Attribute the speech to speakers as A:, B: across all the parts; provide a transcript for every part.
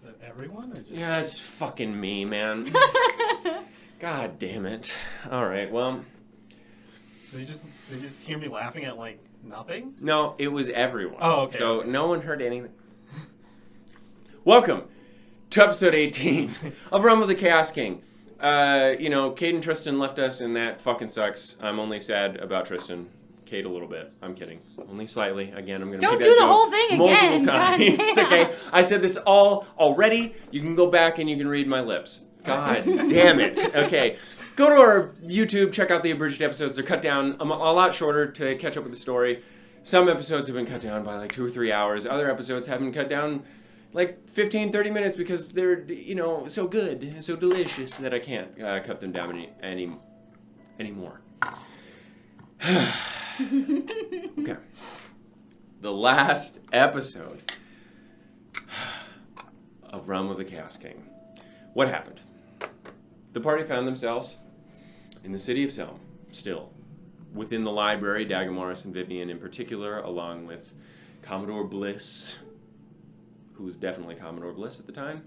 A: that everyone? Or just...
B: Yeah, it's fucking me, man. God damn it. All right, well.
A: So they just hear me laughing at, like, nothing?
B: No, it was everyone.
A: Oh, okay.
B: So no one heard anything. Welcome to episode 18 of Realm of the Chaos King. Kate and Tristan left us, and that fucking sucks. I'm only sad about Tristan. Kate a little bit. I'm kidding. Only slightly. Again, I'm going to make that
C: Don't do the
B: joke
C: whole thing
B: multiple
C: again.
B: times.
C: God damn.
B: Okay? I said this all already. You can go back and you can read my lips. God damn it. Okay. Go to our YouTube, check out the abridged episodes. They're cut down a lot shorter to catch up with the story. Some episodes have been cut down by like 2 or 3 hours. Other episodes have been cut down like 15, 30 minutes because they're, so good, so delicious that I can't cut them down anymore. Okay. The last episode of Realm of the Chaos King. What happened? The party found themselves in the city of Selm, still. Within the library, Dagamaris and Vivian in particular, along with Commodore Bliss, who was definitely Commodore Bliss at the time.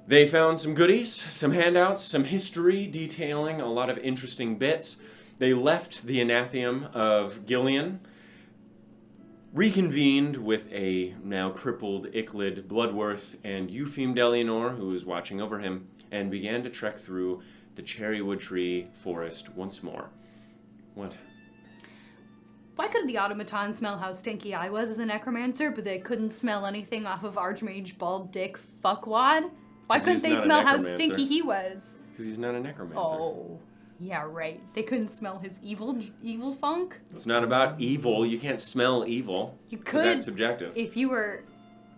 B: They found some goodies, some handouts, some history detailing a lot of interesting bits. They left the Anathema of Gillian, reconvened with a now crippled Iclid Bloodworth and Eupheme Delianor, who was watching over him, and began to trek through the Cherrywood Tree Forest once more. What?
C: Why couldn't the automaton smell how stinky I was as a necromancer, but they couldn't smell anything off of Archmage Bald Dick Fuckwad? Why couldn't they smell how stinky he was?
B: Because he's not a necromancer.
C: Oh, yeah, right. They couldn't smell his evil funk?
B: It's not about evil. You can't smell evil.
C: You could.
B: That's subjective.
C: If you were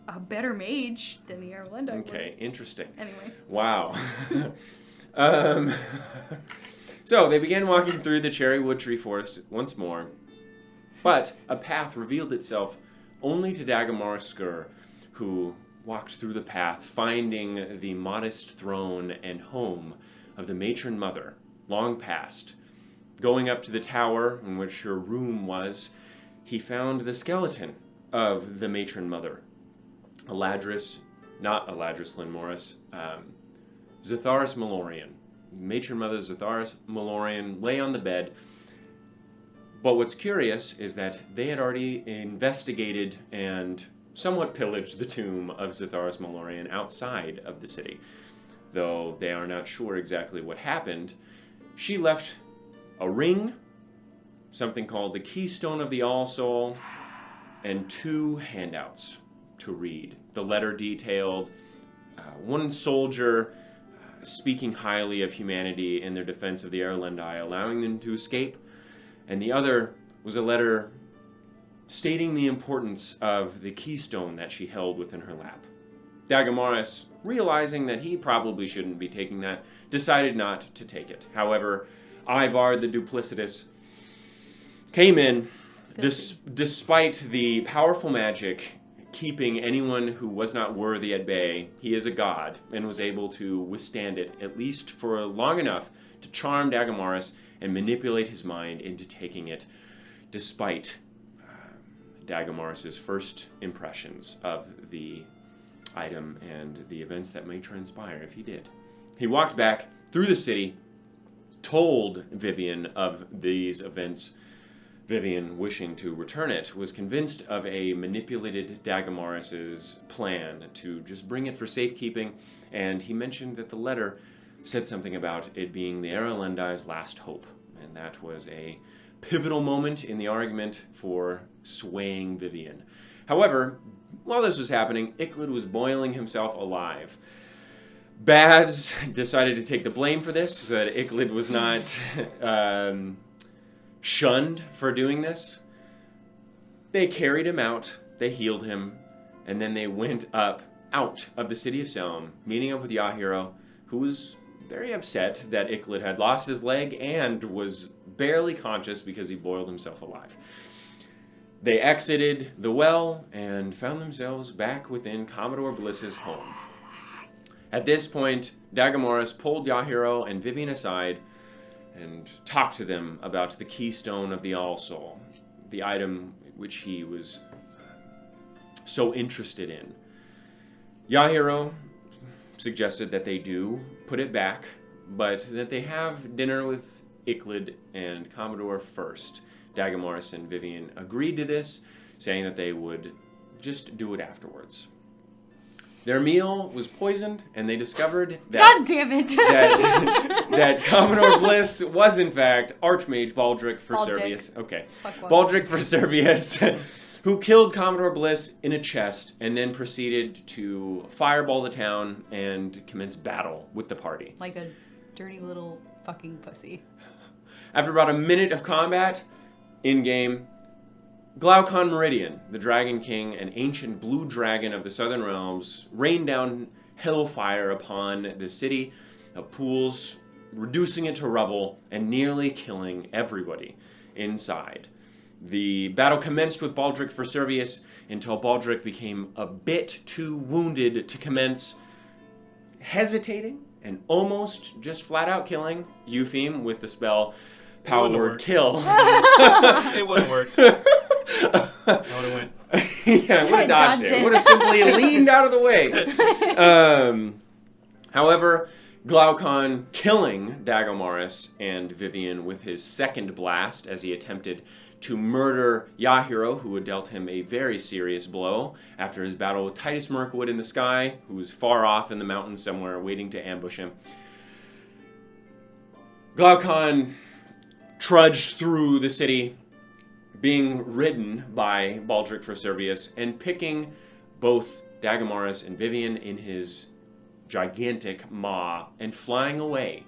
C: a better mage than the Erlinda.
B: Okay, interesting.
C: Anyway.
B: Wow. So they began walking through the Cherrywood Tree Forest once more, but a path revealed itself only to Dagamaris Skur, who walked through the path, finding the modest throne and home of the matron mother, long past. Going up to the tower in which her room was, he found the skeleton of the matron mother, not Eladris Lynn Morris, Zatharis Malorian. Matron mother Zatharis Malorian lay on the bed. But what's curious is that they had already investigated and somewhat pillaged the tomb of Zatharis Malorian outside of the city. Though they are not sure exactly what happened, she left a ring, something called the Keystone of the All Soul, and 2 handouts to read. The letter detailed one soldier speaking highly of humanity in their defense of the Erlendi, allowing them to escape, and the other was a letter stating the importance of the keystone that she held within her lap. Dagamaris, realizing that he probably shouldn't be taking that, decided not to take it. However, Ivar the Duplicitous came in, despite the powerful magic keeping anyone who was not worthy at bay. He is a god and was able to withstand it, at least for long enough to charm Dagamaris and manipulate his mind into taking it, despite Dagamaris' first impressions of the item and the events that may transpire if he did. He walked back through the city, told Vivian of these events. Vivian, wishing to return it, was convinced of a manipulated Dagamaris' plan to just bring it for safekeeping, and he mentioned that the letter said something about it being the Erlendi's last hope, and that was a pivotal moment in the argument for swaying Vivian. However, while this was happening, Iclid was boiling himself alive. Baths decided to take the blame for this, so that Iclid was not shunned for doing this. They carried him out, they healed him, and then they went out of the city of Selm, meeting up with Yahiro, who was very upset that Iclid had lost his leg and was barely conscious because he boiled himself alive. They exited the well and found themselves back within Commodore Bliss's home. At this point, Dagamaris pulled Yahiro and Vivian aside and talked to them about the Keystone of the All Soul, the item which he was so interested in. Yahiro suggested that they do put it back, but that they have dinner with Iclid and Commodore first. Dagamaris and Vivian agreed to this, saying that they would just do it afterwards. Their meal was poisoned, and they discovered that...
C: God damn it!
B: that Commodore Bliss was, in fact, Archmage Baldric for Servius. Okay. Baldric for Servius, who killed Commodore Bliss in a chest, and then proceeded to fireball the town and commence battle with the party.
C: Like a dirty little fucking pussy.
B: After about a minute of combat, in-game, Glaucon Meridian, the Dragon King, an ancient blue dragon of the Southern Realms, rained down hellfire upon the city of Pools, reducing it to rubble and nearly killing everybody inside. The battle commenced with Baldric for Servius until Baldric became a bit too wounded to commence hesitating and almost just flat out killing Eupheme with the spell Power Word Kill.
A: It wouldn't work. I would have went.
B: Yeah, would have dodged it. Would have simply leaned out of the way. However, Glaucon killing Dagamaris and Vivian with his second blast as he attempted to murder Yahiro, who had dealt him a very serious blow after his battle with Titus Mirkwood in the sky, who was far off in the mountains somewhere waiting to ambush him. Glaucon trudged through the city, being ridden by Baldric for Servius and picking both Dagamaris and Vivian in his gigantic maw and flying away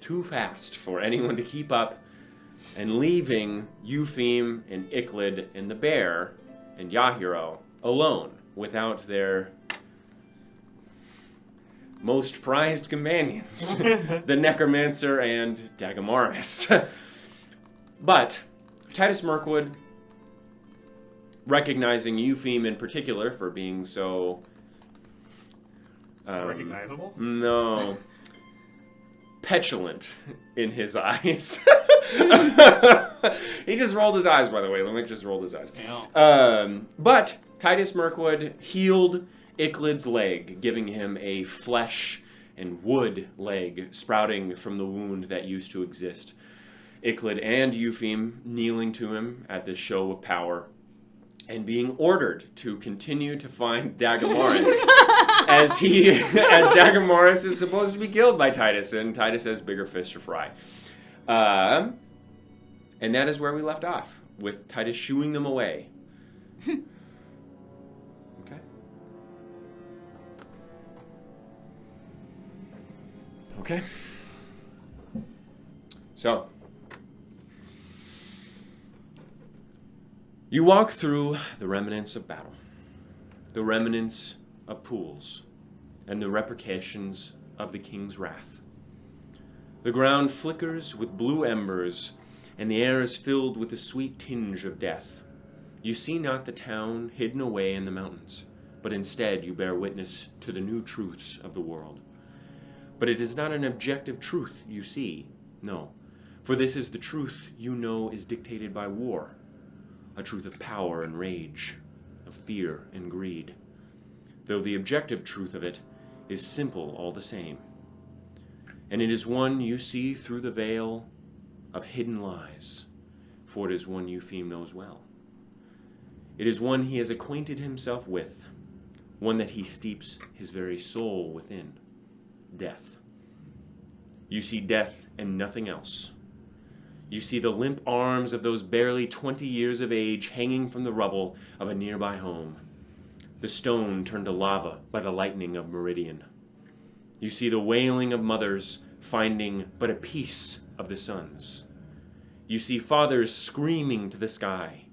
B: too fast for anyone to keep up, and leaving Eupheme and Iclid and the bear and Yahiro alone without their most prized companions, the Necromancer and Dagamaris. But Titus Mirkwood, recognizing Eupheme in particular for being so...
A: recognizable?
B: No. Petulant in his eyes. He just rolled his eyes, by the way. Lemick just rolled his eyes.
A: Yeah.
B: But Titus Mirkwood healed Iclid's leg, giving him a flesh and wood leg sprouting from the wound that used to exist. Iclid and Eupheme kneeling to him at this show of power and being ordered to continue to find Dagamaris as Dagamaris is supposed to be killed by Titus, and Titus has bigger fish to fry. And that is where we left off, with Titus shooing them away. Okay. Okay. So, you walk through the remnants of battle, the remnants of pools, and the repercussions of the king's wrath. The ground flickers with blue embers, and the air is filled with a sweet tinge of death. You see not the town hidden away in the mountains, but instead you bear witness to the new truths of the world. But it is not an objective truth you see, no, for this is the truth you know is dictated by war. A truth of power and rage, of fear and greed, though the objective truth of it is simple all the same. And it is one you see through the veil of hidden lies, for it is one Eupheme knows well. It is one he has acquainted himself with, one that he steeps his very soul within, death. You see death and nothing else. You see the limp arms of those barely 20 years of age hanging from the rubble of a nearby home, the stone turned to lava by the lightning of Meridian. You see the wailing of mothers finding but a piece of the sons. You see fathers screaming to the sky,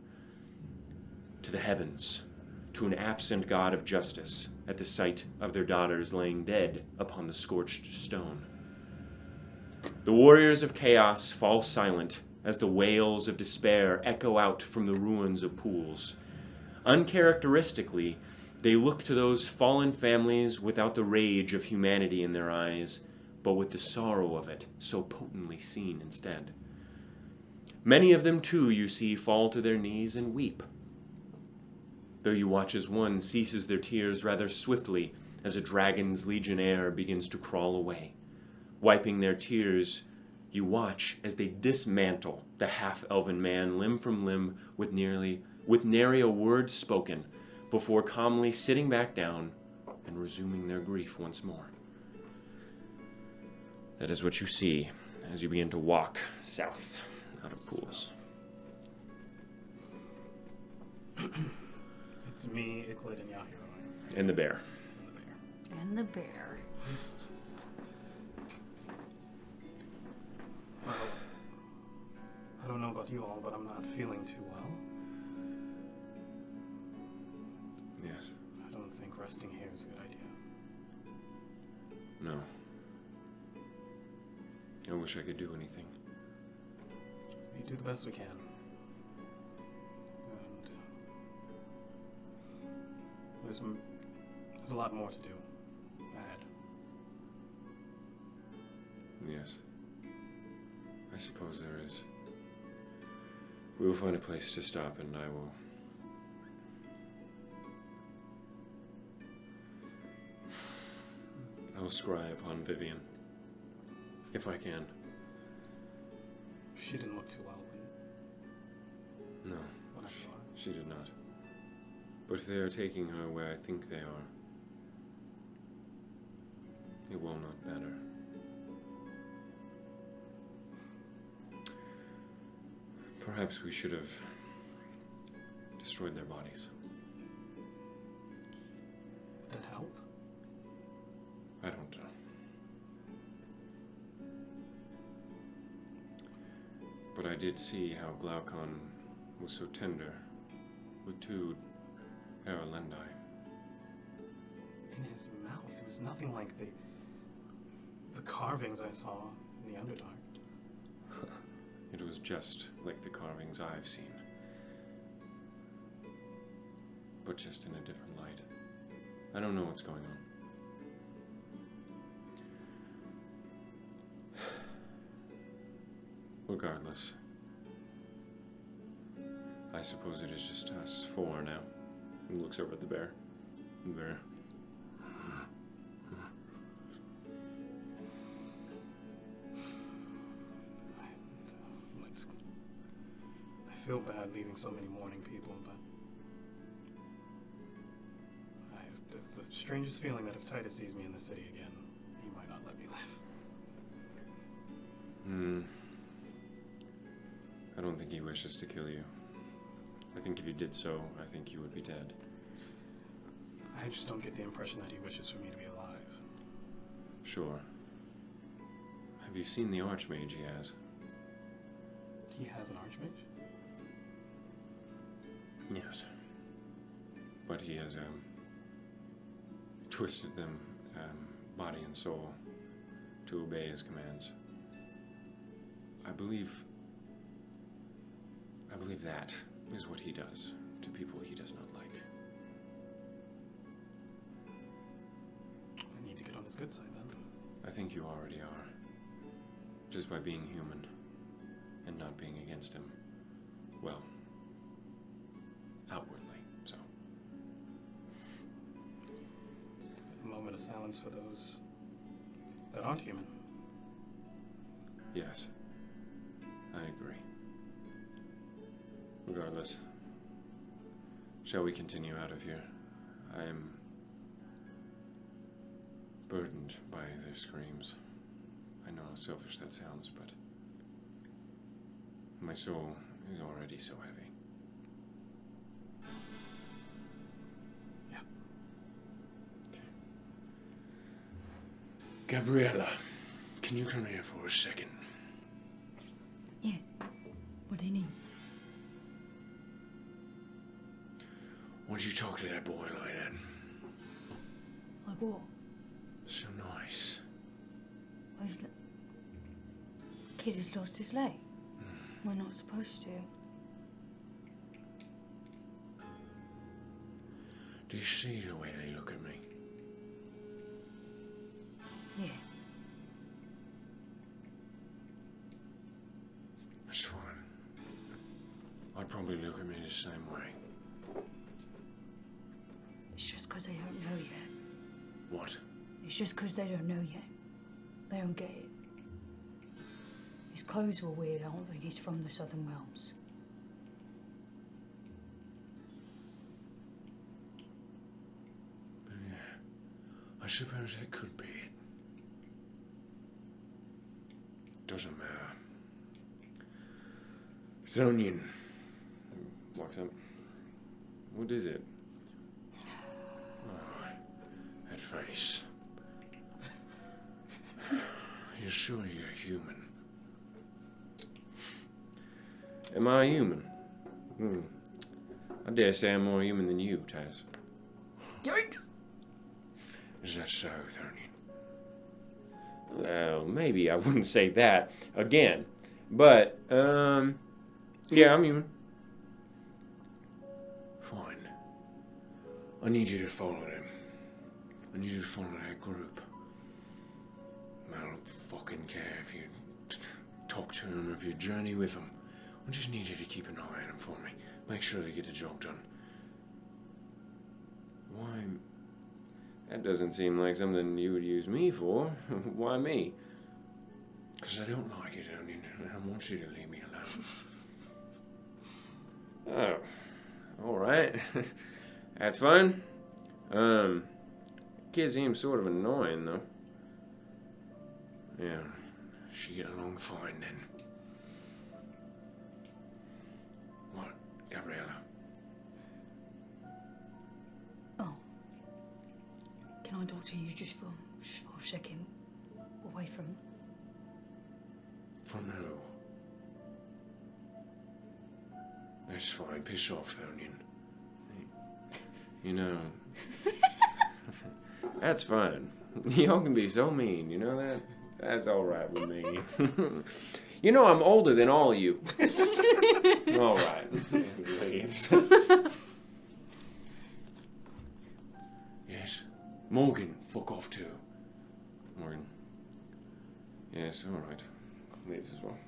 B: to the heavens, to an absent God of justice at the sight of their daughters laying dead upon the scorched stone. The warriors of chaos fall silent as the wails of despair echo out from the ruins of pools. Uncharacteristically, they look to those fallen families without the rage of humanity in their eyes, but with the sorrow of it so potently seen instead. Many of them, too, you see, fall to their knees and weep. though you watch as one ceases their tears rather swiftly as a dragon's legionnaire begins to crawl away. Wiping their tears, you watch as they dismantle the half-elven man limb from limb with nary a word spoken, before calmly sitting back down and resuming their grief once more. That is what you see as you begin to walk south out of Pools.
A: It's me, Icklid, and Yahiro.
B: And the bear.
C: And the bear.
A: Well, I don't know about you all, but I'm not feeling too well.
B: Yes.
A: I don't think resting here is a good idea.
B: No. I wish I could do anything.
A: We do the best we can. And there's a lot more to do ahead.
B: Yes. I suppose there is. We will find a place to stop, and I will scry upon Vivian. If I can.
A: She didn't look too well when
B: No,
A: I saw her.
B: she did not. But if they are taking her where I think they are, it will not matter. Perhaps we should have destroyed their bodies.
A: Would that help?
B: I don't know. But I did see how Glaucon was so tender with two Erlendi.
A: In his mouth, it was nothing like the carvings I saw in the Underdark.
B: It was just like the carvings I've seen. But just in a different light. I don't know what's going on. Regardless, I suppose it is just us four now. He looks over at the bear. The bear.
A: I feel bad leaving so many mourning people, but I have the strangest feeling that if Titus sees me in the city again, he might not let me live.
B: I don't think he wishes to kill you. I think if he did so, I think you would be dead.
A: I just don't get the impression that he wishes for me to be alive.
B: Sure. Have you seen the Archmage he has?
A: He has an Archmage?
B: Yes. But he has twisted them body and soul to obey his commands. I believe that is what he does to people he does not like.
A: I need to get on his good side then.
B: I think you already are. Just by being human and not being against him. Well, outwardly, so.
A: A moment of silence for those that aren't human.
B: Yes, I agree. Regardless, shall we continue out of here? I am burdened by their screams. I know how selfish that sounds, but my soul is already so heavy.
A: Yeah.
B: Okay. Gabriella, can you come here for a second?
C: Yeah. What do you need?
B: Why don't you talk to that boy like that?
C: Like what?
B: So nice.
C: Kid has lost his leg. We're not supposed to.
B: Do you see the way they look at me?
C: Yeah.
B: That's fine. I'd probably look at me the same way.
C: because they don't know yet.
B: What?
C: It's just because they don't know yet. They don't get it. His clothes were weird. I don't think he's from the Southern Realms.
B: Yeah, I suppose that could be it. Doesn't matter. Thonian walks up. What is it? Oh, that face. You're sure you're human? Am I human? I dare say I'm more human than you, Taz.
C: Yikes!
B: Is that so, Thonian? Well, maybe I wouldn't say that again. But, yeah, I'm human. Fine. I need you to follow them. I need you to follow that group. I don't fucking care if you talk to them or if you journey with them. I just need you to keep an eye on them for me. Make sure they get the job done. Why? That doesn't seem like something you would use me for. Why me? Because I don't like it, Onion, and I want you to leave me alone. Oh, alright. That's fine. Kid seems sort of annoying, though. Yeah, she get along fine, then. What, Gabriella?
C: Oh. Can I talk to you just for a second? Away from...
B: From who? That's fine. Piss off, Thonian. You know... That's fine. Y'all can be so mean, you know that? That's alright with me. You know I'm older than all of you. Alright. Leaves. Yes. Morgan, fuck off too. Morgan. Yes, alright. Leaves as well.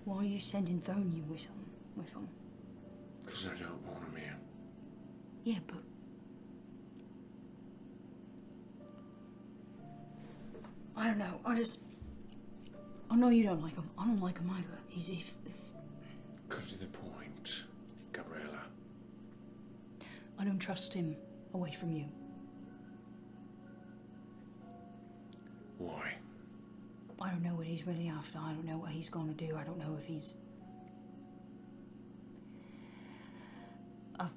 C: Why are you sending Thonian with him?
B: Because I don't want him here.
C: Yeah, but... I don't know, I know you don't like him. I don't like him either. He's if...
B: Cut to the point, Gabriella.
C: I don't trust him away from you.
B: Why?
C: I don't know what he's really after. I don't know what he's gonna do. I don't know if he's... I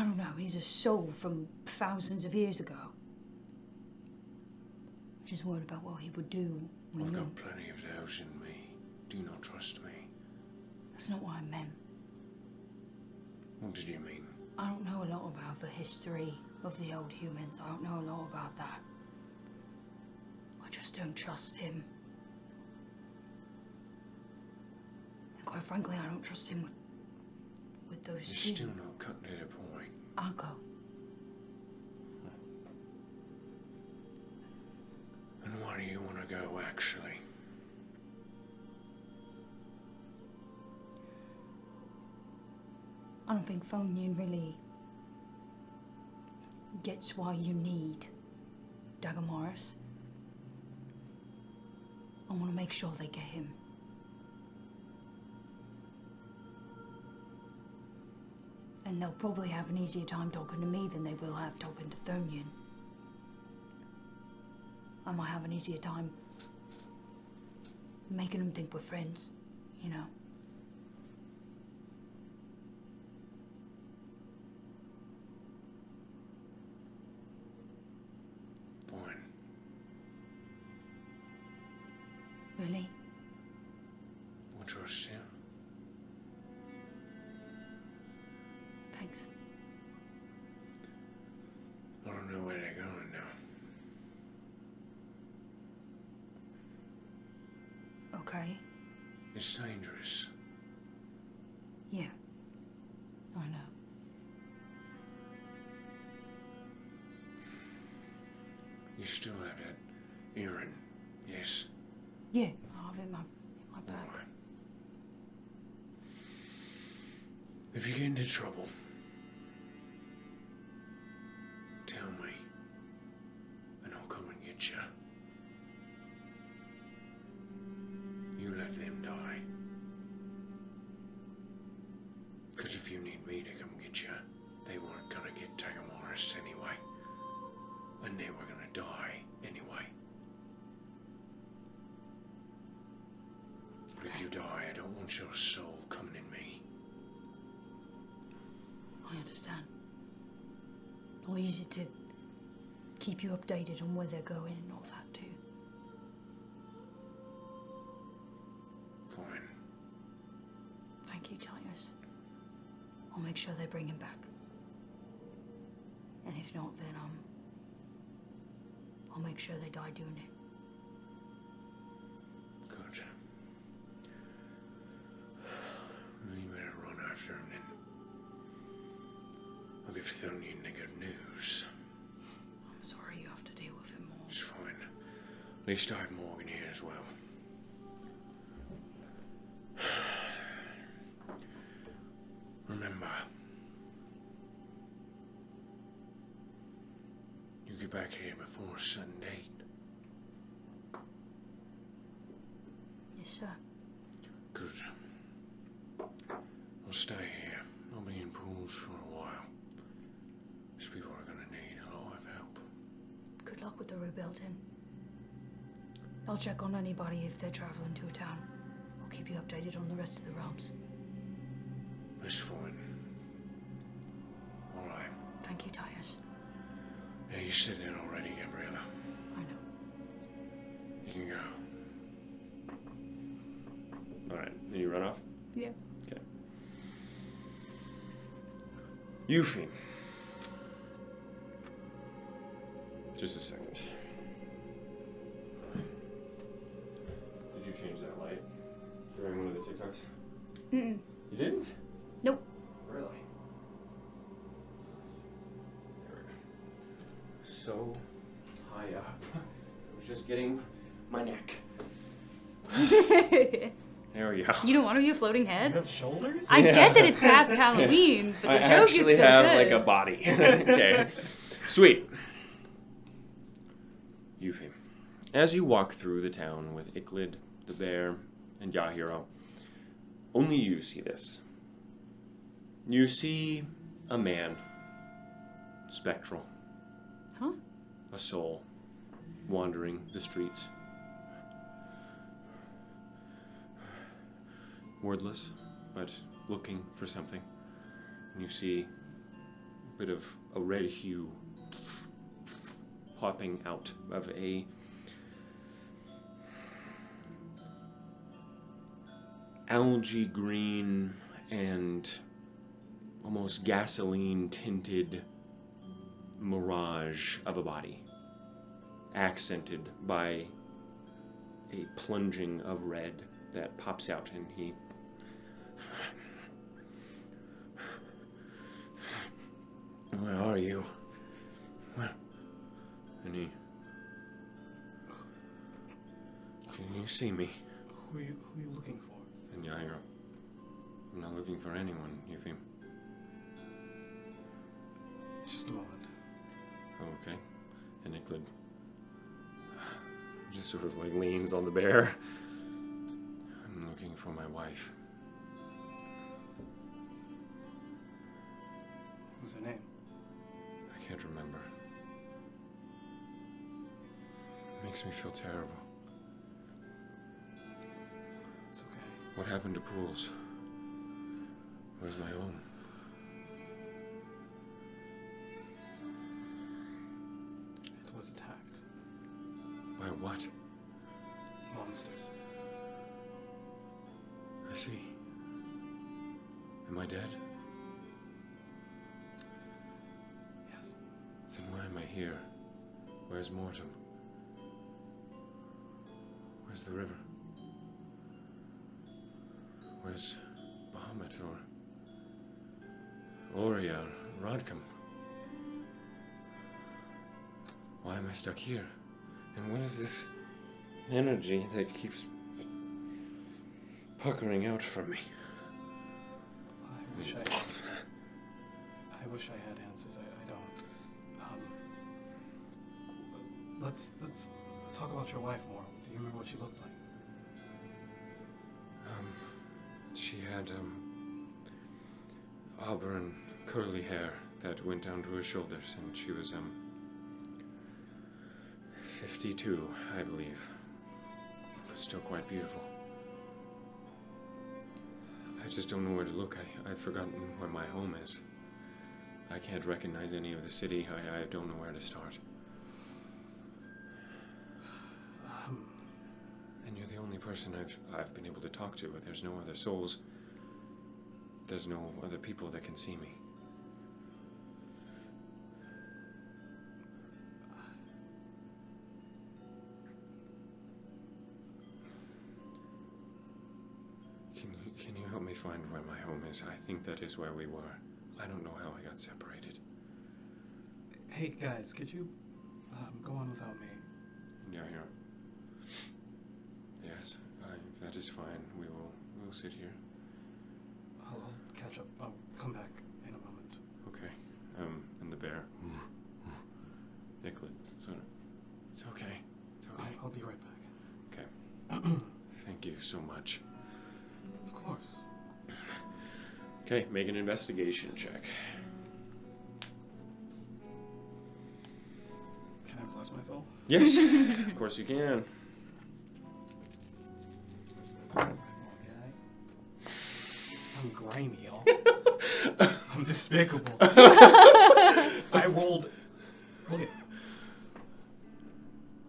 C: don't know. He's a soul from thousands of years ago. I'm just worried about what he would do when
B: I've
C: you...
B: got plenty of those in me. Do not trust me.
C: That's not what I meant.
B: What did you mean?
C: I don't know a lot about the history of the old humans. I don't know a lot about that. I just don't trust him. And quite frankly, I don't trust him with those two.
B: You're still not cut to the point.
C: I'll go.
B: And why do you want to go, actually?
C: I don't think Thonian really gets why you need Dagamaris. I want to make sure they get him. And they'll probably have an easier time talking to me than they will have talking to Thonian. I might have an easier time making them think we're friends, you know.
B: Fine.
C: Really?
B: I trust you.
C: Thanks.
B: I don't know where they're going now.
C: Okay.
B: It's dangerous.
C: Yeah. I know.
B: You still have that earring, yes?
C: Yeah, I'll have it in my bag.
B: All right. If you get into trouble, you need me to come get you, they weren't gonna get Tiger anyway. And they were gonna die anyway. But if you die, I don't want your soul coming in me.
C: I understand. I'll use it to keep you updated on where they're going and all that too.
B: Fine.
C: Thank you, Titus. I'll make sure they bring him back. And if not, then I'll make sure they die doing it.
B: Good. Well, you better run after him then. I'll give Thonian the good news.
C: I'm sorry you have to deal with him more.
B: It's fine. At least I have Morgan here as well. Remember, you get back here before Sunday.
C: Yes, sir.
B: Good. I'll stay here. I'll be in pools for a while. These people are gonna need a lot of help.
C: Good luck with the rebuilding. I'll check on anybody if they're traveling to a town. I'll keep you updated on the rest of the realms.
B: That's fine. All right.
C: Thank you, Titus.
B: Yeah, you said that already, Gabriella.
C: I know.
B: You can go. All right. Then you run off?
C: Yeah.
B: Okay. Euphy. Just a second. Did you change that light during one of the TikToks?
C: Mm-mm.
B: You didn't?
C: Nope.
B: Really? There we go. So high up. I was just getting my neck. There we go.
C: You don't want to be a floating
A: You
C: head?
A: have shoulders?
C: I get that it's past Halloween, but the
B: I
C: joke is
B: actually
C: still
B: have
C: good.
B: like a body. Okay. Sweet. Euphy. As you walk through the town with Iklid, the bear, and Yahiro, only you see this. You see a man, spectral,
C: Huh?
B: a soul, wandering the streets. Wordless, but looking for something. And you see a bit of a red hue popping out of a algae green and almost gasoline tinted mirage of a body, accented by a plunging of red that pops out, and he where are you? Where? And he, can you see me?
A: Who are you looking for?
B: And Yairo, I'm not looking for anyone, Euphy.
A: Just a moment.
B: Oh, okay. And Iklid just sort of like leans on the bear. I'm looking for my wife.
A: What's her name?
B: I can't remember. Makes me feel terrible.
A: It's okay.
B: What happened to Pools? Where's my home?
A: It was attacked.
B: By what?
A: Monsters.
B: I see. Am I dead?
A: Yes.
B: Then why am I here? Where's Mortem? Where's the river? Where's Bahamut or Oria or Rodcom? Why am I stuck here? And what is this energy that keeps puckering out from me?
A: I wish I had answers. I don't. Let's talk about your wife more. Do you remember what she looked like?
B: She had auburn, curly hair that went down to her shoulders, and she was, 52, I believe. But still quite beautiful. I just don't know where to look. I've forgotten where my home is. I can't recognize any of the city. I don't know where to start. And you're the only person I've been able to talk to. There's no other souls. There's no other people that can see me. Can you help me find where my home is? I think that is where we were. I don't know how I got separated.
A: Hey guys, could you go on without me?
B: Yeah, here. Yes, that is fine. We'll sit here.
A: I'll catch up. I'll come back in a moment.
B: Okay. And the bear. Nicolette, it's okay. It's okay.
A: I'll be right back.
B: Okay. Thank you so much.
A: Of course.
B: Okay, make an investigation check.
A: Can I bless myself?
B: Yes, of course you can.
A: Come on, guy. I'm grimy, y'all. I'm despicable. I rolled. Look at.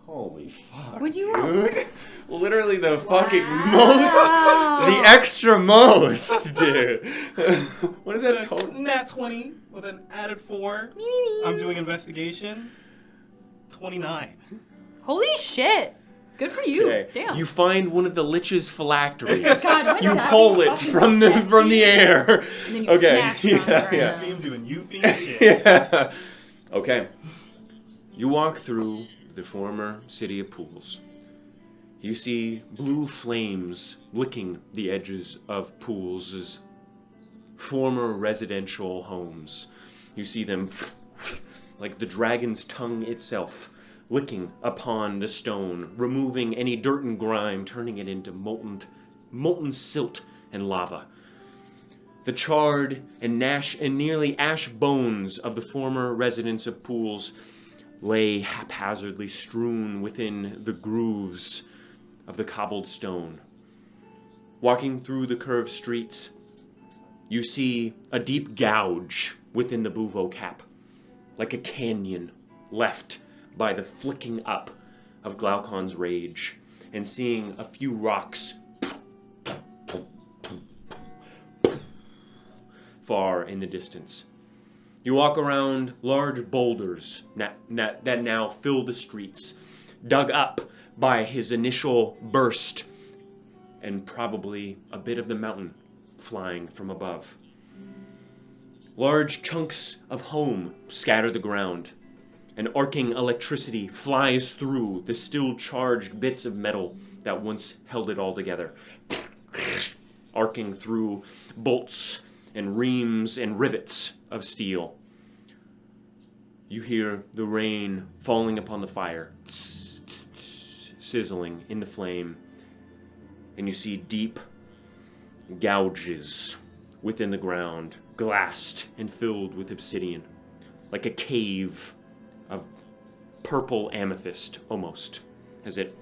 B: Holy fuck,
C: Would you
B: dude. Literally the fucking
C: Wow.
B: the extra most, dude. What is that
A: It's a
B: total?
A: Nat 20 with an added 4.
C: Me, me, me.
A: I'm doing investigation. 29.
C: Holy shit! Good for you.
B: Okay.
C: Damn.
B: You find one of the lich's phylacteries.
C: God, wouldn't
B: You
C: that
B: pull
C: be
B: it
C: fucking
B: from the
C: sexy?
B: air.
C: And then you
B: Okay.
C: smash it on the
B: Yeah, yeah.
C: ground.
A: I'm doing Euphoria shit.
B: Yeah. Okay. You walk through the former city of Pools. You see blue flames licking the edges of Pools' former residential homes. You see them like the dragon's tongue itself, licking upon the stone, removing any dirt and grime, turning it into molten silt and lava. The charred and nearly ash bones of the former residents of Pools lay haphazardly strewn within the grooves of the cobbled stone. Walking through the curved streets, you see a deep gouge within the Bouveau cap, like a canyon left by the flicking up of Glaucon's rage, and seeing a few rocks far in the distance. You walk around large boulders that now fill the streets, dug up by his initial burst, and probably a bit of the mountain flying from above. Large chunks of home scatter the ground, and arcing electricity flies through the still charged bits of metal that once held it all together, arcing through bolts and reams and rivets of steel. You hear the rain falling upon the fire, sizzling in the flame, and you see deep gouges within the ground, glassed and filled with obsidian, like a cave of purple amethyst almost. As it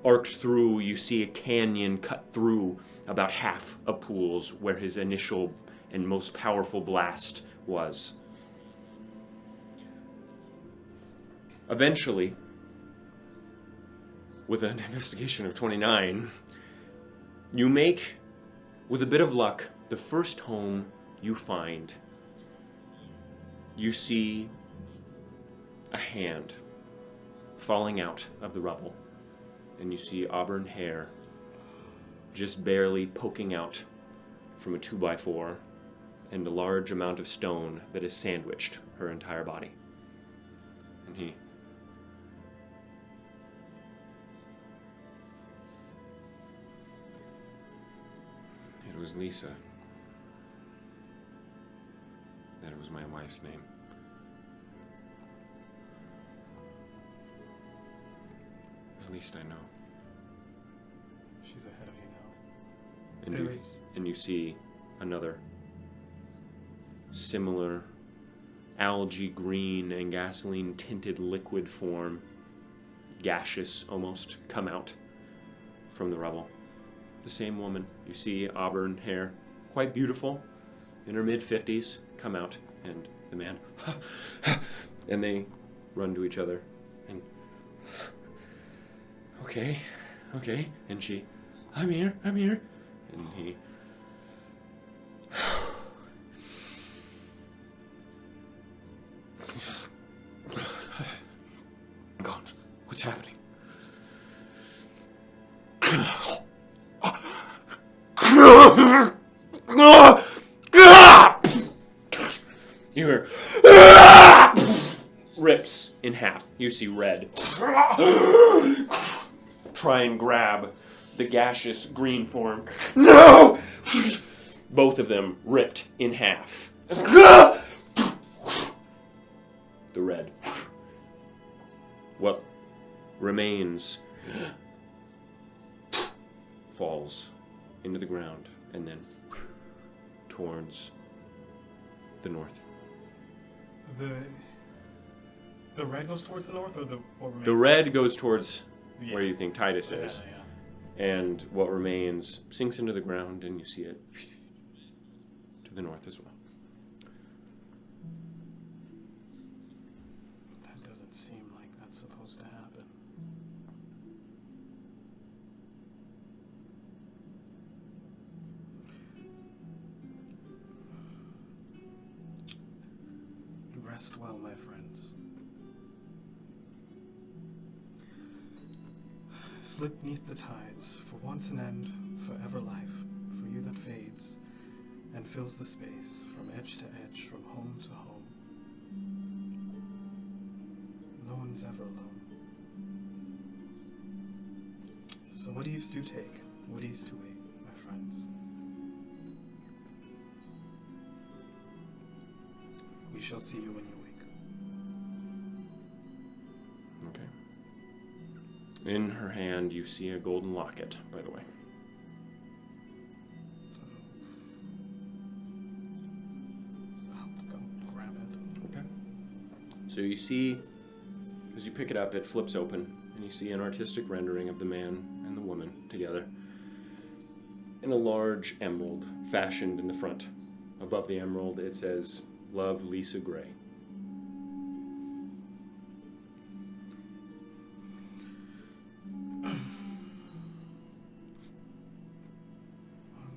B: arcs through, you see a canyon cut through about half of Pools where his initial and most powerful blast was. Eventually, with an investigation of 29, you make, with a bit of luck, the first home you find. You see a hand falling out of the rubble, and you see auburn hair just barely poking out from a 2x4 and a large amount of stone that has sandwiched her entire body. And he... It was Lisa. That was my wife's name. At least I know.
A: She's ahead of you now.
B: And
A: There
B: you,
A: is-
B: and you see another similar algae green and gasoline tinted liquid form, gaseous almost, come out from the rubble. The same woman. You see auburn hair, quite beautiful, in her mid-50s, come out, and the man, and they run to each other, and, okay, and she, I'm here, and he, God, what's happening? You hear rips in half. You see red. Try and grab the gaseous green form. No! Both of them ripped in half. The red. What remains falls into the ground and then towards the north.
A: The red goes towards the north, or
B: the red goes towards
A: yeah.
B: where you think Titus is, and what remains sinks into the ground, and you see it to the north as well.
A: That doesn't seem like that's supposed to happen. Rest well, my friends. Slip neath the tides, for once an end, forever life, for you that fades, and fills the space, from edge to edge, from home to home. No one's ever alone. So whateves do take, whateves to wait, my friends. We shall see you when you wake.
B: Okay. In her hand, you see a golden locket, by the way.
A: I'll go grab it.
B: Okay. So you see, as you pick it up, it flips open, and you see an artistic rendering of the man and the woman together in a large emerald fashioned in the front. Above the emerald, it says, Love, Lisa Gray.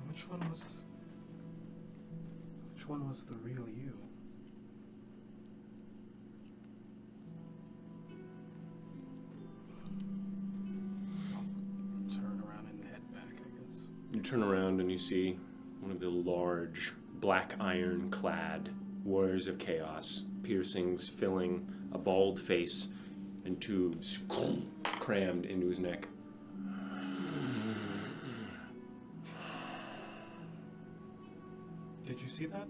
A: Which one was the real you? I'll turn around and head back, I guess.
B: You turn around and you see one of the large, black iron-clad warriors of chaos, piercings filling a bald face and tubes crammed into his neck.
A: Did you see that?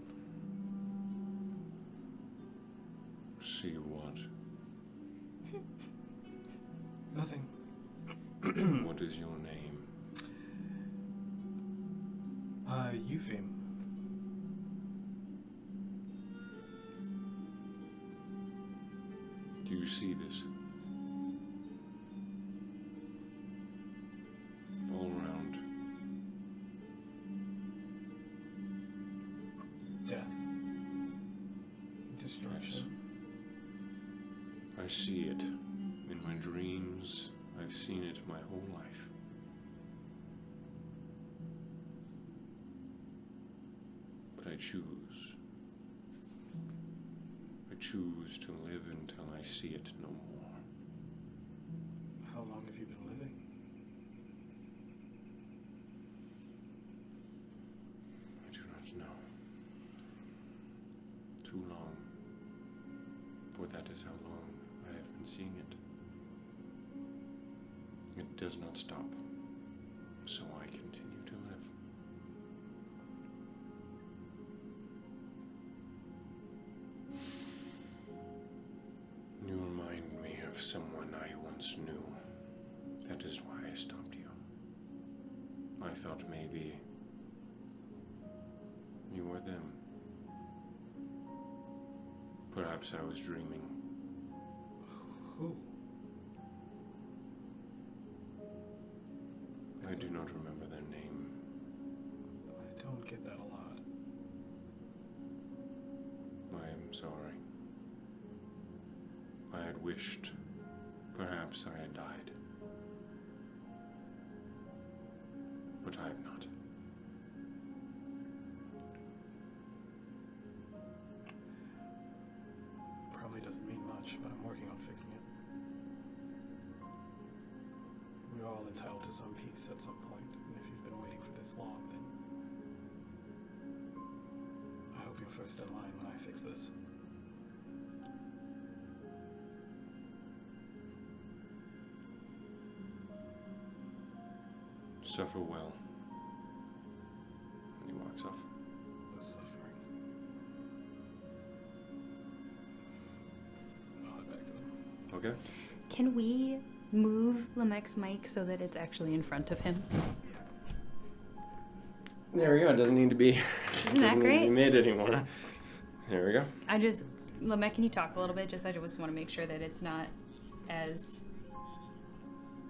B: See what?
A: Nothing.
B: What is your name?
A: Eupheme.
B: Do you see this? All around.
A: Death. Destruction.
B: I see it in my dreams. I've seen it my whole life. But I choose. I choose to live until I see it no more.
A: How long have you been living?
B: I do not know. Too long. For that is how long I have been seeing it. It does not stop, so I continue to live. You remind me of someone I once knew. That is why I stopped you. I thought maybe you were them. Perhaps I was dreaming.
A: Who?
B: I do not remember their name.
A: I don't get that a lot.
B: I am sorry. I had wished perhaps I had died. But I have not.
A: Probably doesn't mean much, but I'm working on fixing it. We're all entitled to some peace at some point, and if you've been waiting for this long, then I hope you're first in line when I fix this.
B: Suffer well. And he walks off.
A: The suffering. I'll head back to them.
B: Okay.
C: Can we move Lamec's mic so that it's actually in front of him?
B: There we go. It doesn't need to be.
C: Isn't that great?
B: Need to be mid anymore. There we go.
C: Lamec, can you talk a little bit? I just want to make sure that it's not as.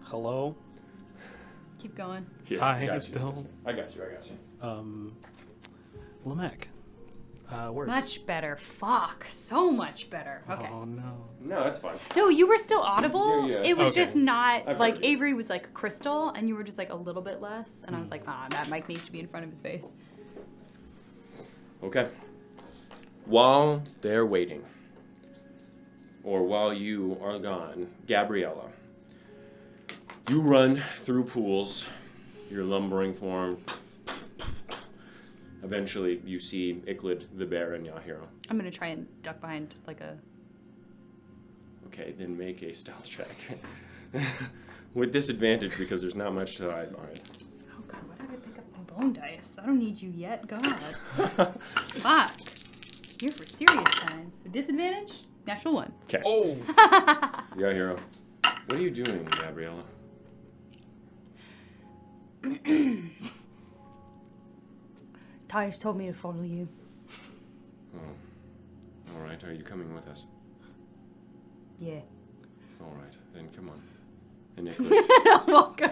A: Hello?
C: Keep going.
B: Here,
A: Hi,
B: I got
A: still.
B: I got you.
A: Lamec. Words.
C: Much better. Fuck. So much better. Okay.
A: Oh, no.
B: No, that's fine.
C: No, you were still audible.
B: Yeah.
C: It was
A: Okay.
C: just not
B: I've
C: like
B: heard you.
C: Avery was like crystal, and you were just like a little bit less. And I was like, that mic needs to be in front of his face.
B: Okay. While they're waiting, or while you are gone, Gabriella, you run through pools, you're lumbering for him. Eventually, you see Iklid, the bear, and Yahiro.
C: I'm gonna try and duck behind like a.
B: Okay, then make a stealth check. With disadvantage because there's not much to hide behind.
C: Oh god, why did I pick up my bone dice? I don't need you yet. God. Fuck. Here for serious times. So disadvantage, natural 1.
B: Okay.
A: Oh!
B: Yahiro. What are you doing, Gabriella?
C: Tyus told me to follow you.
B: Oh. All right. Are you coming with us?
C: Yeah.
B: All right. Then come on. And Iklid.
C: Welcome.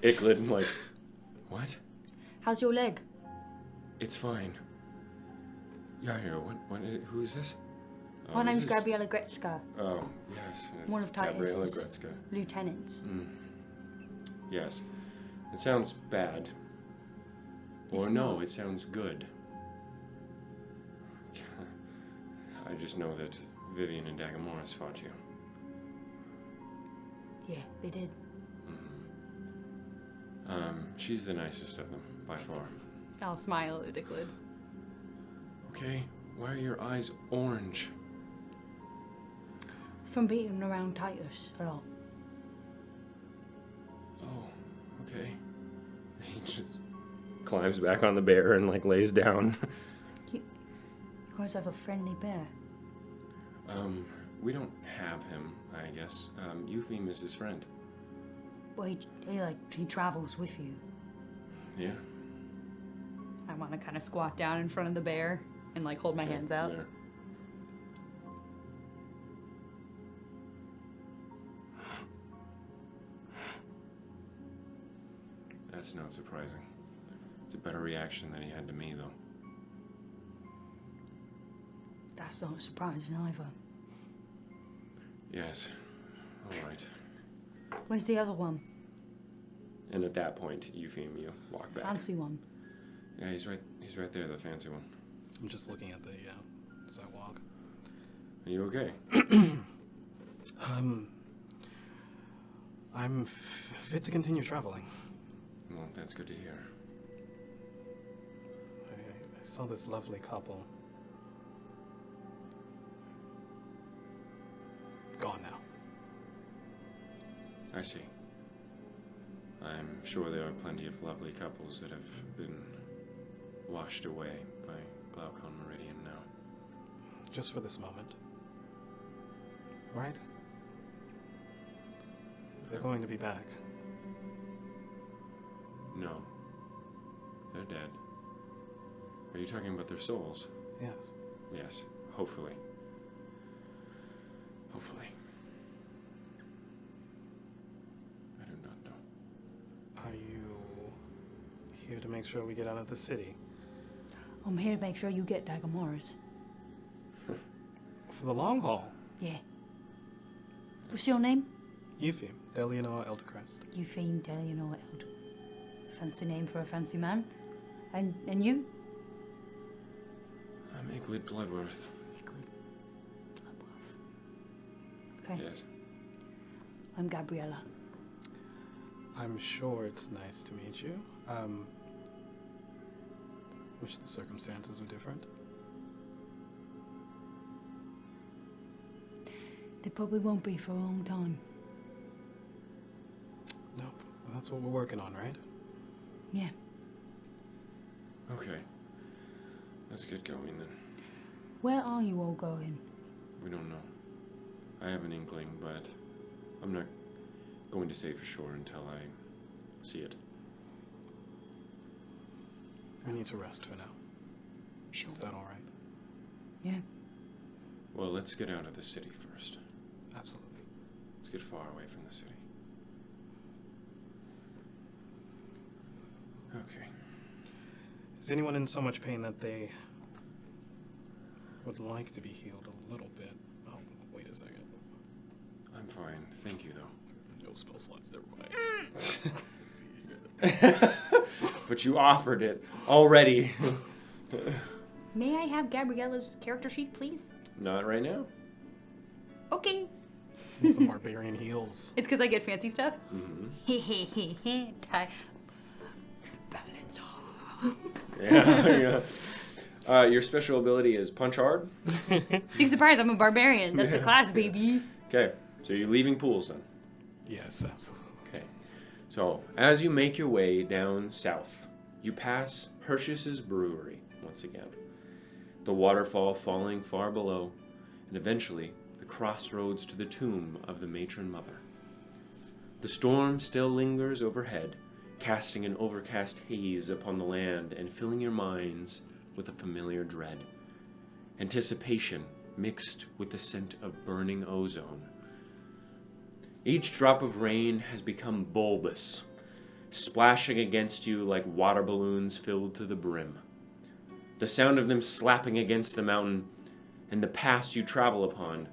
B: Iklid, like, what?
C: How's your leg?
B: It's fine. Yahiro, who is this? Oh,
C: My
B: this
C: name's
B: is-
C: Gabriella Gretzka,
B: Oh, yes. It's
C: One of
B: Gabriella
C: Titus's
B: Gretzka.
C: lieutenants.
B: Yes. It sounds bad.
C: It's
B: Or no,
C: not.
B: it sounds good. I just know that Vivian and Dagamoris fought you.
C: Yeah, they did.
B: She's the nicest of them, by far.
C: I'll smile at Dicklid.
B: Okay, why are your eyes orange?
C: From beating around Titus a lot.
B: Oh, okay. He just climbs back on the bear and, like, lays down.
C: You guys have a friendly bear.
B: We don't have him, I guess. Eupheme is his friend.
C: Well, he travels with you.
B: Yeah.
C: I want to kind of squat down in front of the bear and like hold my
B: Okay,
C: hands out.
B: there. That's not surprising. It's a better reaction than he had to me, though.
C: That's not surprising either.
B: Yes. All right.
C: Where's the other one?
B: And at that point, Eupheme, you walk back.
C: Fancy one.
B: Yeah, he's right there, the fancy one.
A: I'm just looking at the, as I walk.
B: Are you okay?
A: I'm fit to continue traveling.
B: Well, that's good to hear.
A: I saw this lovely couple. Gone now.
B: I see. I'm sure there are plenty of lovely couples that have been washed away by Glaucon Meridian now.
A: Just for this moment. Right? They're going to be back.
B: No. They're dead. Are you talking about their souls?
A: Yes.
B: Yes, hopefully. Hopefully. I do not know.
A: Are you here to make sure we get out of the city?
C: I'm here to make sure you get Dagamoras.
A: For the long haul?
C: Yeah. What's your name?
A: Eupheme, Deleonore Eldercrest.
C: Eupheme Deleonore Eld. Fancy name for a fancy man. And you?
B: I'm Iglid Bloodworth.
C: Iglid Bloodworth. Okay.
B: Yes.
C: I'm Gabriella.
A: I'm sure it's nice to meet you. Wish the circumstances were different.
C: They probably won't be for a long time.
A: Nope. Well, that's what we're working on, right?
C: Yeah.
B: Okay. Let's get going then.
C: Where are you all going?
B: We don't know. I have an inkling, but I'm not going to say for sure until I see it.
A: We need to rest for now.
C: Sure.
A: Is that all right?
C: Yeah.
B: Well, let's get out of the city first.
A: Absolutely.
B: Let's get far away from the city. Okay.
A: Is anyone in so much pain that they would like to be healed a little bit? Oh, wait a second.
B: I'm fine. Thank you, though.
A: No spell slots, never mind.
B: But you offered it already.
C: May I have Gabriella's character sheet, please?
B: Not right now.
C: Okay.
A: Need some barbarian heals.
C: It's because I get fancy stuff?
B: Mm-hmm.
C: Balance.
B: Yeah. Your special ability is punch hard.
C: Big surprise, I'm a barbarian. That's the class, baby.
B: Okay, so you're leaving pools then.
A: Yes, absolutely.
B: Okay. So, as you make your way down south, you pass Hirsch's brewery once again. The waterfall falling far below, and eventually the crossroads to the tomb of the matron mother. The storm still lingers overhead, casting an overcast haze upon the land and filling your minds with a familiar dread. Anticipation mixed with the scent of burning ozone. Each drop of rain has become bulbous, splashing against you like water balloons filled to the brim. The sound of them slapping against the mountain and the paths you travel upon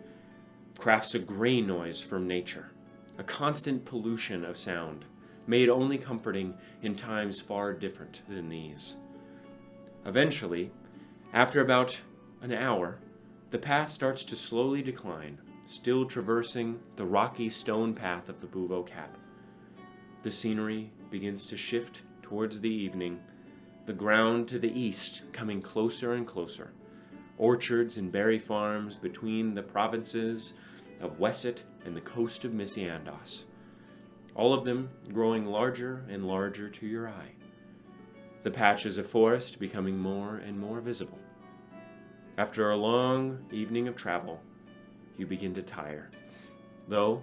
B: crafts a gray noise from nature, a constant pollution of sound, made only comforting in times far different than these. Eventually, after about an hour, the path starts to slowly decline, still traversing the rocky stone path of the Buvo Cap. The scenery begins to shift towards the evening, the ground to the east coming closer and closer, orchards and berry farms between the provinces of Wesset and the coast of Misiandos, all of them growing larger and larger to your eye, the patches of forest becoming more and more visible. After a long evening of travel, you begin to tire, though,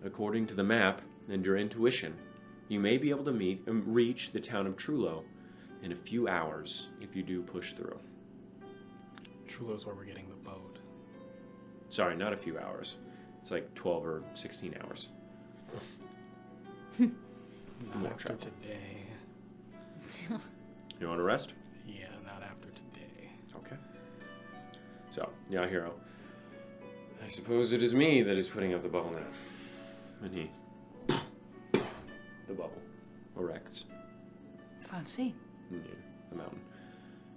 B: according to the map and your intuition, you may be able to reach the town of Trullo in a few hours if you do push through.
A: Trullo's where we're getting the boat.
B: Sorry, not a few hours. It's like 12 or 16 hours.
A: Not
B: More
A: after
B: travel.
A: today.
B: You want to rest?
A: Yeah, not after today.
B: Okay. So, Yahiro, I suppose it is me that is putting up the bubble now. And he... the bubble erects
C: Fancy.
B: near the mountain.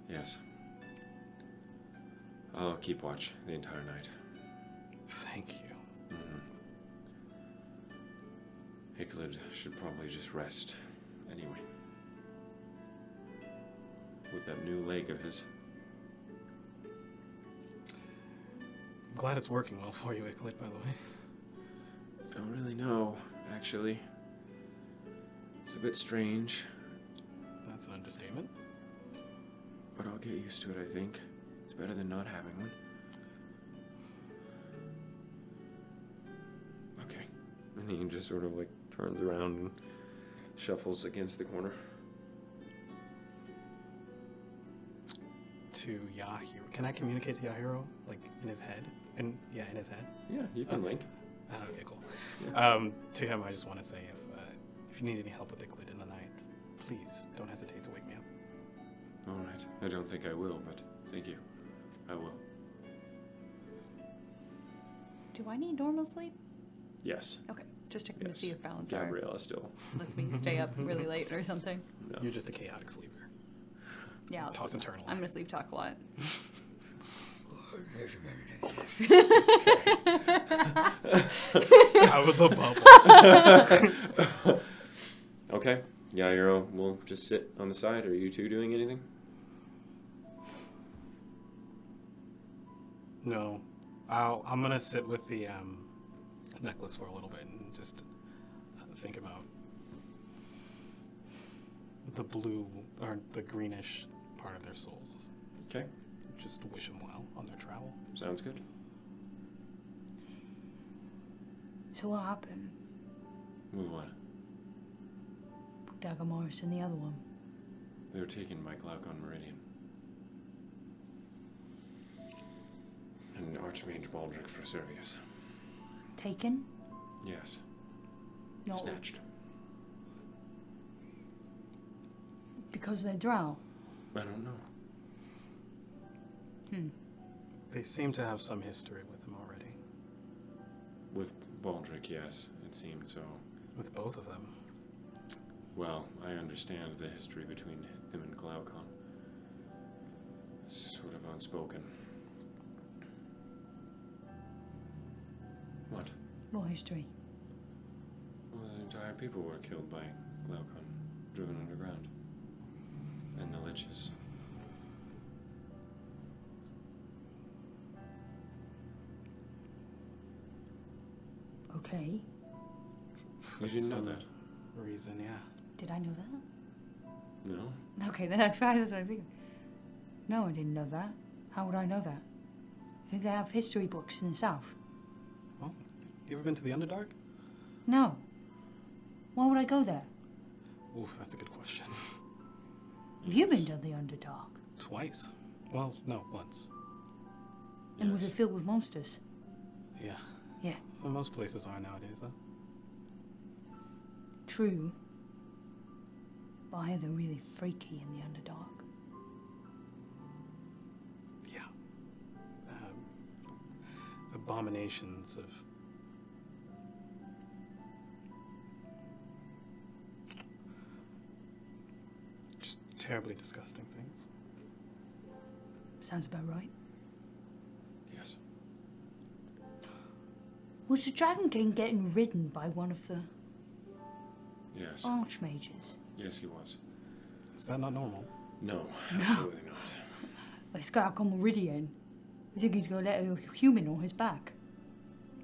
B: Yes. I'll keep watch the entire night.
A: Thank you.
B: Iglid should probably just rest anyway. With that new leg of his.
A: I'm glad it's working well for you, Iglid, by the way.
B: I don't really know, actually. It's a bit strange,
A: That's an understatement.
B: but I'll get used to it, I think. It's better than not having one. Okay. And he just sort of like turns around and shuffles against the corner.
A: To Yahiro. Can I communicate to Yahiro, like, in his head? in his head.
B: Yeah, you can link.
A: Okay, cool. To him, I just want to say, if you need any help with the glid in the night, please don't hesitate to wake me up.
B: All right. I don't think I will, but thank you. I will.
C: Do I need normal sleep?
B: Yes.
C: Okay, just checking to see if balance
B: Gabriella still.
C: lets me stay up really late or something.
B: No.
A: You're just a chaotic sleeper.
C: Yeah, I'll
A: Toss
C: sleep.
A: and turn a lot.
C: I'm gonna sleep talk a lot.
A: Out of the bubble.
B: Okay. Yeah, we'll just sit on the side. Are you two doing anything?
A: No. I'm gonna sit with the necklace for a little bit and just think about the blue or the greenish part of their souls.
B: Okay.
A: Just wish them well on their travel.
B: Sounds good.
C: So what happened?
B: With what?
C: Dagger Morris and the other one.
B: They were taken by Glaucon Meridian. And Archmage Baldric for Servius.
C: Taken?
B: Yes.
C: No.
B: Snatched.
C: Because they drow?
B: I don't know.
A: They seem to have some history with him already.
B: With Baldric, yes. It seemed so.
A: With both of them.
B: Well, I understand the history between him and Glaucon. Sort of unspoken. What?
C: What history?
B: Well, the entire people were killed by Glaucon, driven underground. And the Liches.
C: Okay.
B: You didn't know
A: some
B: that?
A: reason, yeah.
C: Did I know that?
B: No?
C: Okay, then that's what I figured. No, I didn't know that. How would I know that? I think they have history books in the South.
A: Well, you ever been to the Underdark?
C: No. Why would I go there?
A: Oof, that's a good question.
C: Have you been to the Underdark?
A: Twice. Well, no, once.
C: And was
B: Yes.
C: it filled with monsters?
A: Yeah.
C: Yeah.
A: Well, most places are nowadays, though.
C: True. But I hear they're really freaky in the Underdark.
A: Yeah. Abominations of... just terribly disgusting things.
C: Sounds about right.
B: Yes.
C: Was the Dragon King getting ridden by one of the
B: Yes.
C: archmages?
B: Yes, he was.
A: Is that not normal?
B: No, absolutely not.
C: This guy come Meridian. I think he's gonna let a human on his back.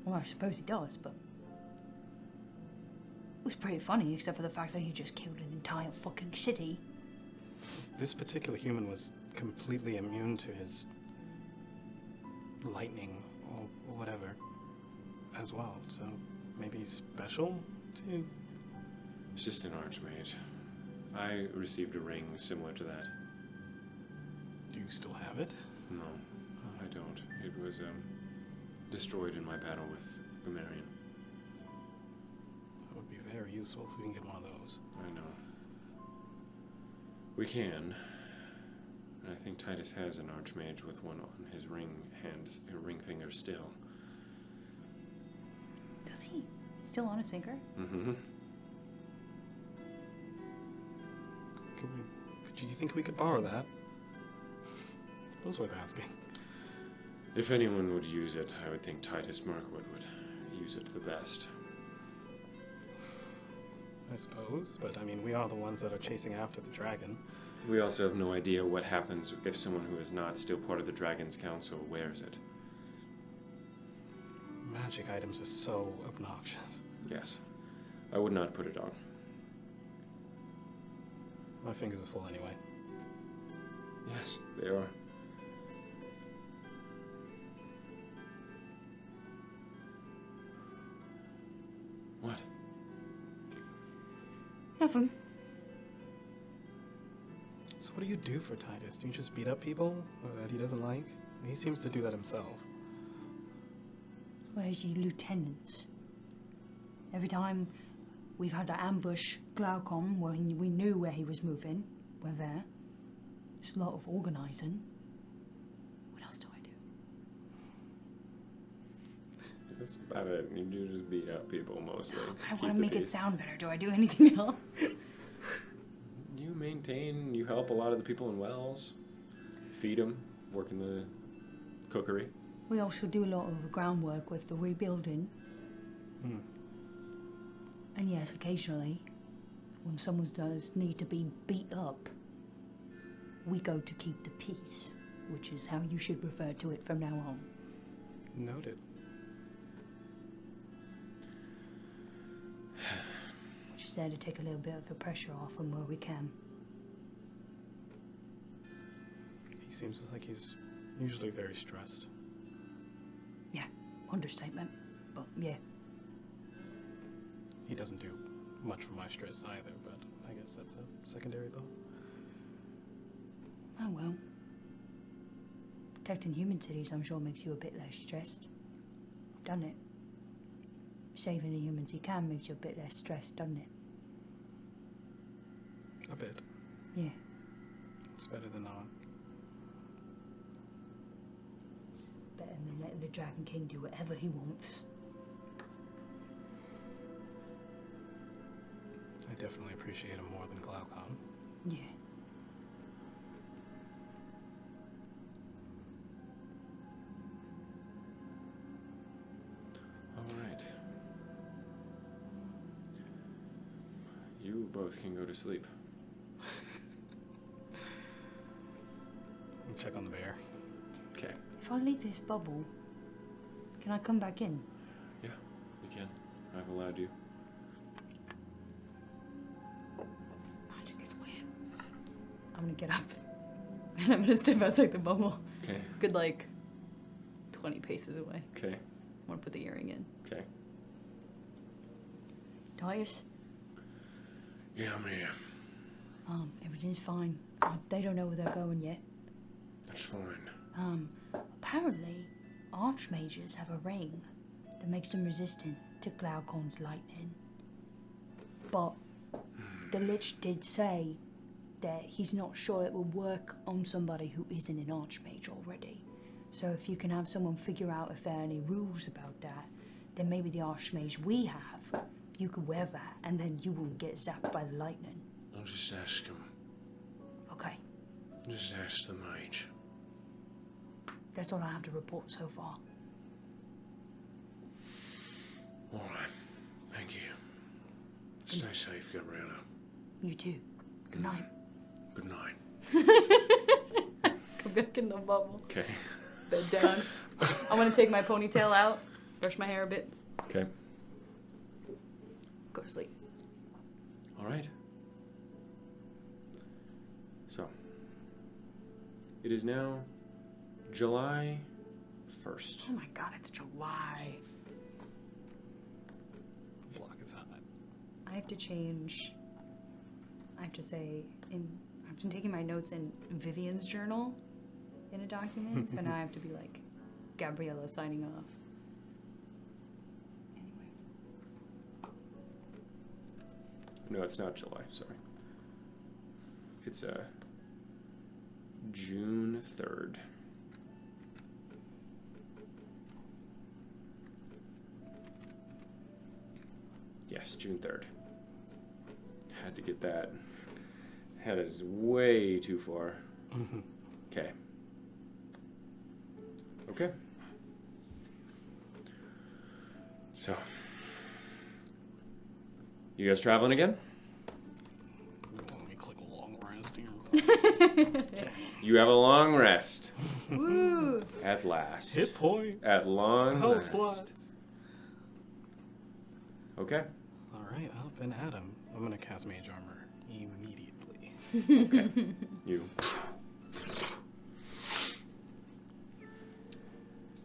C: Well, I suppose he does, but it was pretty funny, except for the fact that he just killed an entire fucking city.
A: This particular human was completely immune to his lightning or whatever as well, so maybe he's special to...
B: It's just an archmage. I received a ring similar to that.
A: Do you still have it?
B: No, I don't. It was destroyed in my battle with Gumerian.
A: That would be very useful if we can get one of those.
B: I know. We can. And I think Titus has an archmage with one on his ring finger still.
C: Does he? It's still on his finger?
B: Mm-hmm.
A: Do you think we could borrow that? It was worth asking.
B: If anyone would use it, I would think Titus Mirkwood would use it the best.
A: I suppose, but I mean, we are the ones that are chasing after the dragon.
B: We also have no idea what happens if someone who is not still part of the Dragon's Council wears it.
A: Magic items are so obnoxious.
B: Yes. I would not put it on.
A: My fingers are full anyway.
B: Yes, they are. What?
C: Nothing.
A: So what do you do for Titus? Do you just beat up people that he doesn't like? He seems to do that himself.
C: Where's your lieutenants? Every time we've had to ambush Glaucon when we knew where he was moving, we're there. It's a lot of organising. What else do I do?
B: That's about it. You do just beat up people mostly.
C: I want to make it sound better. Do I do anything else?
B: You help a lot of the people in Wells. Feed them, work in the cookery.
C: We also do a lot of the groundwork with the rebuilding. And yes, occasionally, when someone does need to be beat up, we go to keep the peace, which is how you should refer to it from now on.
A: Noted.
C: We're just there to take a little bit of the pressure off them where we can.
A: He seems like he's usually very stressed.
C: Yeah, understatement, but yeah.
A: He doesn't do much for my stress either, but I guess that's a secondary thought.
C: Oh well. Protecting human cities, I'm sure, makes you a bit less stressed. Doesn't it? Saving the humans you can makes you a bit less stressed, doesn't it?
A: A bit.
C: Yeah.
A: It's better than not.
C: Better than letting the Dragon King do whatever he wants.
A: I definitely appreciate him more than Glaucon.
C: Yeah.
B: All right. You both can go to sleep.
A: Check on the bear.
B: Okay.
C: If I leave this bubble, can I come back in?
B: Yeah, you can. I've allowed you.
C: Magic is weird. I'm gonna get up and I'm gonna step outside the bubble.
B: Okay.
C: Good, like 20 paces away.
B: Okay.
C: I wanna put the earring in.
B: Okay.
C: Titus?
B: Yeah, I'm here.
C: Everything's fine. They don't know where they're going yet.
B: That's fine.
C: Apparently, archmages have a ring that makes them resistant to Glaucon's lightning. But the Lich did say that he's not sure it will work on somebody who isn't an archmage already. So if you can have someone figure out if there are any rules about that, then maybe the archmage we have, you could wear that, and then you won't get zapped by the lightning.
B: I'll just ask him.
C: Okay,
B: Just ask the mage.
C: that's all I have to report so far.
B: All right. Thank you. Stay safe, Gabriella.
C: You too. Good night.
B: Good night.
C: Come back in the bubble.
B: Okay.
C: Bed down. I want to take my ponytail out, brush my hair a bit,
B: Okay.
C: go to sleep.
B: All right. So, it is now July 1st.
C: Oh my god, it's July.
A: Block is hot.
C: I have to change. I have to say, I've been taking my notes in Vivian's journal in a document, so now I have to be like, Gabriella signing off. Anyway.
B: No, it's not July. Sorry. It's June 3rd. Yes, June 3rd. Had to get that. Head is way too far. Okay. Okay. So, you guys traveling again?
A: Let me click a long rest here.
B: You have a long rest.
C: Woo!
B: At last.
A: Hit points.
B: At long
A: Spell
B: last.
A: slots.
B: Okay.
A: All right, up and at him. I'm gonna cast Mage Armor immediately.
B: Okay. You.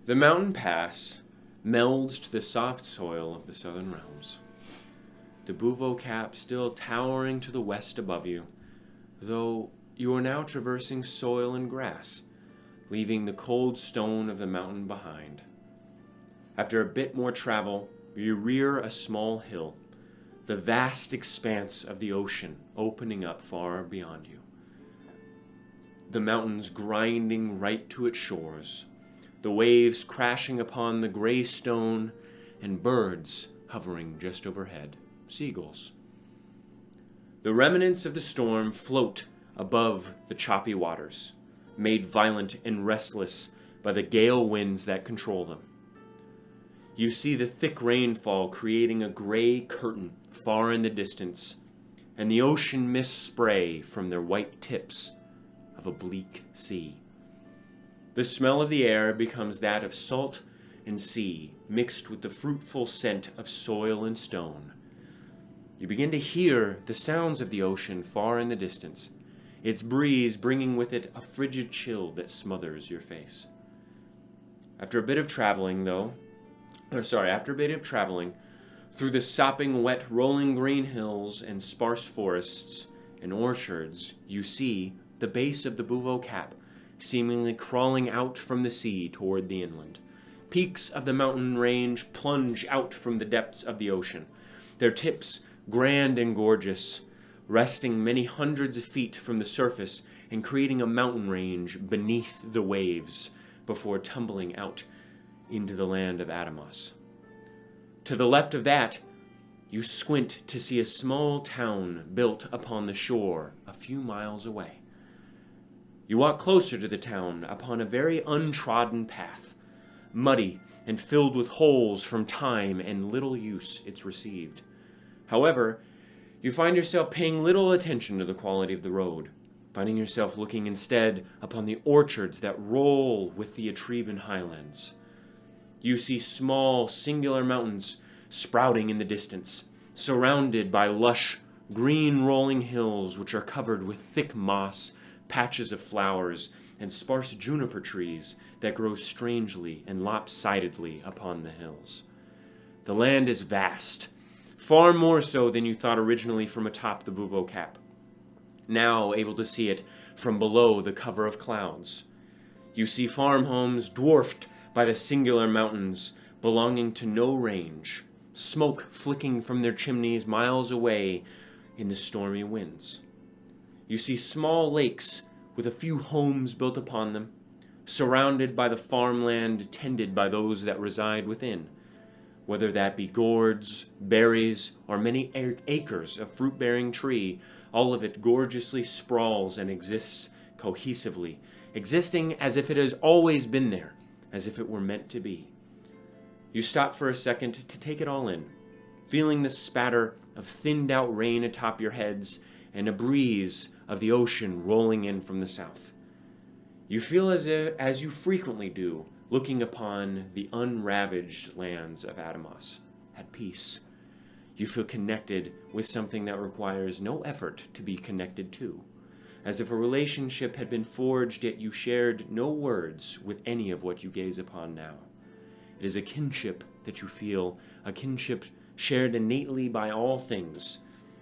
B: The mountain pass melds to the soft soil of the southern realms. The Buvo Cap still towering to the west above you, though you are now traversing soil and grass, leaving the cold stone of the mountain behind. After a bit more travel, you rear a small hill, the vast expanse of the ocean opening up far beyond you. The mountains grinding right to its shores, the waves crashing upon the gray stone, and birds hovering just overhead, seagulls. The remnants of the storm float above the choppy waters, made violent and restless by the gale winds that control them. You see the thick rainfall creating a gray curtain far in the distance, and the ocean mist spray from their white tips of a bleak sea. The smell of the air becomes that of salt and sea, mixed with the fruitful scent of soil and stone. You begin to hear the sounds of the ocean far in the distance, its breeze bringing with it a frigid chill that smothers your face. After a bit of traveling, through the sopping wet rolling green hills and sparse forests and orchards, you see the base of the Bouveau Cap seemingly crawling out from the sea toward the inland. Peaks of the mountain range plunge out from the depths of the ocean, their tips grand and gorgeous, resting many hundreds of feet from the surface and creating a mountain range beneath the waves before tumbling out into the land of Adamos. To the left of that, you squint to see a small town built upon the shore a few miles away. You walk closer to the town upon a very untrodden path, muddy and filled with holes from time and little use it's received. However, you find yourself paying little attention to the quality of the road, finding yourself looking instead upon the orchards that roll with the Atreban highlands. You see small, singular mountains sprouting in the distance, surrounded by lush, green rolling hills which are covered with thick moss, patches of flowers, and sparse juniper trees that grow strangely and lopsidedly upon the hills. The land is vast, far more so than you thought originally from atop the Bouveau Cap, now able to see it from below the cover of clouds. You see farm homes dwarfed by the singular mountains belonging to no range, smoke flicking from their chimneys miles away in the stormy winds. You see small lakes with a few homes built upon them, surrounded by the farmland tended by those that reside within, whether that be gourds, berries, or many acres of fruit-bearing tree. All of it gorgeously sprawls and exists cohesively, existing as if it has always been there, as if it were meant to be. You stop for a second to take it all in, feeling the spatter of thinned-out rain atop your heads and a breeze of the ocean rolling in from the south. You feel as you frequently do, looking upon the unravaged lands of Adamos, at peace. You feel connected with something that requires no effort to be connected to, as if a relationship had been forged, yet you shared no words with any of what you gaze upon now. It is a kinship that you feel, a kinship shared innately by all things,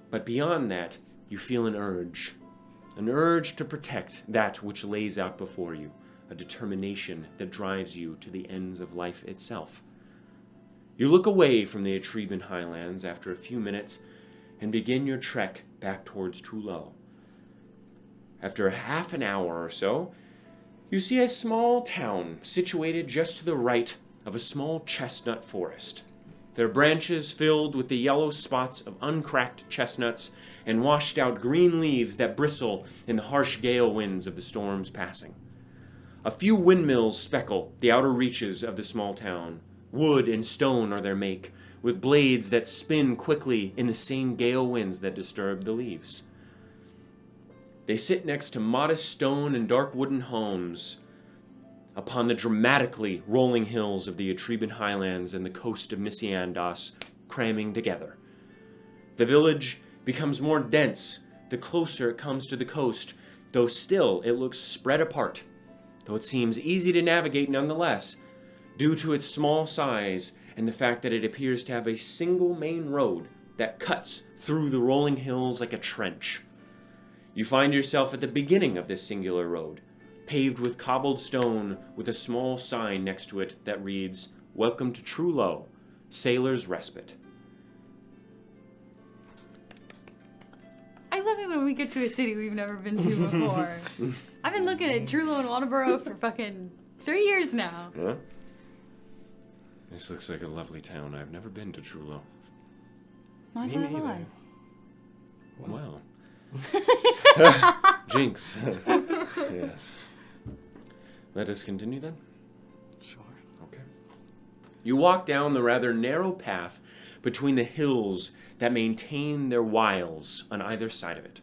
B: but beyond that, you feel an urge to protect that which lays out before you, a determination that drives you to the ends of life itself. You look away from the Atreban highlands after a few minutes and begin your trek back towards Trulot. After half an hour or so, you see a small town situated just to the right of a small chestnut forest, their branches filled with the yellow spots of uncracked chestnuts and washed out green leaves that bristle in the harsh gale winds of the storms passing. A few windmills speckle the outer reaches of the small town. Wood and stone are their make, with blades that spin quickly in the same gale winds that disturb the leaves. They sit next to modest stone and dark wooden homes upon the dramatically rolling hills of the Atreban highlands and the coast of Misyandos cramming together. The village becomes more dense the closer it comes to the coast, though still it looks spread apart, though it seems easy to navigate nonetheless, due to its small size and the fact that it appears to have a single main road that cuts through the rolling hills like a trench. You find yourself at the beginning of this singular road, paved with cobbled stone with a small sign next to it that reads, welcome to Trullo, Sailor's Respite.
D: I love it when we get to a city we've never been to before. I've been looking at Trullo and Waldeboro for fucking 3 years now.
B: Huh? This looks like a lovely town. I've never been to Trullo.
C: Neither have I.
B: Well. Jinx. Yes. Let us continue then.
A: Sure.
B: Okay. You walk down the rather narrow path between the hills that maintain their wiles on either side of it.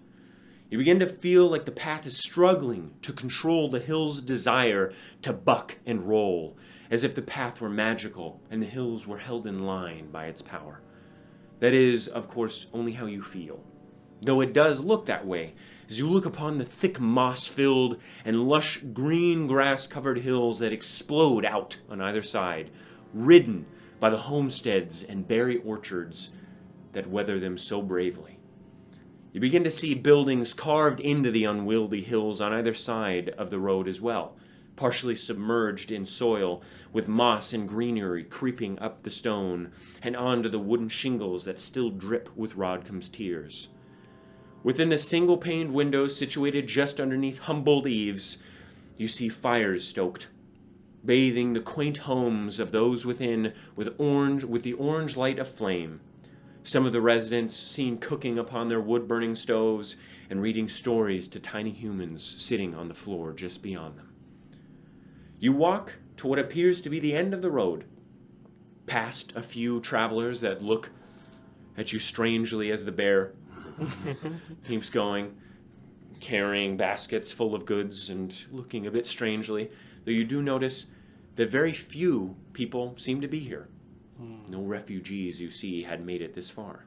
B: You begin to feel like the path is struggling to control the hill's desire to buck and roll, as if the path were magical and the hills were held in line by its power. That is, of course, only how you feel, though it does look that way as you look upon the thick moss-filled and lush green grass-covered hills that explode out on either side, ridden by the homesteads and berry orchards that weather them so bravely. You begin to see buildings carved into the unwieldy hills on either side of the road as well, partially submerged in soil, with moss and greenery creeping up the stone and onto the wooden shingles that still drip with Rodcombe's tears. Within the single-paned windows situated just underneath humbled eaves, you see fires stoked, bathing the quaint homes of those within with the orange light of flame. Some of the residents seen cooking upon their wood-burning stoves and reading stories to tiny humans sitting on the floor just beyond them. You walk to what appears to be the end of the road, past a few travelers that look at you strangely as the bear keeps going, carrying baskets full of goods and looking a bit strangely, though you do notice that very few people seem to be here. No refugees you see had made it this far.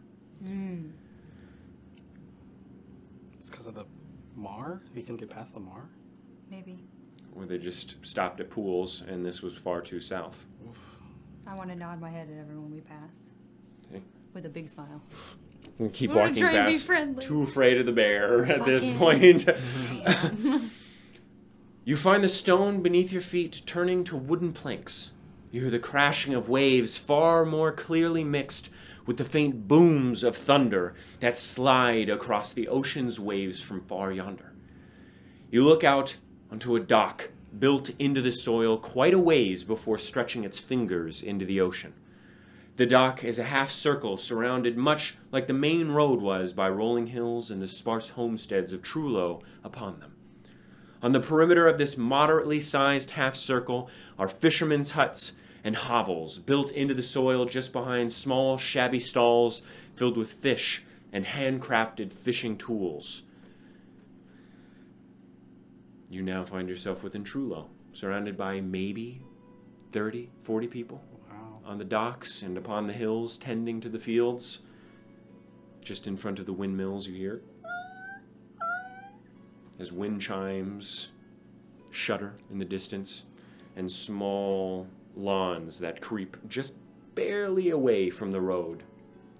A: It's because of the Mar? You can get past the Mar?
D: Maybe.
B: Or they just stopped at pools and this was far too south.
A: Oof.
D: I want to nod my head at everyone we pass.
B: Okay.
D: With a big smile.
B: And keep
D: We're
B: walking
D: trying to be
B: past.
D: friendly.
B: Too afraid of the bear at this
D: Fucking
B: point.
D: Man.
B: You find the stone beneath your feet turning to wooden planks. You hear the crashing of waves far more clearly mixed with the faint booms of thunder that slide across the ocean's waves from far yonder. You look out onto a dock built into the soil quite a ways before stretching its fingers into the ocean. The dock is a half circle surrounded much like the main road was by rolling hills and the sparse homesteads of Trullo upon them. On the perimeter of this moderately sized half circle are fishermen's huts and hovels built into the soil just behind small, shabby stalls filled with fish and handcrafted fishing tools. You now find yourself within Trullo, surrounded by maybe 30, 40 people
A: Wow.
B: on the docks and upon the hills tending to the fields. Just in front of the windmills you hear as wind chimes shudder in the distance, and small lawns that creep just barely away from the road,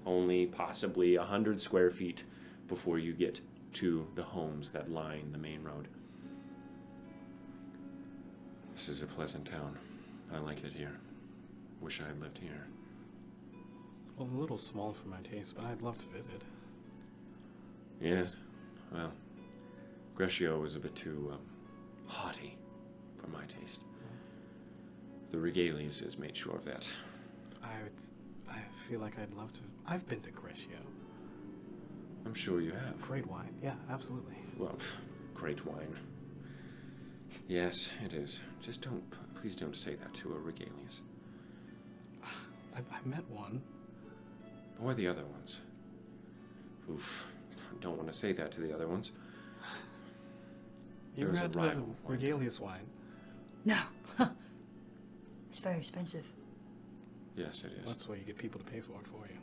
B: only possibly 100 square feet before you get to the homes that line the main road. This is a pleasant town. I like it here. Wish I had lived here.
A: Well, a little small for my taste, but I'd love to visit.
B: Yes, well, Grescio was a bit too haughty for my taste. The Regalias has made sure of that.
A: I feel like I'd love to. I've been to Grescio.
B: I'm sure you have.
A: Great wine. Yeah, absolutely.
B: Well, great wine. Yes, it is. Just please don't say that to a Regalias.
A: I met one.
B: Or the other ones. Oof, I don't want to say that to the other ones.
A: You
B: There's a
A: had
B: rival wine.
A: Regalias wine.
C: No. It's very expensive.
B: Yes, it is.
A: That's why you get people to pay for it for you.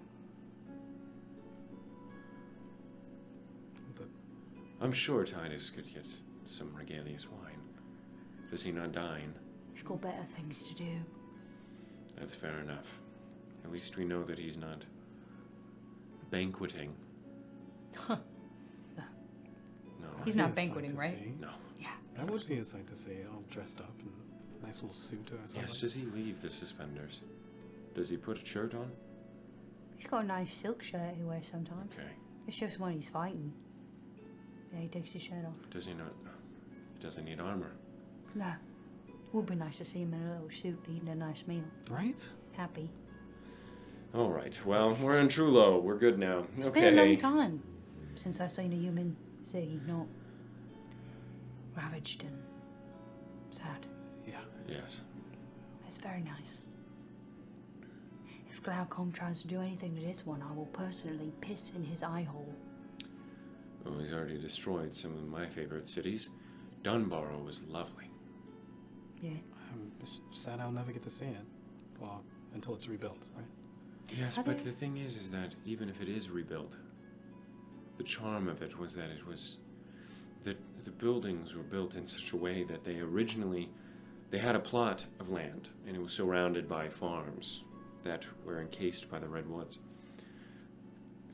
B: I'm sure Titus could get some Regalias wine. Does he not dine?
C: He's got better things to do.
B: That's fair enough. At least we know that he's not banqueting. No.
D: He's
A: That'd
D: not
A: be a sight
D: banqueting,
A: to
D: right?
A: see.
B: No.
C: Yeah.
A: That would be a sight to see, all dressed up and nice little suit or something?
B: Yes, does he leave the suspenders? Does he put a shirt on?
C: He's got a nice silk shirt he wears sometimes.
B: Okay.
C: It's just when he's fighting. Yeah, he takes his shirt off.
B: Does he not? He doesn't need armor.
C: No. Would be nice to see him in a little suit eating a nice meal.
A: Right?
C: Happy.
B: All right. Well, we're in Trullo. We're good now.
C: It's
B: okay.
C: been a long time since I've seen a human city not ravaged and sad.
A: Yeah.
B: Yes.
C: It's very nice. If Glaucon tries to do anything to this one, I will personally piss in his eye hole.
B: Well, he's already destroyed some of my favorite cities. Dunbarrow was lovely.
C: Yeah.
A: I'm sad I'll never get to see it. Well, until it's rebuilt, right?
B: Yes,
C: Have
B: but
C: you-
B: the thing is that even if it is rebuilt, the charm of it was that it was that the buildings were built in such a way that they had a plot of land, and it was surrounded by farms that were encased by the redwoods.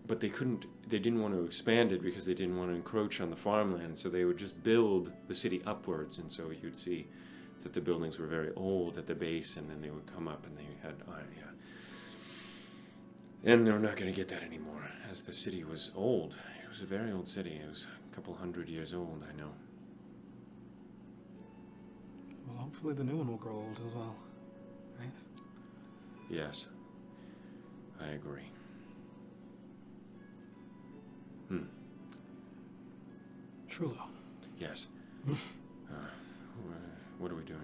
B: But they didn't want to expand it because they didn't want to encroach on the farmland, so they would just build the city upwards, and so you'd see that the buildings were very old at the base, and then they would come up and they had iron. And they're not going to get that anymore, as the city was old. It was a very old city. It was a couple 100 years old, I know.
A: Well, hopefully the new one will grow old as well, right?
B: Yes, I agree.
A: Trullo.
B: Yes. What are we doing?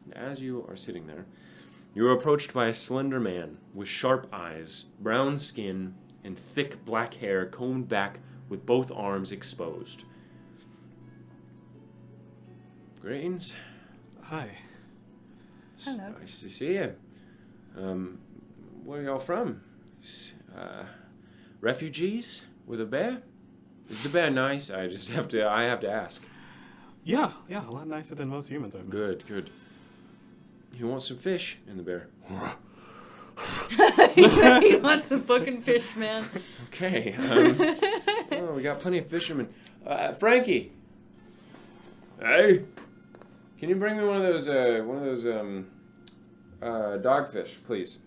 B: And as you are sitting there, you are approached by a slender man with sharp eyes, brown skin, and thick black hair combed back with both arms exposed. Greetings.
A: Hi.
B: It's
C: Hello.
B: nice to see you. Where are y'all from? Refugees with a bear? Is the bear nice? I have to ask.
A: Yeah, a lot nicer than most humans I've met.
B: Good. You want some fish in the bear?
D: He wants some fucking fish, man.
B: Okay. Oh, we got plenty of fishermen. Frankie. Hey. Can you bring me one of those dogfish, please?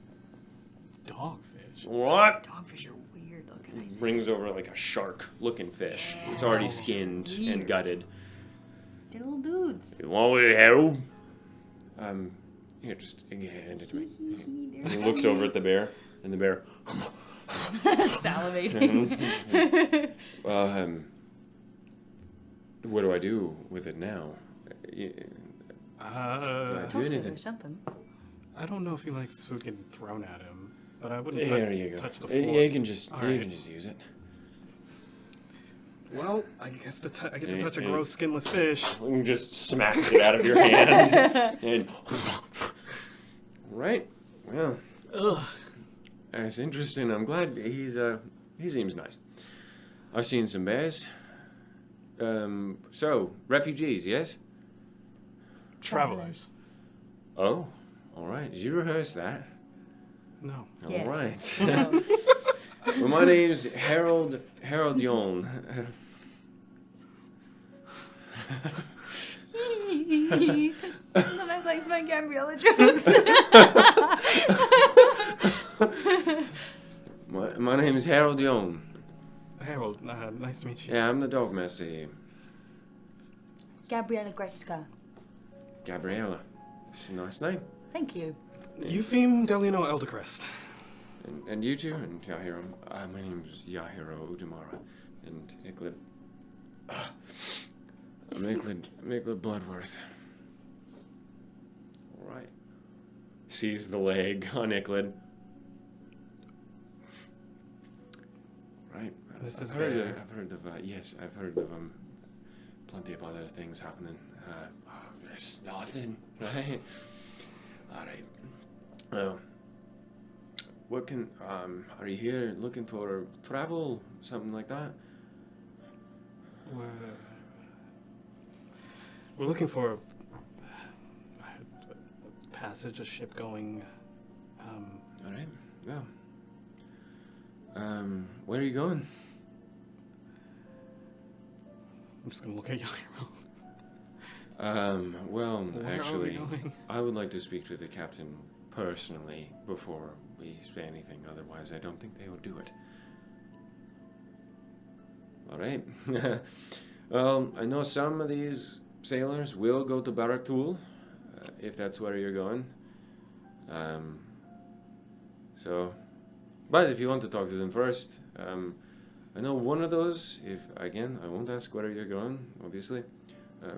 A: Dogfish?
B: What?
D: Dogfish are weird looking.
B: Brings over like a shark-looking fish. It's already skinned and
D: Weird.
B: gutted.
D: They're little dudes.
B: You want it, Harold? Here, just hand it to me. He looks over at the bear, and the bear.
D: Salivating.
B: What do I do with it now? Do I do
C: Toss it
B: anything?
C: or something.
A: I don't know if he likes food getting thrown at him, but I wouldn't
B: Here you go.
A: touch the
B: Yeah,
A: fork.
B: you can just
A: All right.
B: use it.
A: Well, I guess I get to
B: Yeah,
A: touch a
B: yeah.
A: gross skinless fish.
B: You can just smack it out of your hand. And right. Well,
A: Ugh.
B: that's interesting. I'm glad he seems nice. I've seen some bears. So refugees, yes?
A: Travelers.
B: Oh, all right. Did you rehearse that?
A: No.
B: All
C: Yes.
B: right. Well, my name's Harold Yon.
D: Sometimes likes my Gabriella jokes.
B: My name's Harold Yon.
A: Harold, nice to meet you.
B: Yeah, I'm the dog master here.
C: Gabriella Gretzka.
B: Gabriella. It's a nice name.
C: Thank you.
A: Eupheme Delino Eldercrest.
B: And you two, and Yahiro. My name's Yahiro Udamara. And Icklid. I'm Icklid Bloodworth. Alright. Sees the leg on Icklid. Right.
A: This is
B: I've heard
A: bear.
B: I've heard of plenty of other things happening. There's nothing, right? Alright. Well, what can, are you here looking for travel, something like that?
A: We're looking for a passage, a ship going.
B: Alright, well. Where are you going?
A: I'm just gonna look at Yairo.
B: Well,
A: Where are we
B: actually,
A: going?
B: I would like to speak to the captain personally before we say anything. Otherwise, I don't think they will do it. All right. Well, I know some of these sailors will go to Baraktul, if that's where you're going. But if you want to talk to them first, I know one of those. If again, I won't ask where you're going, obviously.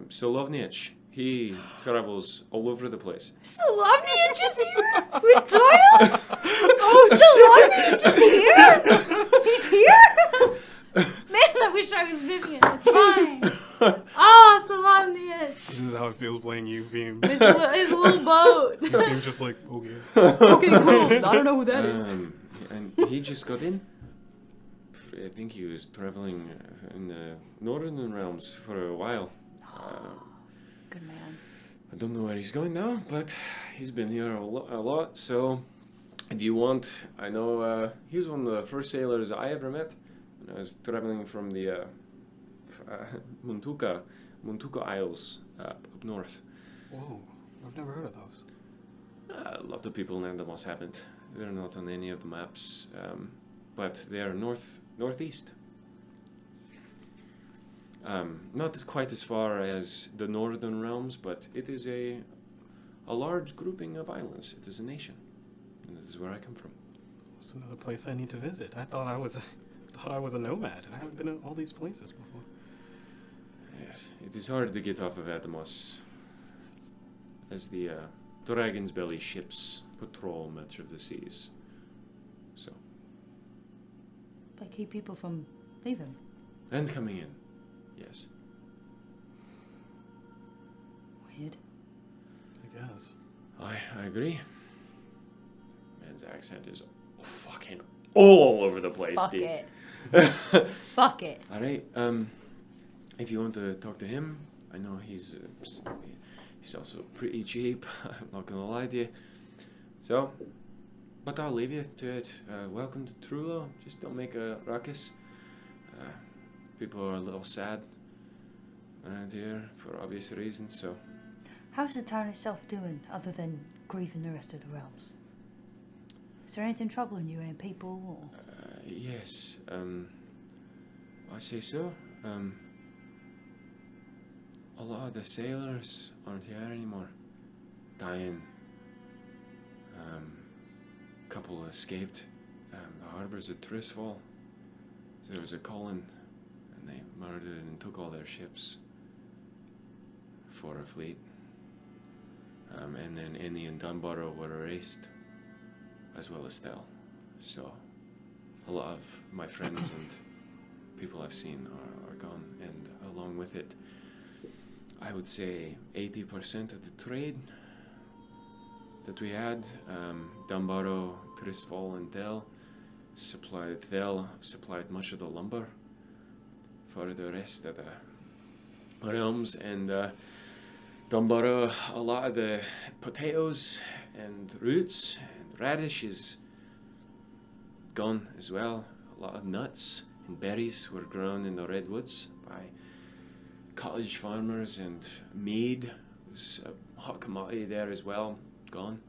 B: Solovnich. He travels all over the place.
D: Solovnich is here with Doyles? Oh, Solovnich is here? He's here? Man, I wish I was Vivian. It's fine. Oh, Solovnich.
A: This is how it feels playing you, Veem.
D: His little boat.
A: Veem's just like, okay.
D: Okay, cool. I don't know who that is.
B: And he just got in. I think he was traveling in the northern realms for a while.
C: Good man.
B: I don't know where he's going now, but he's been here a lot. So, if you want, I know he was one of the first sailors I ever met when I was traveling from the Muntuka Isles up north.
A: Whoa, I've never heard of those.
B: A lot of people in Andamos haven't. They're not on any of the maps, but they are northeast. Not quite as far as the northern realms, but it is a large grouping of islands. It is a nation, and this is where I come from.
A: It's another place I need to visit. I thought I was a nomad, and I haven't been in all these places before.
B: Yes, it is hard to get off of Adamos, as the Dragon's Belly ships patrol much of the seas. So.
C: They keep people from leaving.
B: And coming in, yes.
C: Weird.
A: I guess.
B: I agree. Man's accent is fucking all over the place,
D: Fuck
B: dude.
D: it. Fuck it.
B: All right. If you want to talk to him, I know he's also pretty cheap. I'm not gonna lie to you. So, but I'll leave you to it. Welcome to Trullo. Just don't make a ruckus. People are a little sad around here for obvious reasons. So,
C: How's the town itself doing, other than grieving the rest of the realms? Is there anything troubling you, any people, or...?
B: yes. I say so. A lot of the sailors aren't here anymore. Dying. Couple escaped the harbors of Trisfall. So there was a calling, and they murdered and took all their ships for a fleet. And then Innie and Dunborough were erased, as well as Thel. So a lot of my friends and people I've seen are gone, and along with it, I would say 80% of the trade that we had, Dunborough, Trisfall, and Thel supplied much of the lumber for the rest of the realms, and Dunborough a lot of the potatoes and roots and radish is gone as well. A lot of nuts and berries were grown in the redwoods by cottage farmers, and mead was a hot commodity there as well, gone.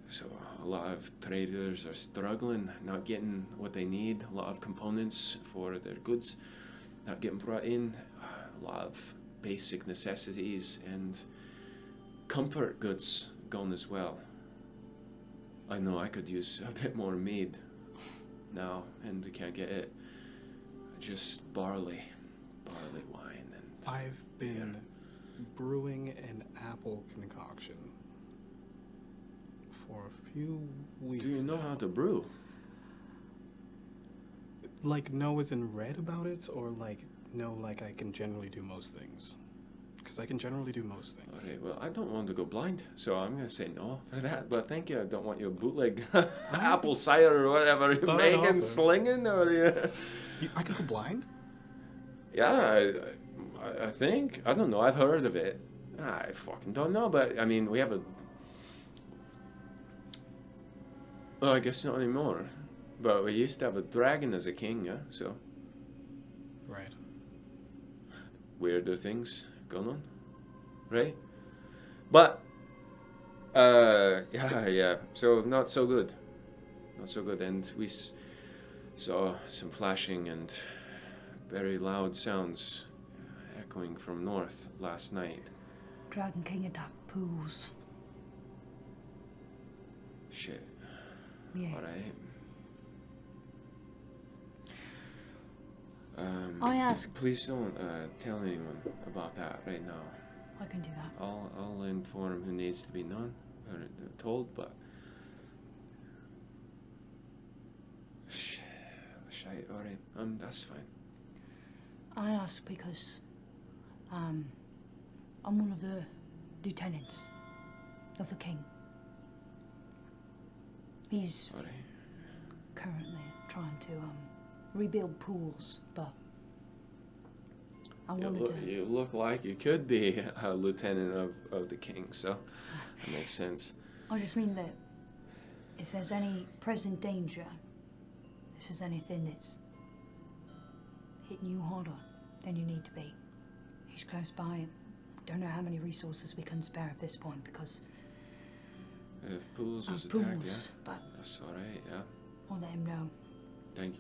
B: So a lot of traders are struggling, not getting what they need. A lot of components for their goods not getting brought in. A lot of basic necessities and comfort goods gone as well. I know I could use a bit more mead now, and we can't get it. Just barley wine, and
A: I've been brewing an apple concoction for a few weeks.
B: Do you know how to brew?
A: Like, know as in read about it, or like know like I can generally do most things? Because I can generally do most things.
B: Okay, well, I don't want to go blind, so I'm going to say no for that. But thank you. I don't want your bootleg apple cider or whatever you're making, slinging, or
A: I could go blind?
B: Yeah, I think. I don't know. I've heard of it. I fucking don't know, but I mean, we have a... Well, I guess not anymore. But we used to have a dragon as a king, yeah? So...
A: Right.
B: Weirder things going on, right? But yeah. So not so good, and we saw some flashing and very loud sounds echoing from north last night.
C: Dragon King attacked pools.
B: Shit.
C: Yeah.
B: All right.
C: I asked.
B: Please don't tell anyone about that right now.
C: I can do that.
B: I'll inform who needs to be known or told, but shit. All right. That's fine.
C: I ask because I'm one of the lieutenants of the king. He's
B: All right.
C: currently trying to rebuild pools, but I wanted to.
B: You look like you could be a lieutenant of the king, so that makes sense.
C: I just mean that if there's any present danger, if there's anything that's hitting you harder than you need to be, he's close by. Don't know how many resources we can spare at this point because
B: If Pools was
C: of
B: attacked,
C: pools,
B: yeah,
C: but
B: that's all right. Yeah,
C: I'll let him know.
B: thank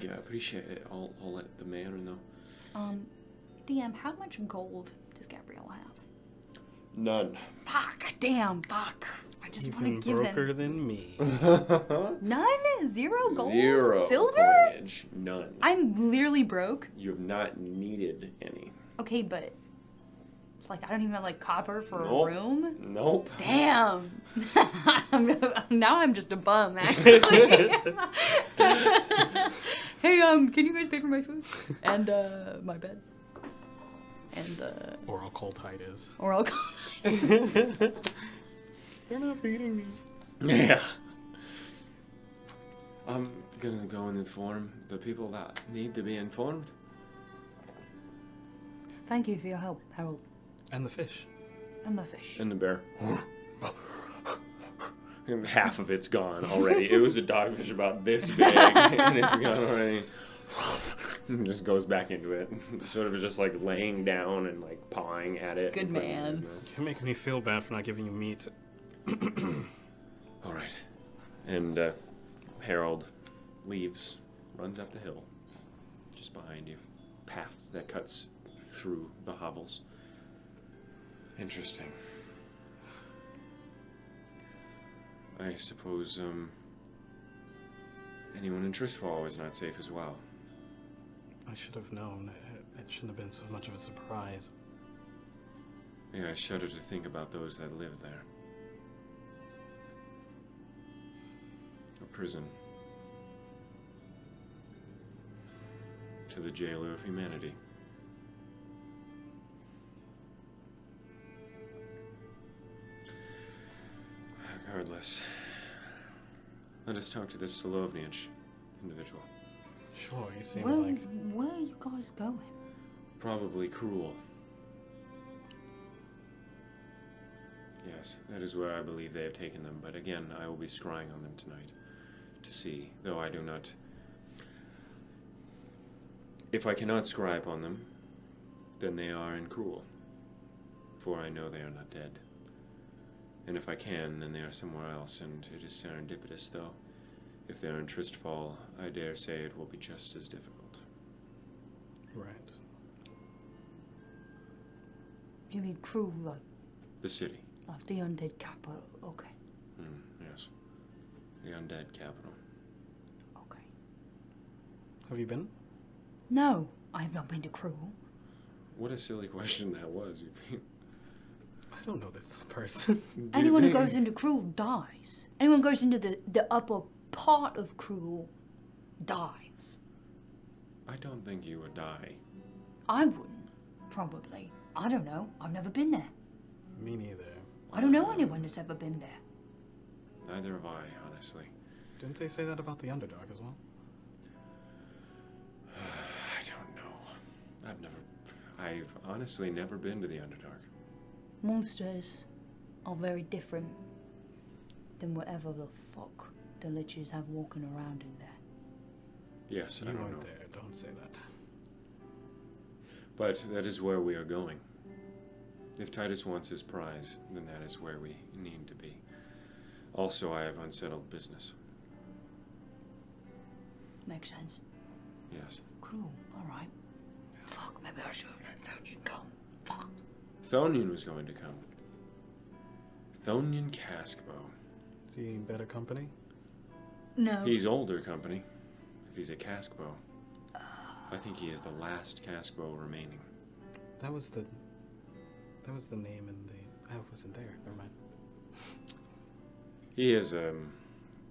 B: you. I appreciate it. I'll let the mayor know.
C: DM, how much gold does Gabrielle have?
B: None.
C: Fuck, damn, fuck. I just want
A: Even
C: to give
A: broker
C: him
A: than me.
C: none, 0 gold,
B: Zero
C: silver.
B: coinage. None.
C: I'm literally broke.
B: You have not needed any.
C: Okay, but like I don't even have like copper for
B: Nope.
C: a room.
B: Nope.
C: Damn. Now I'm just a bum, actually. Hey, can you guys pay for my food and my bed and
A: Oral cold hide is.
C: or I'll
A: You're not feeding me.
B: Yeah. I'm gonna go and inform the people that need to be informed.
C: Thank you for your help, Harold,
A: And the fish.
C: and my fish.
B: And the bear. And half of it's gone already. It was a dogfish about this big, and it's gone already. And just goes back into it, sort of just like laying down and like pawing at it.
C: Good man.
A: You're making me feel bad for not giving you meat.
B: All right. And Harold leaves, runs up the hill, just behind you. Path that cuts through the hovels. Interesting. I suppose anyone in Tristfall is not safe as well.
A: I should have known. It shouldn't have been so much of a surprise.
B: Yeah, I shudder to think about those that live there. A prison. To the jailer of humanity. Regardless, let us talk to this Solovniach individual.
A: Sure, you seem
C: Where
A: like...
C: are you guys going?
B: Probably cruel. Yes, that is where I believe they have taken them, but again, I will be scrying on them tonight to see, though I do not... If I cannot scry upon them, then they are in cruel, for I know they are not dead. And if I can, then they are somewhere else, and it is serendipitous, though. If they are in Tristfall, I dare say it will be just as difficult.
A: Right.
C: You mean crew, like
B: The city.
C: the undead capital? Okay,
B: Yes. The undead capital.
C: okay.
A: Have you been?
C: No, I have not been to crew.
B: What a silly question that was.
A: I don't know this person.
C: Anyone who goes into crew dies. Anyone who goes into the upper part of crew dies.
B: I don't think you would die.
C: I wouldn't, probably. I don't know. I've never been there.
A: Me neither.
C: I don't know anyone who's ever been there.
B: Neither have I, honestly.
A: Didn't they say that about the Underdog as well?
B: I don't know. I've honestly never been to the Underdark.
C: Monsters are very different than whatever the fuck the liches have walking around in there.
B: Yes, I
A: You
B: don't
A: weren't
B: know.
A: there. Don't say that.
B: But that is where we are going. If Titus wants his prize, then that is where we need to be. Also, I have unsettled business.
C: Makes sense.
B: Yes.
C: Cool. Alright. Fuck, maybe I should let Thonian come. Fuck.
B: Thonian was going to come. Thonian Caskbow.
A: Is he in better company?
C: No.
B: He's older company. If he's a Caskbow. I think he is the last Caskbow remaining.
A: That was the name in the... I wasn't there. Never mind.
B: He is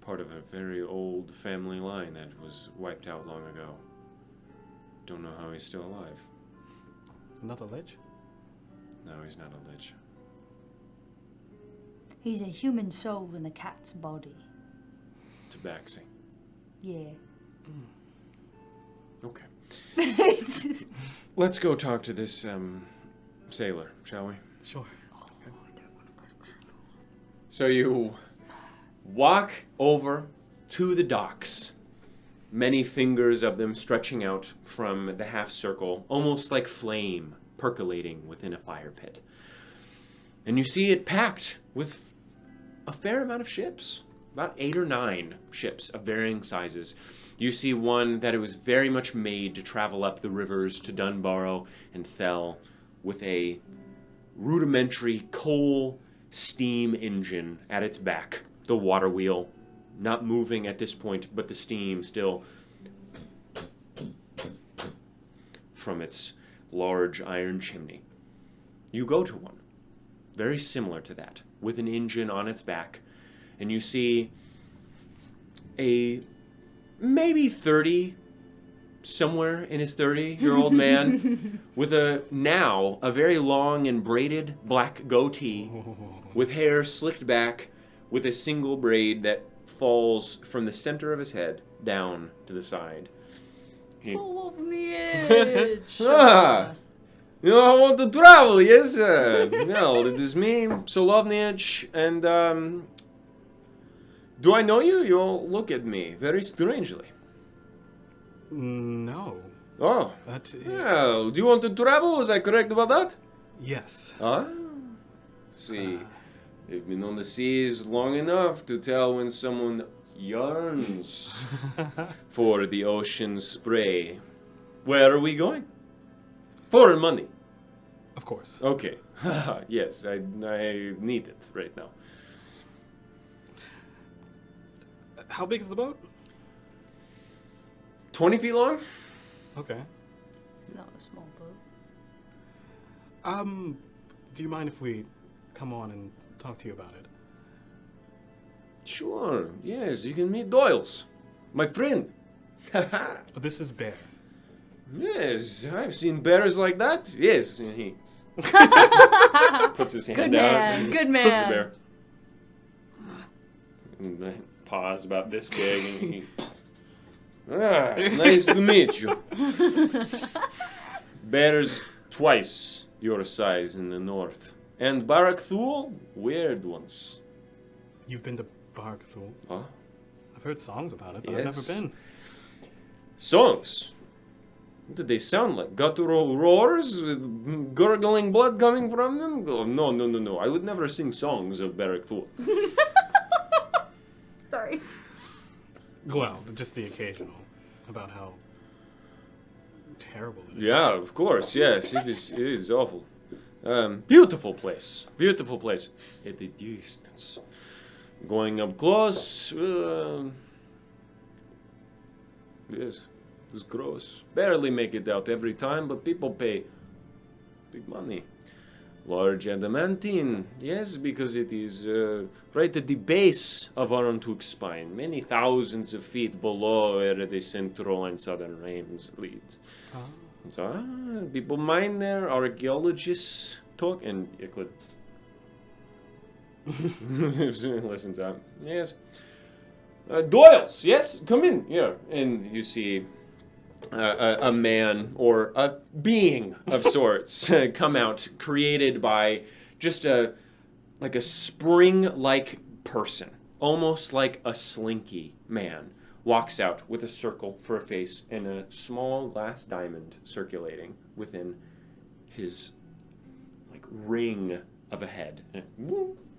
B: part of a very old family line that was wiped out long ago. Don't know how he's still alive.
A: Another lich?
B: No, he's not a lich.
C: He's a human soul in a cat's body.
B: Tabaxi.
C: Yeah.
B: Okay. Let's go talk to this sailor, shall we?
A: Sure.
B: So you walk over to the docks, many fingers of them stretching out from the half circle, almost like flame percolating within a fire pit. And you see it packed with a fair amount of ships, about 8 or 9 ships of varying sizes. You see one that it was very much made to travel up the rivers to Dunbarrow and Thel with a rudimentary coal steam engine at its back. The water wheel not moving at this point, but the steam still from its large iron chimney. You go to one, very similar to that, with an engine on its back, and you see a maybe 30, somewhere in his 30-year-old man with a very long and braided black goatee with hair slicked back with a single braid that falls from the center of his head down to the side.
D: Fall from the edge.
B: You want to travel, yes? No, it is me, Solovnich, and do I know you? You all look at me very strangely.
A: No.
B: Oh.
A: That...
B: Well, do you want to travel? Was I correct about that?
A: Yes.
B: See, they've been on the seas long enough to tell when someone yearns for the ocean spray. Where are we going? For money.
A: Of course.
B: Okay. Yes, I need it right now.
A: How big is the boat?
B: 20 feet long?
A: Okay.
C: It's not a small boat.
A: Do you mind if we come on and talk to you about it?
B: Sure, yes, you can meet Doyle's. My friend.
A: This is Bear.
B: Yes, I've seen bears like that. Yes, and he puts his hand
D: Good
B: out.
D: man, good
B: The
D: man.
B: bear. And I paused about this big, and he... nice to meet you. Bears twice your size in the north. And Barak Thul, weird ones.
A: You've been to Bark Thul?
B: Huh?
A: I've heard songs about it, but
B: Yes.
A: I've never been.
B: Songs? What did they sound like? Guttural roars with gurgling blood coming from them? Oh, no. I would never sing songs of Barak Thul.
D: Sorry.
A: Well, just the occasional. About how terrible it is.
B: Yeah, of course, yes. It is awful. Beautiful place. Beautiful place. At a distance. Going up close, yes, it's gross. Barely make it out every time, but people pay big money. Large adamantine, yes, because it is right at the base of Arantuk's spine, many thousands of feet below where the central and southern realms lead. So, people mine there, archaeologists talk, and Euclid listen to him. Yes. Doyle's, yes, come in here. And you see a man or a being of sorts come out, created by just a spring-like person, almost like a slinky man, walks out with a circle for a face and a small glass diamond circulating within his like ring of a head and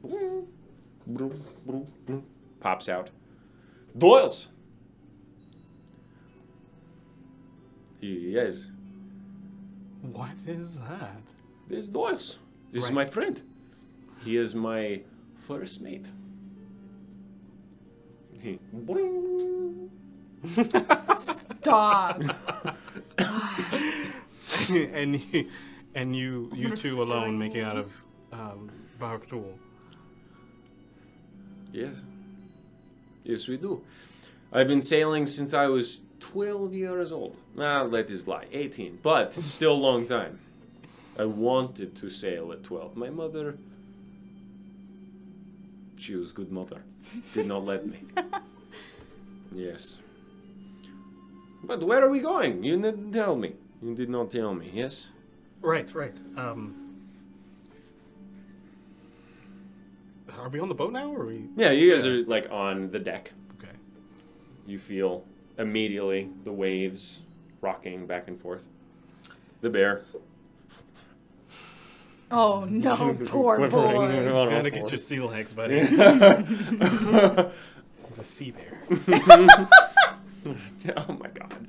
B: it pops out. Doyle's. Yes.
A: What is that?
B: This is Doyle's. This is
A: Right.
B: my friend. He is my first mate. He.
D: Stop.
A: and you
D: gonna
A: two alone
D: scream.
A: making out of Barthul.
B: Yes. Yes, we do. I've been sailing since I was 12 years old. Nah, let this lie. 18. But still a long time. I wanted to sail at 12. My mother... She was a good mother. Did not let me. Yes. But where are we going? You didn't tell me. You did not tell me, yes?
A: Right. Are we on the boat now, or are we?
B: Yeah, you guys are like on the deck.
A: Okay.
B: You feel immediately the waves rocking back and forth. The bear.
D: Oh no, poor
B: Quivering
D: boy.
B: on
A: You
B: all
A: gotta get
B: fours.
A: your seal legs, buddy. It's a sea bear.
B: Oh my god.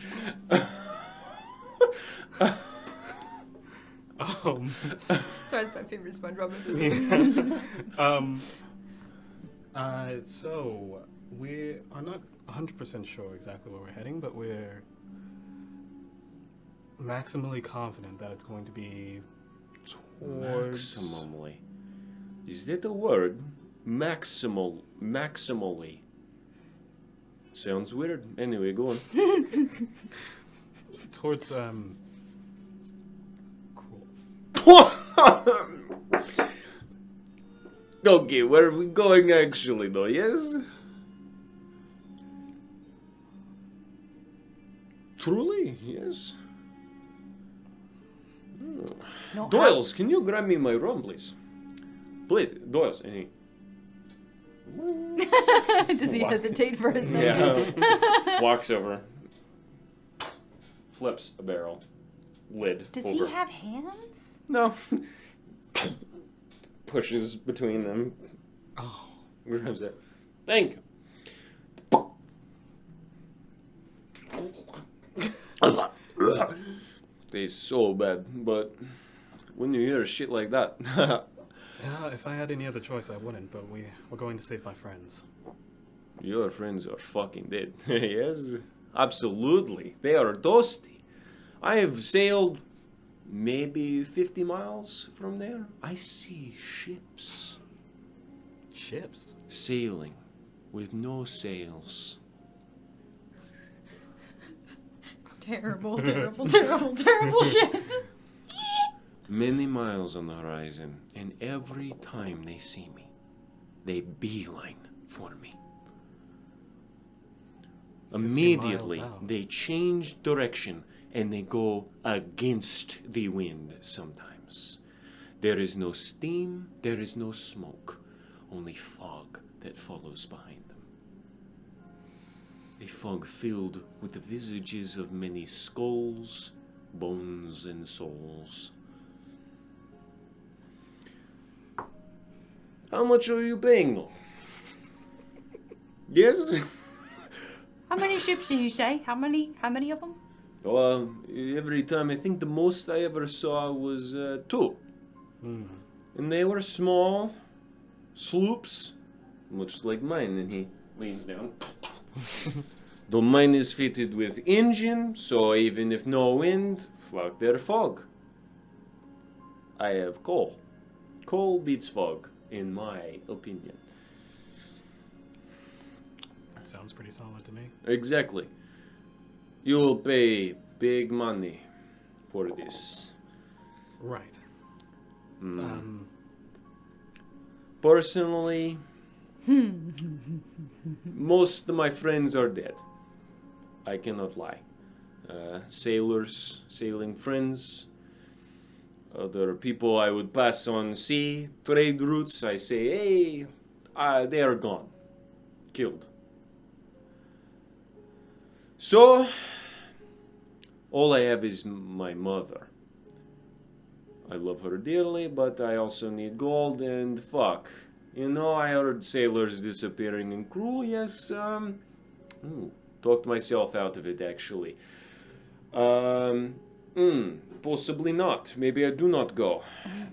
D: Sorry, it's my favorite SpongeBob episode.
A: So we are not 100% sure exactly where we're heading, but we're maximally confident that it's going to be towards.
B: Maximally. Is that a word? Maximally. Sounds weird. Anyway, go on.
A: Towards
B: Okay, where are we going actually though, yes? Truly, yes.
C: Not
B: Doyle's, can you grab me my rum, please? Please, Doyle's, and he...
D: Does he hesitate for a second?
B: Yeah. Walks over. Flips a barrel. Lid
C: Does
B: over.
C: he have hands?
B: No. Pushes between them.
A: Oh,
B: Grabs it. Thank you. Tastes so bad, but when you hear shit like that,
A: yeah. If I had any other choice, I wouldn't. But we're going to save my friends.
B: your friends are fucking dead. Yes, absolutely. They are dusty. I have sailed maybe 50 miles from there. I see ships
A: Ships.
B: sailing with no sails.
D: Terrible, terrible, terrible, terrible shit.
B: Many miles on the horizon, and every time they see me, they beeline for me. Immediately,
A: miles out.
B: they change direction and they go against the wind sometimes. There is no steam, there is no smoke, only fog that follows behind them. A fog filled with the visages of many skulls, bones, and souls. How much are you paying them? Yes?
C: How many ships do you say? How many of them?
B: Well, every time, I think the most I ever saw was 2. And they were small sloops, much like mine. And he leans down. Though mine is fitted with engine, so even if no wind, fuck their fog. I have coal. Coal beats fog, in my opinion.
A: That sounds pretty solid to me.
B: Exactly. You will pay big money for this.
A: Right.
B: Personally, most of my friends are dead. I cannot lie. Sailors, sailing friends, other people I would pass on sea, trade routes, I say, hey, they are gone. Killed. So, all I have is my mother. I love her dearly, but I also need gold and fuck. You know, I heard sailors disappearing in crew, yes, talked myself out of it, actually. Possibly not. Maybe I do not go.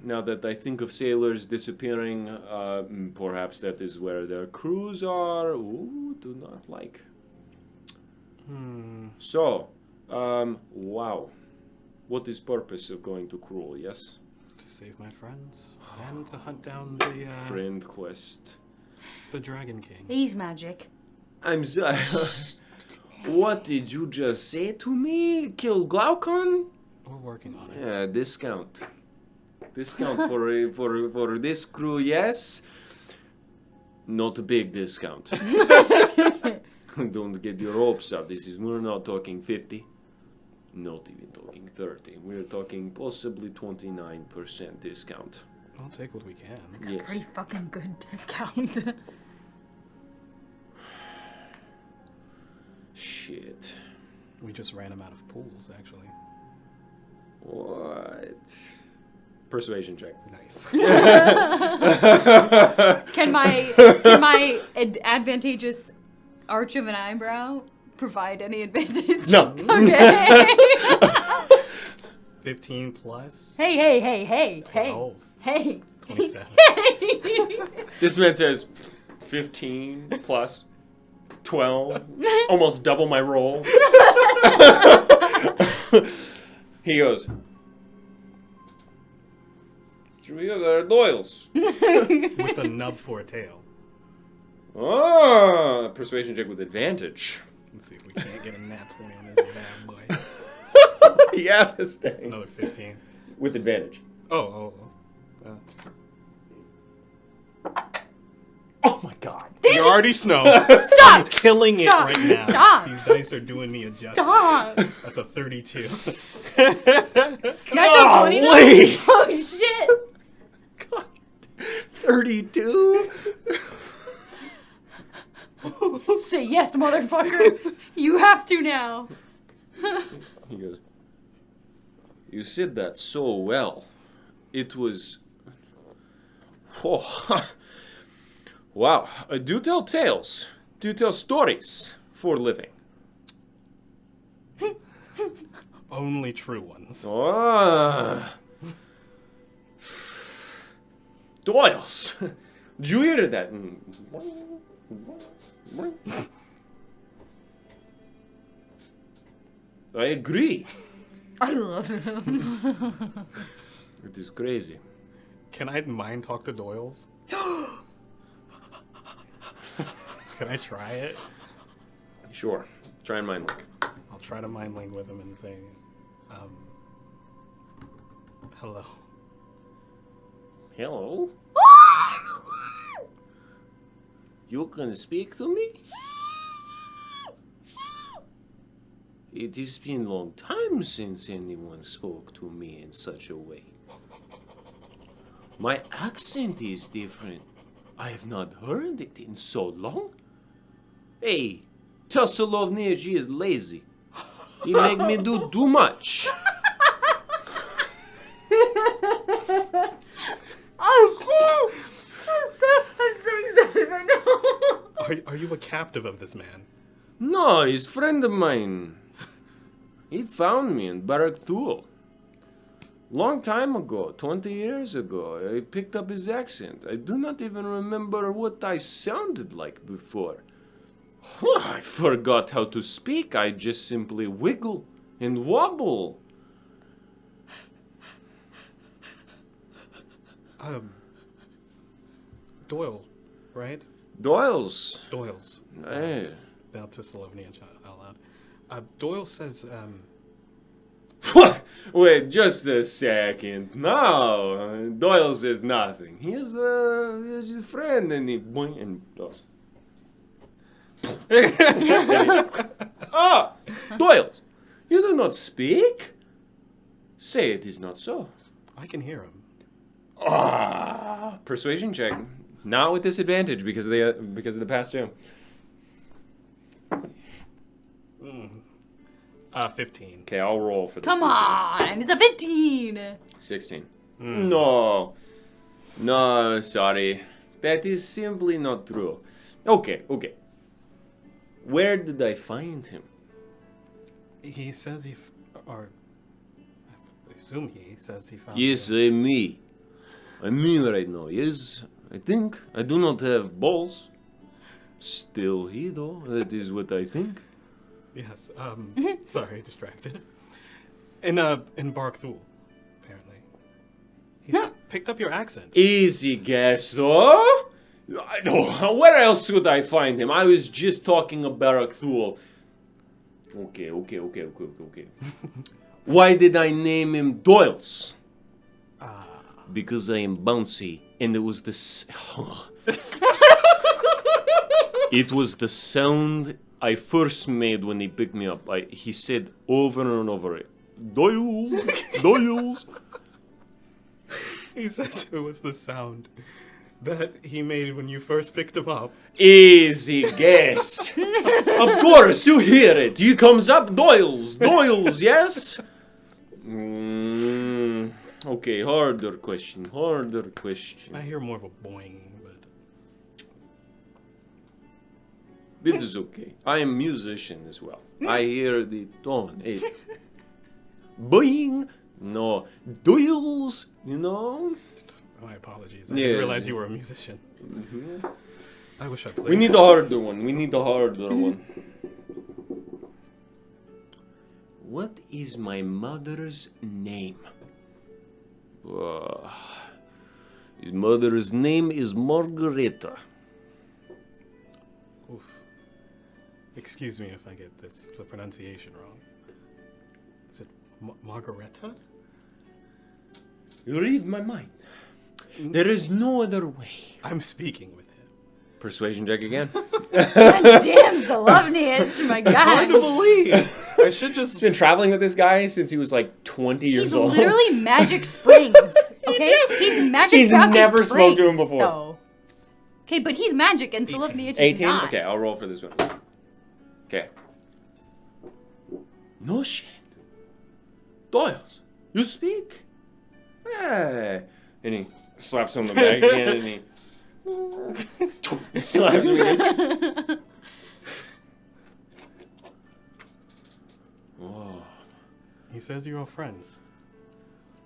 B: Now that I think of sailors disappearing, perhaps that is where their crews are. Ooh, do not like. So, wow. What is purpose of going to Cruel, yes?
A: To save my friends and to hunt down the
B: Friend quest.
A: the Dragon King.
C: He's magic.
B: I'm sorry. What did you just say to me? Kill Glaucon?
A: We're working on it.
B: Yeah, discount. Discount for this crew, yes. Not a big discount. Don't get your hopes up. We're not talking 50. Not even talking 30. We're talking possibly 29% discount.
A: I'll take what we can.
B: Yes.
C: Pretty fucking good discount.
B: Shit.
A: We just ran him out of pools, actually.
B: What? Persuasion check.
A: Nice.
D: Can my advantageous arch of an eyebrow provide any advantage?
A: No.
D: Okay.
A: 15 plus.
D: Hey.
A: 12.
D: Hey.
A: 27.
B: This man says 15 plus 12. Almost double my roll. He goes, Julia, there are Doyles.
A: With a nub for a tail.
B: Ah, persuasion check with advantage.
A: Let's see if we can't get a nat 20 on this bad boy.
B: Yeah, this thing.
A: Another 15.
B: With advantage.
A: Oh.
B: Oh my god.
A: You already snow.
D: Stop.
A: I'm killing it right now.
D: Stop.
A: These dice are doing me a justice.
D: Stop.
A: That's a 32.
D: Natural 20 though?
B: Golly.
D: Oh shit.
B: 32?
D: Say yes, motherfucker. You have to now.
B: He goes, you said that so well. It was... Oh, wow. Do tell tales. Do tell stories for a living.
A: Only true ones.
B: Ah. Doyles. Did you hear that? I agree.
D: I love him.
B: It is crazy.
A: Can I mind talk to Doyles? Can I try it?
B: Sure. Try and mind link.
A: I'll try to mind link with him and say, hello.
B: Hello? You can speak to me? It has been a long time since anyone spoke to me in such a way. My accent is different. I have not heard it in so long. Hey, tell Solovniji is lazy. He make me do too much.
D: Oh, I'm so excited right now.
A: Are you a captive of this man?
B: No, he's a friend of mine. He found me in Barak Thul. Long time ago, 20 years ago, I picked up his accent. I do not even remember what I sounded like before. I forgot how to speak. I just simply wiggle and wobble.
A: Doyle, right?
B: Doyles.
A: Doyles.
B: Hey.
A: Now to Slovenia out loud. Doyle says,
B: Wait, just a second. No, Doyle says nothing. He's a friend, and he boing and does. Ah, Doyle, you do not speak. Say it is not so.
A: I can hear him.
B: Ah, persuasion check. Not with disadvantage because of the past two.
A: 15.
B: Okay, I'll roll for this.
D: Come on, it's a 15.
B: 16. No. No, sorry. That is simply not true. Okay. Where did I find him?
A: He says or I assume he says he found
B: Yes,
A: you.
B: me. I'm me right now, yes. I think. I do not have balls. Still he, though. That is what I think.
A: Yes, sorry, distracted. In Barkthul, apparently. He picked up your accent.
B: Easy guess, though. Where else would I find him? I was just talking about Thul. Okay. Why did I name him Doyles? Because I am bouncy, and it was it was the sound I first made when he picked me up. He said over and over it, Doyles.
A: He says it was the sound that he made when you first picked him up.
B: Easy guess. Of course, you hear it. He comes up, Doyles, yes? Okay, harder question.
A: I hear more of a boing, but...
B: This is okay. I am a musician as well. I hear the tone. Hey. Boing. No. Doyles, you know?
A: My apologies. I didn't realize you were a musician.
B: Mm-hmm.
A: I wish I played.
B: We need a harder one. What is my mother's name? His mother's name is Margareta.
A: Oof. Excuse me if I get the pronunciation wrong. Is it Margareta?
B: You read my mind. There is no other way.
A: I'm speaking with him.
B: Persuasion check again.
D: Damn, Solovnich, my
A: It's hard to
D: God.
A: believe. I should just...
B: He's been traveling with this guy since he was like 20 years
D: He's
B: old.
D: literally Magic Springs, okay? He's Magic
B: He's
D: Bouncy
B: never spoke to him
D: Springs,
B: before.
D: though. Okay, but he's magic and Solovnich is
B: 18?
D: not.
B: Okay, I'll roll for this one. Okay. No shit. Doyles, you speak? Hey. And he slaps him on the back again and he slaps me again. Oh.
A: He says you're all friends.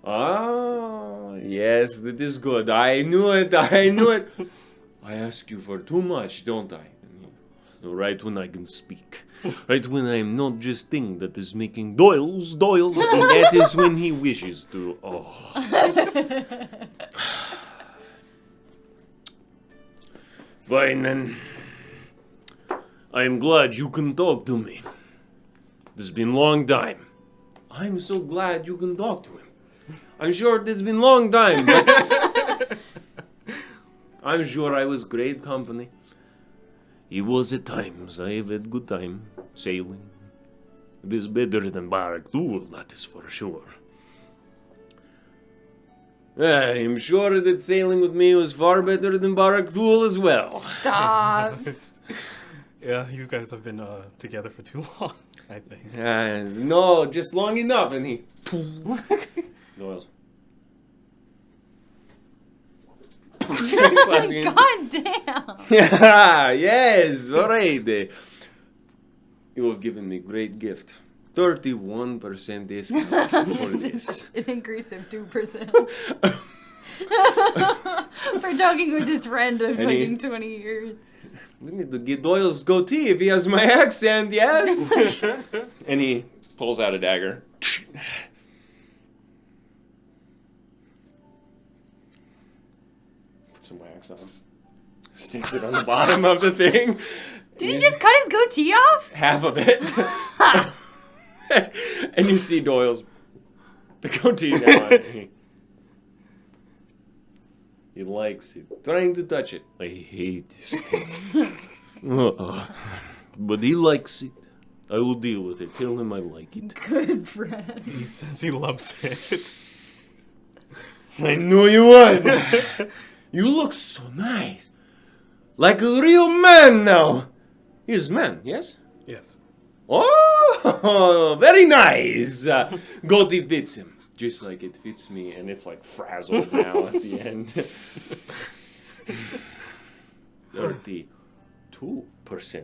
B: Ah, yes, that is good. I knew it. I ask you for too much, don't I? Right when I can speak. Right when I am not just thing that is making Doyles, and that is when he wishes to. Oh. Fine then. I am glad you can talk to me. It's been a long time. I'm so glad you can talk to him. I'm sure it's been a long time, but I'm sure I was great company. He was at times. I have had good time sailing. It is better than Barak-Thul, that is for sure. I'm sure that sailing with me was far better than Barak-Thul as well.
D: Stop.
A: Yeah, you guys have been together for too long, I think.
B: No, just long enough, and he... Doyles.
D: God damn.
B: Yes, alright. You have given me great gift. 31% discount for this.
D: An increase of 2%. For talking with his friend of fucking 20 years.
B: We need to get Doyle's goatee if he has my accent, yes? And he pulls out a dagger. Put some wax on. Sticks it on the bottom of the thing.
D: Did he just cut his goatee off?
B: Half of it. And you see Doyle's goatee now. He likes it. Trying to touch it. I hate this thing. But he likes it. I will deal with it. Tell him I like it.
D: Good friend.
A: He says he loves it.
B: I knew you would. You look so nice. Like a real man now. He's a man, yes?
A: Yes.
B: Oh, very nice. Goatee fits him. just like it fits me, and it's like frazzled now at the end. 32%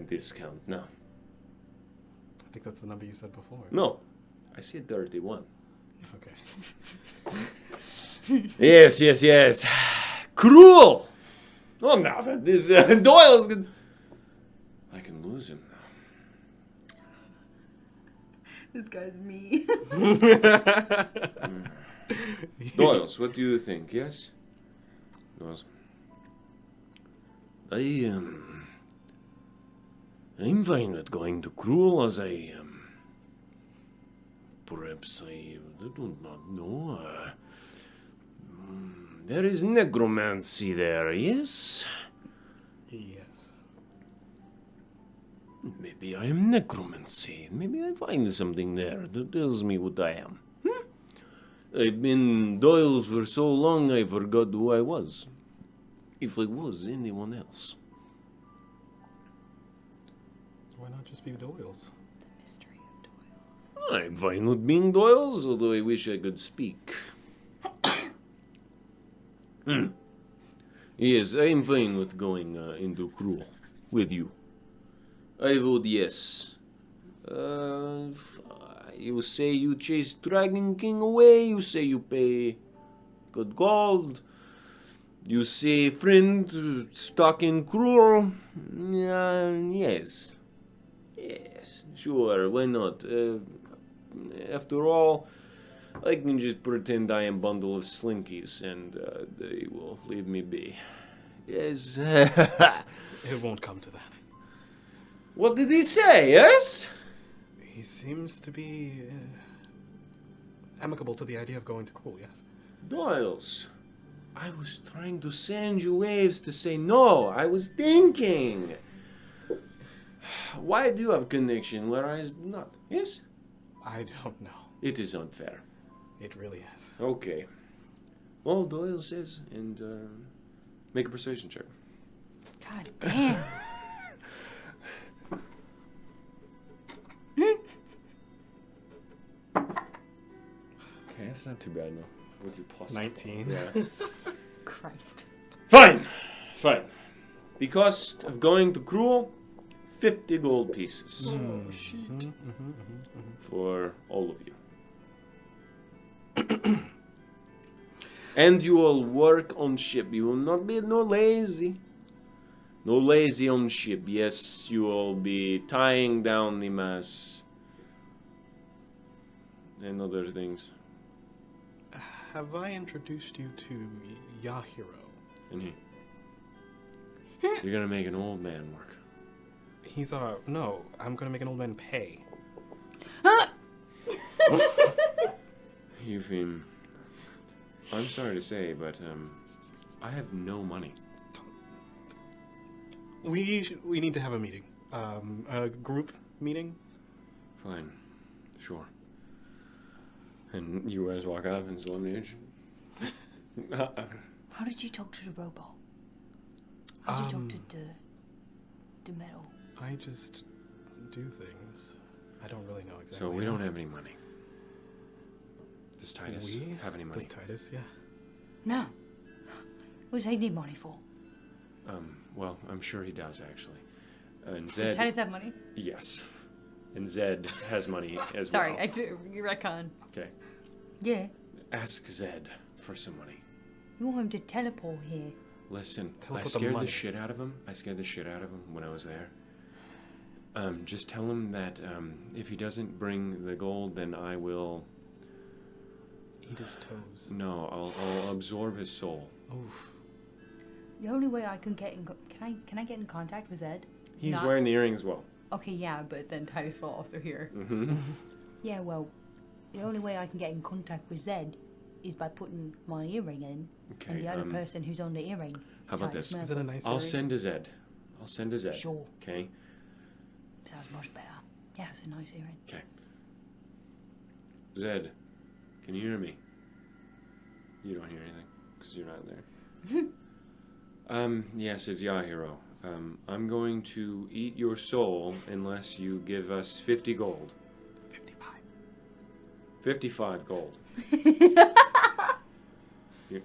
B: discount. No.
A: I think that's the number you said before.
B: No. I said 31.
A: Okay.
B: Yes. Cruel! Oh, now that this Doyle's good. I can lose him now.
D: This guy's me.
B: Doyles, what do you think? Yes? Doyles. I'm fine with going to Cruel as I am. Perhaps I do not know. There is necromancy there, yes?
A: Yes.
B: Maybe I am necromancy. Maybe I find something there that tells me what I am. I've been Doyle's for so long I forgot who I was. If I was anyone else.
A: Why not just be Doyle's?
D: The mystery of Doyle.
B: I'm fine with being Doyle's, although I wish I could speak. Yes, I'm fine with going into Cruel with you. I vote yes. You say you chase Dragon King away. You say you pay good gold. You say friend stuck in Cruel. Yes. Yes, sure, why not? After all, I can just pretend I am a bundle of slinkies and they will leave me be. Yes.
A: It won't come to that.
B: What did he say, yes?
A: He seems to be amicable to the idea of going to Cruel, yes.
B: Doyles, I was trying to send you waves to say no. I was thinking. Why do you have connection where I is not? Yes?
A: I don't know.
B: It is unfair.
A: It really is.
B: Okay. Well, Doyle says, and make a persuasion check.
D: God damn.
B: Okay, that's not too bad, no. With your plus
A: 19.
B: Yeah.
D: Christ.
B: Fine. The cost of going to Cruel, 50 gold pieces
D: Oh, shit.
B: for all of you. And you will work on ship. You will not be no lazy. No lazy on ship. Yes, you will be tying down the mast and other things.
A: Have I introduced you to Yahiro?
B: And you're gonna make an old man work.
A: He's no, I'm gonna make an old man pay.
B: You've I'm sorry to say, but I have no money.
A: We need to have a meeting. A group meeting.
B: Fine, sure. And you guys walk up and slow the edge.
C: How did you talk to the robot? How did you talk to the metal?
A: I just do things. I don't really know exactly.
B: So we don't have any money. Does Titus have any money?
A: Does Titus, yeah.
C: No. What does he need money for?
B: Well, I'm sure he does actually. And
D: Does
B: Zed,
D: Titus have money?
B: yes. And Zed has money as
D: Sorry,
B: well.
D: I do. You retcon.
B: Okay.
C: Yeah.
B: Ask Zed for some money.
C: You want him to teleport here.
B: Listen, I
A: Teleport the
B: scared the
A: money.
B: shit out of him. I scared the shit out of him when I was there. Just tell him that if he doesn't bring the gold, then I will.
A: Eat his toes.
B: No, I'll absorb his soul.
A: Oof.
C: The only way I can get in... Can I get in contact with Zed?
B: He's
D: Not-
B: wearing the earring as well.
D: Okay, yeah, but then Titus will also hear.
B: Mm-hmm.
C: Yeah, well, the only way I can get in contact with Zed is by putting my earring in.
B: Okay.
C: And the other person who's on the earring.
B: How about this?
A: Is it a nice
B: I'll
A: earring?
B: send a Zed. I'll send a Zed.
C: Sure.
B: Okay.
C: Sounds much better. Yeah, it's a nice earring.
B: Okay. Zed, can you hear me? You don't hear anything because you're not there. Yes, it's Yahiro. I'm going to eat your soul unless you give us 50 gold.
A: 55.
B: 55 gold. You-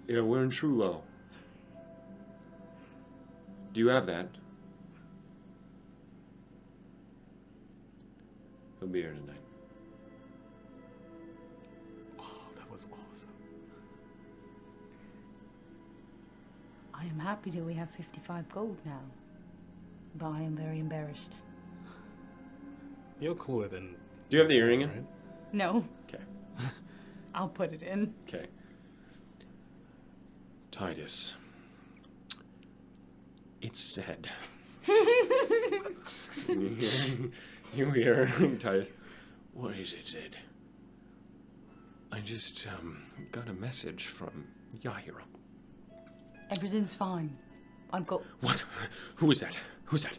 B: Yeah, we're in Trullo. Do you have that? He'll be here tonight.
A: Oh, that was awesome.
C: I am happy that we have 55 gold now. But I am very embarrassed.
A: You're cooler than.
B: Do you have the earring in?
A: Right?
C: No.
B: Okay.
C: I'll put it in.
B: Okay. Titus. It's said. You hear Titus. What is it, Zed? I just got a message from Yahira.
C: Everything's fine. I've got...
B: What? Who is that? Who's that?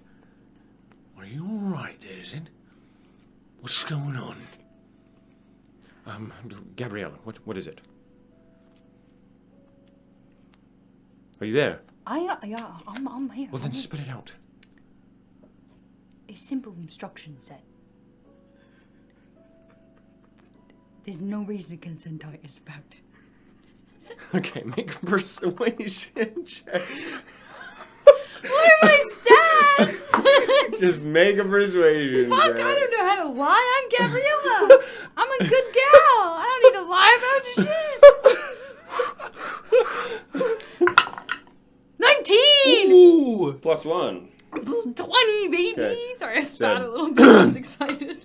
B: Are you alright, Zed? What's going on? Gabriella, what is it? Are you there?
C: I'm here.
B: Well,
C: I'm
B: then
C: here.
B: spit it out.
C: It's simple instructions that... There's no reason to concern Titus about it.
B: Okay, make a persuasion check.
C: What are my stats?
B: Just make a persuasion
C: Fuck,
B: check.
C: I don't know how to lie. I'm Gabriella. I'm a good gal. I don't need to lie about shit. 19!
A: Ooh!
B: Plus 1.
C: 20, baby.
B: Okay.
C: Sorry, I spat
B: Said-
C: a little bit. I was excited.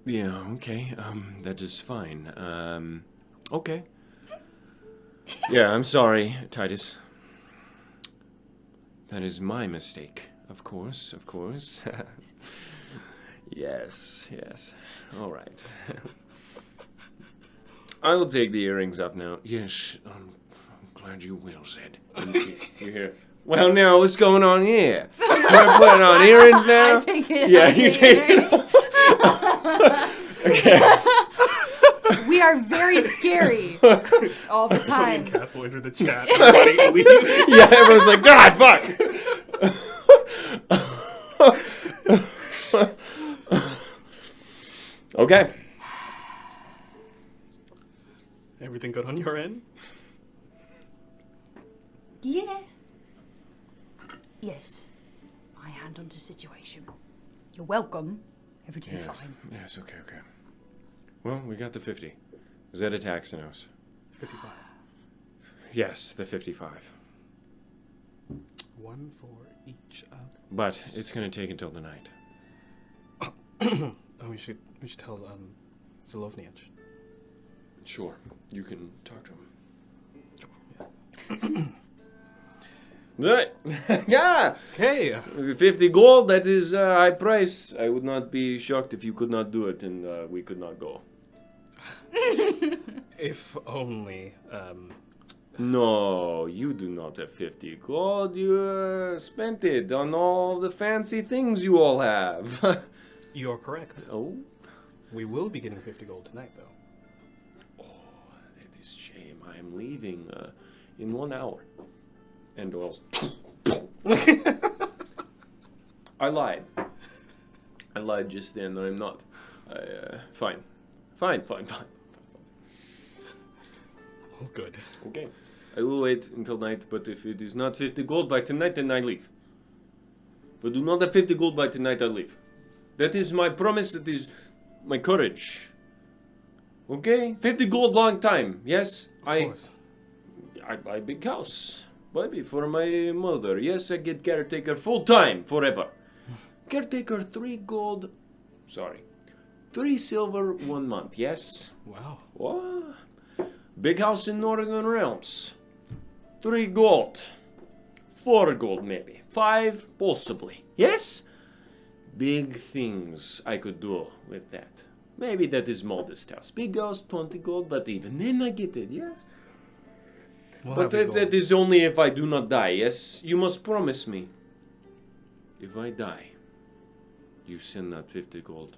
B: Yeah, okay. That is fine. Okay. Yeah, I'm sorry, Titus. That is my mistake. Of course. Yes. All right. I will take the earrings off now. Yes, I'm glad you will, Zed. And you hear, well, now, what's going on here? You're putting on earrings now?
C: I take it.
B: Yeah,
C: I
B: you
C: take
B: take it off. Okay.
C: We are very scary all the time.
A: Cass will enter the chat. Everybody leave.
B: Yeah, everyone's like, God, fuck. Okay.
A: Everything good on your end?
C: Yeah. Yes. I handled the situation. You're welcome. Everything's fine.
B: Yes, okay. Well, we got the 50. Zed attacks Xenos.
A: 55.
B: Yes, the 55.
A: One for each of...
B: But it's going to take until the night.
A: Oh, we should tell Zolovniach.
B: Sure, you can talk to him.
A: Yeah.
B: Right. Yeah!
A: Okay.
B: 50 gold, that is a high price. I would not be shocked if you could not do it and we could not go.
A: If only.
B: No, you do not have 50 gold. You spent it on all the fancy things you all have.
A: You're correct.
B: Oh?
A: We will be getting 50 gold tonight, though.
B: Oh, that is shame. I am leaving in 1 hour. And Doyle's... I lied. I lied just then. I'm not. Fine. Fine.
A: Oh, good.
B: Okay. I will wait until night, but if it is not 50 gold by tonight, then I leave. If I do not have 50 gold by tonight, I leave. That is my promise, that is my courage. Okay? 50 gold long time, yes?
A: Of course.
B: I buy big house. Baby, for my mother. Yes, I get caretaker full time, forever. Caretaker 3 gold. Sorry. 3 silver, 1 month, yes?
A: Wow.
B: What? Big house in Northern Realms. 3 gold. 4 gold, maybe. 5, possibly. Yes? Big things I could do with that. Maybe that is modest house. Big house, 20 gold, but even then I get it, yes?
A: We'll
B: But
A: have the
B: that
A: gold.
B: is only if I do not die, yes? You must promise me. If I die, you send that 50 gold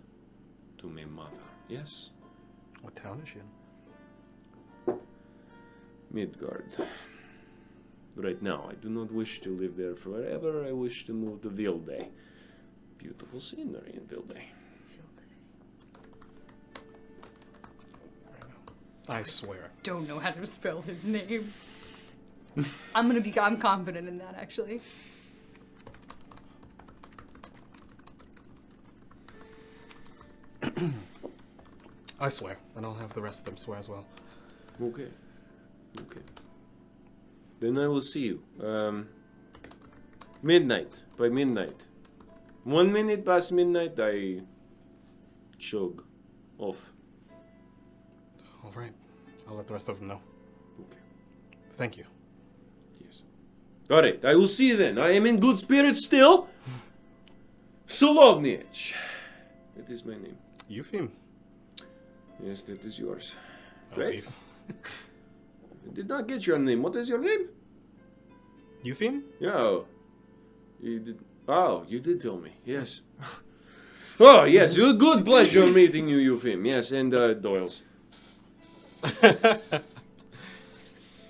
B: to my mother, yes?
A: What town is she in?
B: Midgard. Right now, I do not wish to live there forever. I wish to move to Vilde. beautiful scenery in Vilde.
A: I swear.
D: Don't know how to spell his name. I'm confident in that, actually.
A: I swear, and I'll have the rest of them swear as well.
B: Okay. Okay. Then I will see you. Midnight. By midnight. 1 minute past midnight, I chug off.
A: All right. I'll let the rest of them know.
B: Okay.
A: Thank you.
B: Yes. All right. I will see you then. I am in good spirits still. Solovnich. That is my name.
A: Eufeme.
B: Yes, that is yours.
A: I
B: Great.
A: believe.
B: I did not get your name. What is your name?
A: Eufeme?
B: Yeah. You did. Oh, you did tell me. Yes. Oh, yes. A good pleasure meeting you, Eufeme. Yes, and Doyle's.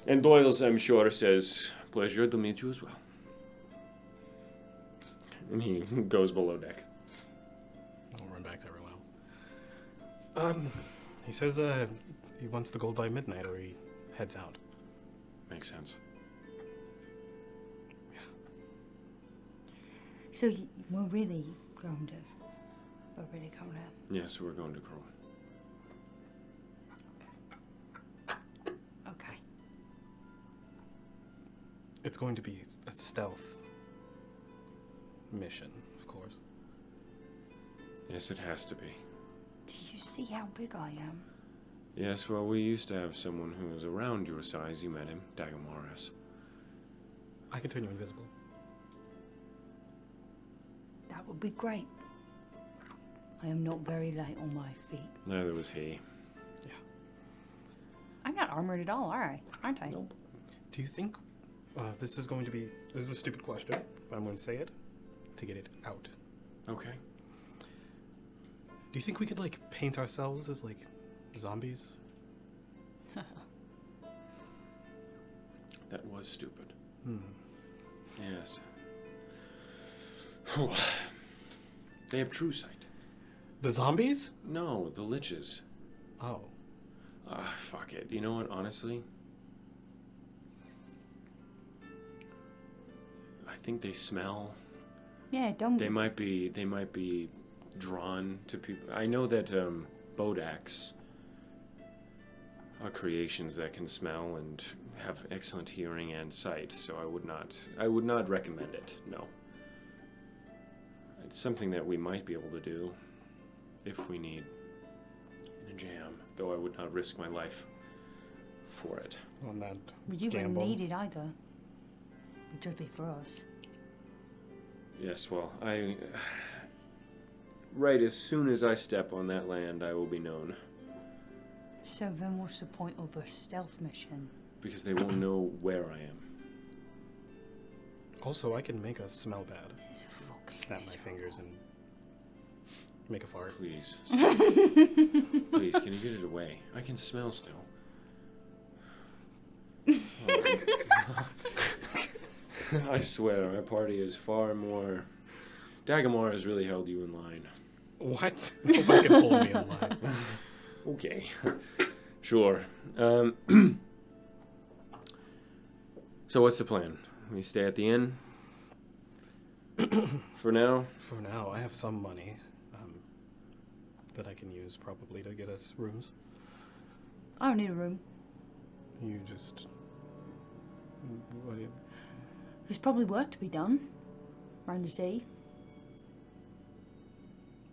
B: And Doyle's, I'm sure, says, pleasure to meet you as well. And he goes below deck.
A: I'll run back to everyone else. He says he wants the gold by midnight or he heads out.
B: Makes sense.
C: So we're really going to.
B: Yes, we're going to Crow.
C: Okay.
A: It's going to be a stealth mission, of course.
B: Yes, it has to be.
C: Do you see how big I am?
B: Yes, well, we used to have someone who was around your size. You met him, Dagamaras.
A: I can turn you invisible.
C: That would be great. I am not very light on my feet.
B: Neither was he.
D: I'm not armored at all, aren't I?
B: Nope.
A: Do you think this is a stupid question, but I'm going to say it to get it out.
B: Okay.
A: Do you think we could, like, paint ourselves as, like, zombies?
B: That was stupid.
A: Hmm.
B: Yes. They have true sight.
A: The zombies?
B: No, the liches.
A: Oh.
B: Fuck it. You know what, honestly? I think they smell.
D: Yeah, don't.
B: They might be drawn to people. I know that Bodaks are creations that can smell and have excellent hearing and sight, so I would not recommend it. No. It's something that we might be able to do if we need in a jam, though I would not risk my life for it.
A: On that
C: You
A: gamble.
C: wouldn't need it either. It'd just be for us.
B: Yes, well, right as soon as I step on that land, I will be known.
C: So then what's the point of a stealth mission?
B: Because they won't know where I am.
A: Also, I can make us smell bad.
C: This is a fucking
A: Snap my fingers and make a fart.
B: Please. Please, can you get it away? I can smell still. I swear, our party is far more... Dagamar has really held you in line.
A: What? Nobody can hold me in line.
B: Okay. Sure. So what's the plan? We stay at the inn? For now?
A: For now, I have some money that I can use probably to get us rooms.
C: I don't need a room.
A: You just... What do you...
C: There's probably work to be done. Around the sea.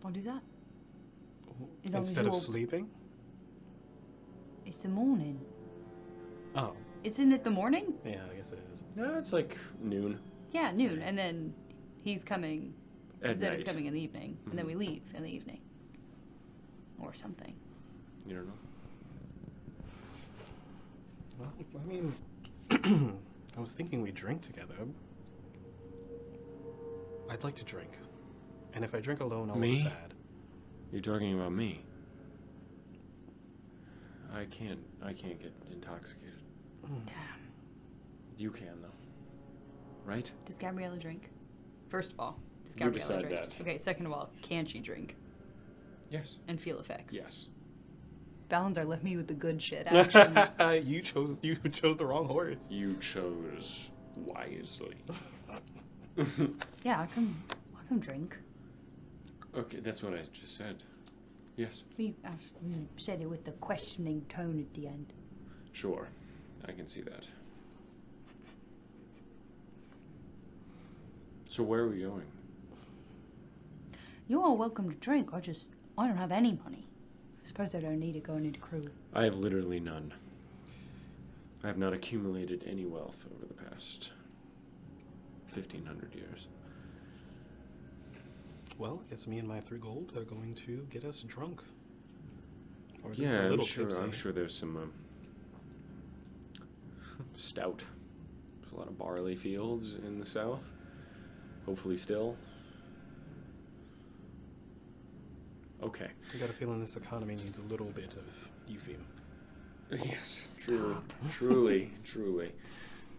C: I'll do that. As long as
A: Instead of
C: you're-
A: sleeping?
C: It's the morning.
A: Oh,
D: Isn't it the morning?
A: yeah, I guess it is.
B: No, it's like noon.
D: Yeah, noon, and then he's coming.
B: At
D: He said
B: night.
D: he's coming in the evening, and then we leave in the evening, or something.
B: You don't know?
A: Well, I mean, I was thinking we drink together. I'd like to drink. And if I drink alone, I'll
B: Me?
A: look sad.
B: You're talking about me. I can't get intoxicated.
C: Damn.
B: You can, though. Right?
D: Does Gabriella drink? First of all, Does
B: You
D: Gabriella
B: decide
D: drink?
B: that.
D: Okay, second of all, can she drink
B: Yes.
D: and feel effects?
B: Yes.
D: Balenzar left me with the good shit. Actually.
A: you chose the wrong horse.
B: You chose wisely.
C: Yeah, I can drink.
B: Okay, that's what I just said. Yes.
C: You said it with the questioning tone at the end.
B: Sure. I can see that. So where are we going?
C: You are welcome to drink. I don't have any money. I suppose I don't need it going into crew.
B: I have literally none. I have not accumulated any wealth over the past 1,500 years.
A: Well, I guess me and my 3 gold are going to get us drunk. Or at least
B: Yeah,
A: a little
B: I'm
A: tipsy.
B: sure there's some stout. There's a lot of barley fields in the south. Hopefully still. Okay.
A: I got a feeling this economy needs a little bit of euphemism.
B: Yes, truly.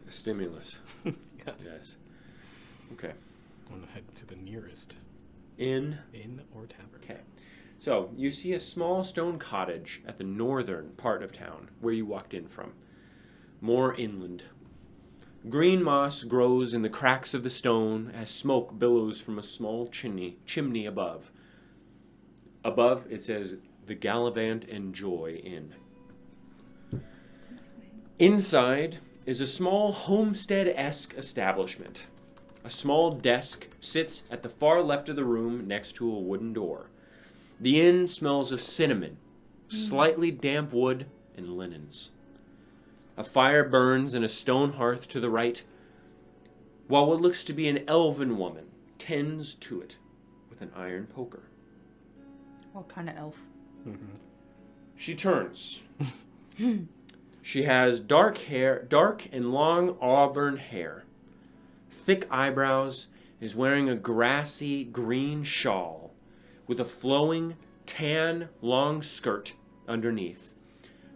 B: A stimulus.
A: Yeah.
B: Yes. Okay.
A: I'm gonna head to the nearest
B: Inn
A: or tavern.
B: Okay. So, you see a small stone cottage at the northern part of town, where you walked in from. More inland. Green moss grows in the cracks of the stone as smoke billows from a small chimney above. Above, it says, the Gallivant and Joy Inn. Inside is a small homestead-esque establishment. A small desk sits at the far left of the room next to a wooden door. The inn smells of cinnamon, slightly damp wood, and linens. A fire burns in a stone hearth to the right, while what looks to be an elven woman tends to it with an iron poker.
C: What kind of elf?
A: Mm-hmm.
B: She turns. She has dark and long auburn hair, thick eyebrows, is wearing a grassy green shawl with a flowing tan long skirt underneath.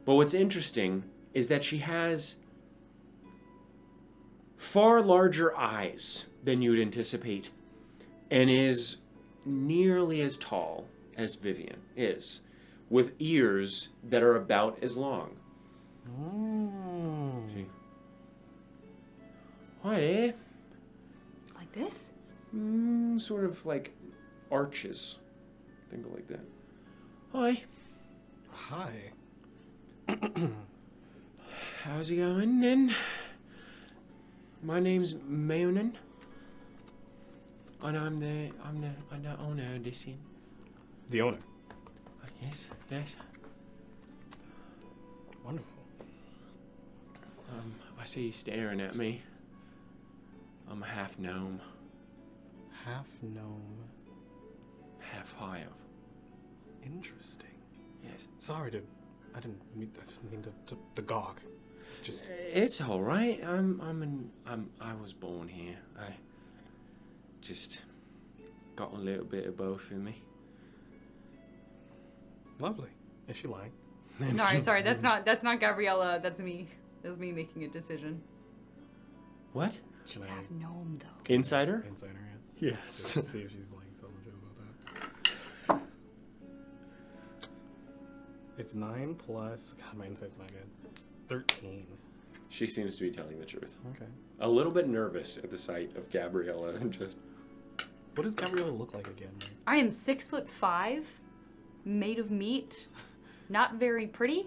B: But what's interesting is that she has far larger eyes than you'd anticipate and is nearly as tall as Vivian is, with ears that are about as long. See? Hi there.
C: Like this?
B: Sort of like arches. Think of it like that. Hi.
A: Hi.
B: How's it going then? My name's Maonan. And I'm the owner of this inn.
A: The owner.
B: Yes.
A: Wonderful.
B: I see you staring at me. I'm a half gnome,
A: Half gnome.
B: half high of.
A: Interesting.
B: Yes.
A: Sorry I didn't mean to gawk. Just
B: It's all right. I was born here. I just got a little bit of both in me.
A: lovely. Is she lying?
D: No, sorry, that's not Gabriella. That's me. That's me making a decision.
B: What?
C: She's
A: Can I-
C: half gnome, though.
B: Insider?
A: Insider, yeah.
B: Yes.
A: Let's see if she's lying. Tell the joke about that. It's 9 plus. God, my insight's not good. 13.
B: She seems to be telling the truth.
A: Okay.
B: A little bit nervous at the sight of Gabriella and just.
A: What does Gabriella look like again?
D: I am 6'5", made of meat, not very pretty,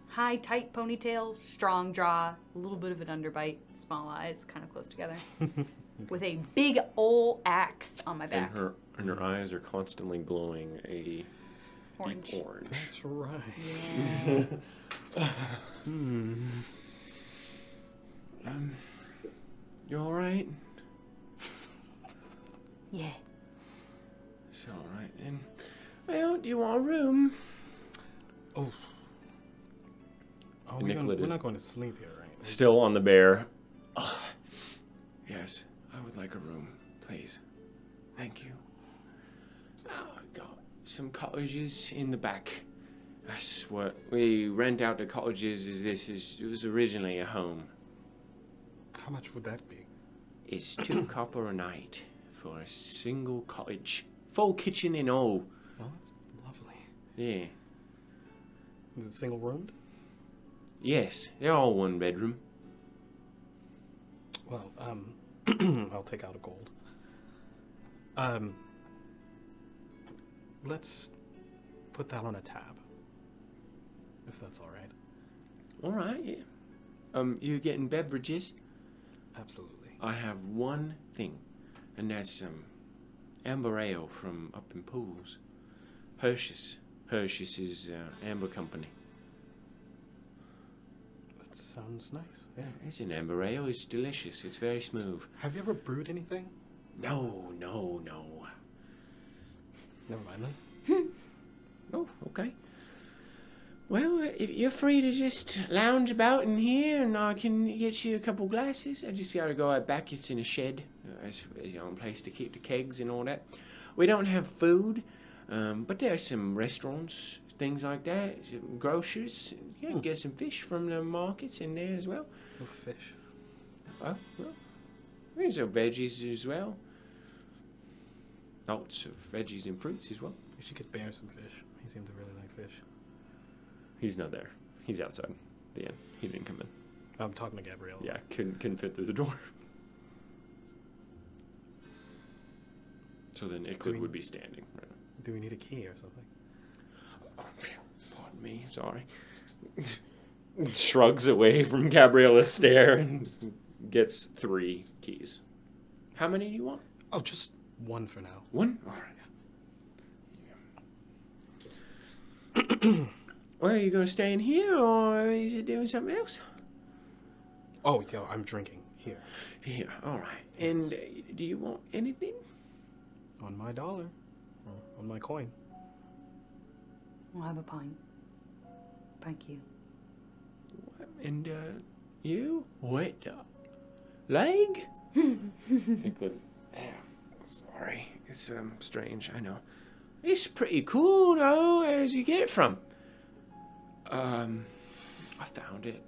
D: high tight ponytail, strong jaw, a little bit of an underbite, small eyes, kind of close together, with a big ol' axe on my back.
B: And her eyes are constantly glowing a
D: Orange.
B: deep orange.
A: That's right.
D: Yeah.
B: You alright?
C: Yeah.
B: It's alright then. Well, do you want a room?
A: Oh.
B: And
A: We're
B: Nicolette is
A: not going to sleep here, right?
B: still on the bear. Yes, I would like a room, please. Thank you. I got some cottages in the back. That's what we rent out the cottages. It was originally a home.
A: How much would that be?
B: It's 2 copper a night for a single cottage. Full kitchen and all.
A: Well, that's lovely.
B: Yeah.
A: Is it single roomed?
B: Yes, they're all one bedroom.
A: Well, I'll take out a gold. Let's put that on a tab, if that's all right.
B: All right, yeah. You getting beverages?
A: Absolutely.
B: I have one thing, and that's some amber ale from up in Pools. Hershey's. Hershey's is amber company.
A: That sounds nice. Yeah.
B: It's an amber ale. It's delicious. It's very smooth.
A: Have you ever brewed anything?
B: No.
A: Never mind then.
B: Oh, okay. Well, if you're free to just lounge about in here, and I can get you a couple glasses. I just gotta go out back. It's in a shed. It's your own place to keep the kegs and all that. We don't have food, but there are some restaurants, things like that. Some grocers. You can get some fish from the markets in there as well.
A: Oh, fish.
B: Well, there's some veggies as well. Lots of veggies and fruits as well.
A: You should get Bear some fish. He seemed to really like fish.
B: He's not there. He's outside. The end. He didn't come in.
A: I'm talking to Gabrielle.
B: Yeah, couldn't fit through the door. So then Icklid would be standing. Right.
A: Do we need a key or something?
B: Oh, pardon me. Sorry. Shrugs away from Gabriella's stare and gets 3 keys. How many do you want?
A: Oh, just one for now.
B: 1? All right. Well, are you going to stay in here, or is it doing something else?
A: Oh, yeah, I'm drinking. Here.
B: Here, all right. And do you want anything?
A: On my dollar. Or on my coin.
C: I'll have a pint. Thank you.
B: And, you? What? Leg? Icklid. Sorry. It's, strange, I know. It's pretty cool, though. Where'd you get it from? I found it.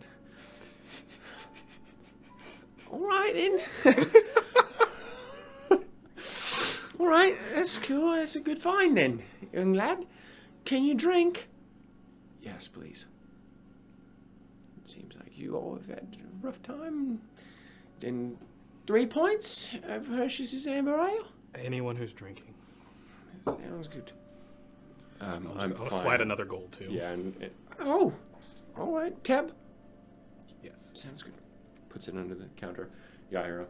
B: All right, then. All right, that's cool. That's a good find, then, young lad. Can you drink? Yes, please. It seems like you all have had a rough time. Then 3 points of Hershey's amber ale?
A: Anyone who's drinking.
B: Sounds good.
A: I'll slide another gold, too.
B: Yeah, all right, Tab.
A: Yes.
B: Sounds good. Puts it under the counter. Yaira,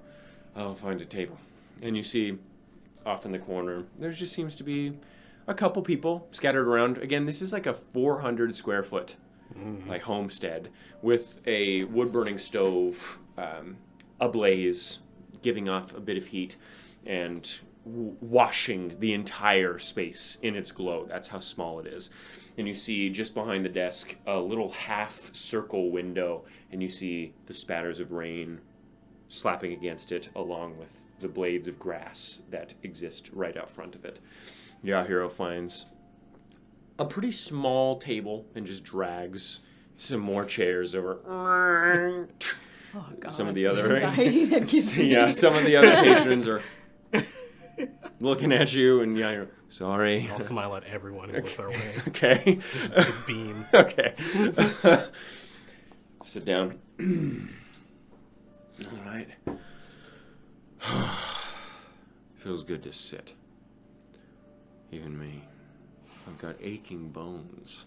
B: I'll find a table. And you see, off in the corner, there just seems to be a couple people scattered around. Again, this is like a 400 square foot like homestead with a wood-burning stove ablaze, giving off a bit of heat and washing the entire space in its glow. That's how small it is. And you see just behind the desk a little half circle window, and you see the spatters of rain slapping against it along with the blades of grass that exist right out front of it. Yahiro finds a pretty small table and just drags some more chairs over.
D: Oh, God.
B: Some of the other
D: Anxiety that gives me.
B: yeah, some of the other patrons are looking at you, and Yahiro, sorry.
A: I'll smile at everyone who looks our way.
B: Okay.
A: Just a beam.
B: Okay. Sit down. All right. Feels good to sit. Even me. I've got aching bones.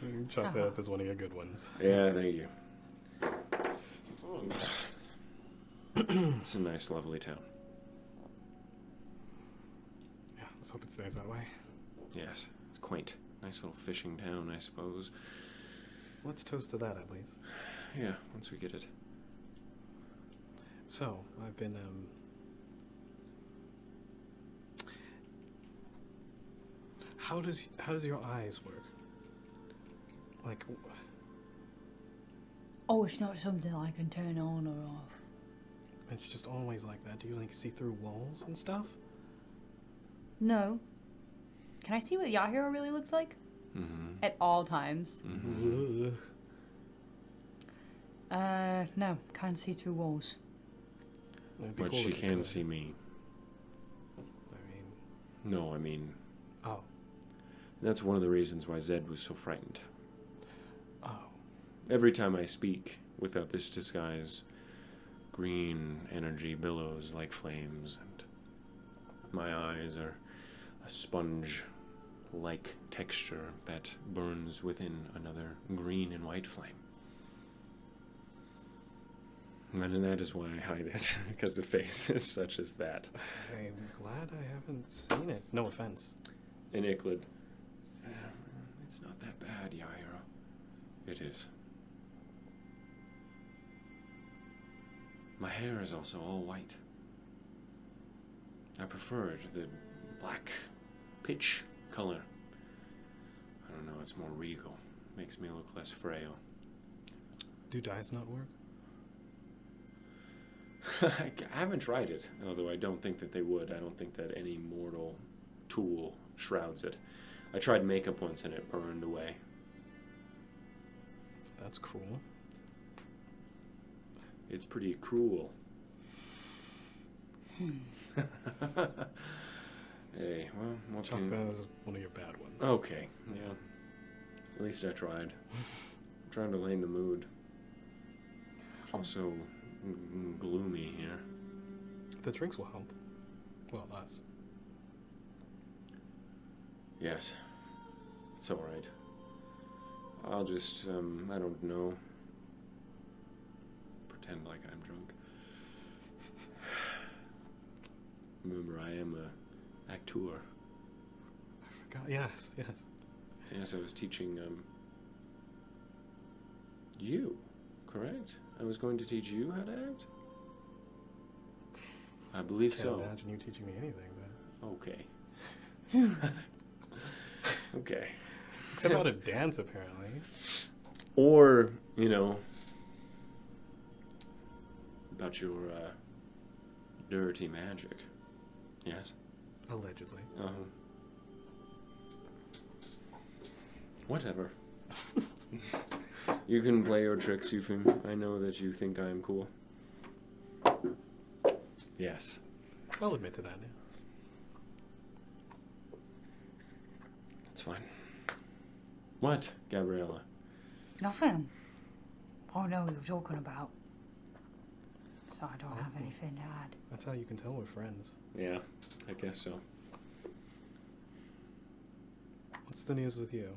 A: You chalk that up as one of your good ones.
B: Yeah, thank you. It's a nice, lovely town.
A: Yeah, let's hope it stays that way.
B: Yes, it's quaint. Nice little fishing town, I suppose.
A: Let's toast to that, at least.
B: Yeah, once we get it.
A: So, I've been, How does your eyes work? Like...
C: Oh, it's not something I can turn on or off.
A: It's just always like that. Do you, like, see through walls and stuff?
D: No. Can I see what Yahiro really looks like?
B: Mm-hmm.
D: At all times.
B: Mm-hmm.
C: No, can't see through walls.
A: It'd be
B: But
A: cool
B: she
A: if you
B: can
A: could.
B: see me.
A: I mean,
B: No, I mean,
A: oh,
B: that's one of the reasons why Zed was so frightened.
A: oh.
B: Every time I speak without this disguise, green energy billows like flames, and my eyes are a sponge-like texture that burns within another green and white flame. And that is why I hide it, because the face is such as that.
A: I'm glad I haven't seen it. No offense.
B: And Icklid, it's not that bad, Yaira. It is. My hair is also all white. I prefer it, the black pitch color. I don't know, it's more regal. Makes me look less frail.
A: Do dyes not work?
B: I haven't tried it, although I don't think that they would. I don't think that any mortal tool shrouds it. I tried makeup once and it burned away.
A: That's cruel.
B: It's pretty cruel. Hey, well, what
A: Chalk
B: can...
A: that as one of your bad ones.
B: Okay, yeah. At least I tried. I'm trying to lighten the mood. It's also gloomy here.
A: The drinks will help. Well, us.
B: Yes. It's alright. I'll just, I don't know. Pretend like I'm drunk. Remember, I am a actor.
A: I forgot. Yes, yes.
B: Yes, I was teaching, you, correct? I was going to teach you how to act? I believe
A: Can't
B: so.
A: imagine you teaching me anything, but...
B: Okay. Okay.
A: Except how to dance, apparently.
B: Or, you know, about your dirty magic. Yes?
A: Allegedly.
B: Whatever. You can play your tricks, Yufim. I know that you think I am cool. Yes.
A: I'll admit to that, yeah.
B: That's fine. What, Gabriella?
C: Nothing. I know what you're talking about. So I don't have anything to add.
A: That's how you can tell we're friends.
B: Yeah, I guess so.
A: What's the news with you?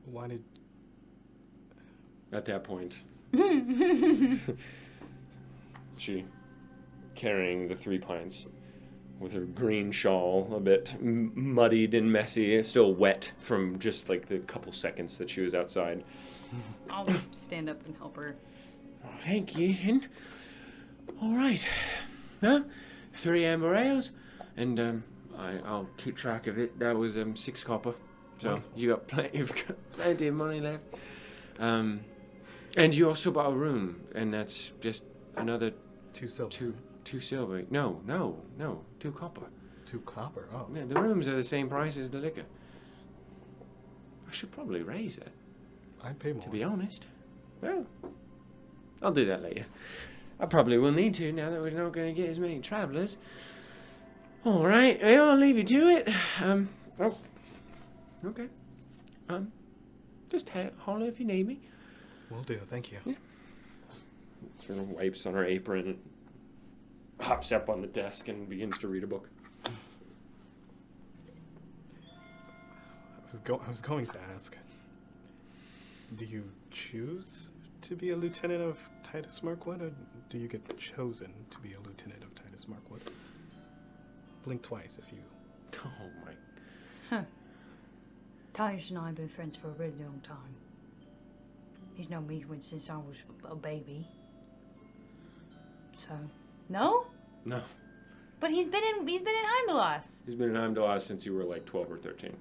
A: Why did...
B: At that point, she, carrying the 3 pints, with her green shawl, a bit muddied and messy, still wet from just like the couple seconds that she was outside.
D: I'll stand up and help her.
B: Oh, thank you. And, all right. Huh? 3 amber ales, and I'll keep track of it. That was 6 copper. So
A: Wonderful.
B: you got plenty of money left. And you also bought a room, and that's just another
A: 2 silver?
B: 2 silver. No, 2 copper.
A: 2 copper? Oh.
B: Yeah, the rooms are the same price as the liquor. I should probably raise it,
A: I'd pay more.
B: to be honest. Well, I'll do that later. I probably will need to now that we're not going to get as many travellers. All right, well, I'll leave you to it. Oh, okay. Just holler if you need me.
A: Will do, thank you.
B: Yeah. Sort of wipes on her apron and hops up on the desk and begins to read a book.
A: I was going to ask, do you choose to be a lieutenant of Titus Markwood, or do you get chosen to be a lieutenant of Titus Markwood? Blink twice if you...
B: Oh my...
C: Titus and I have been friends for a really long time. He's known me since I was a baby. So, no?
B: No.
D: But he's been in Heimdallr.
B: He's been in Heimdallr since you were like 12 or 13.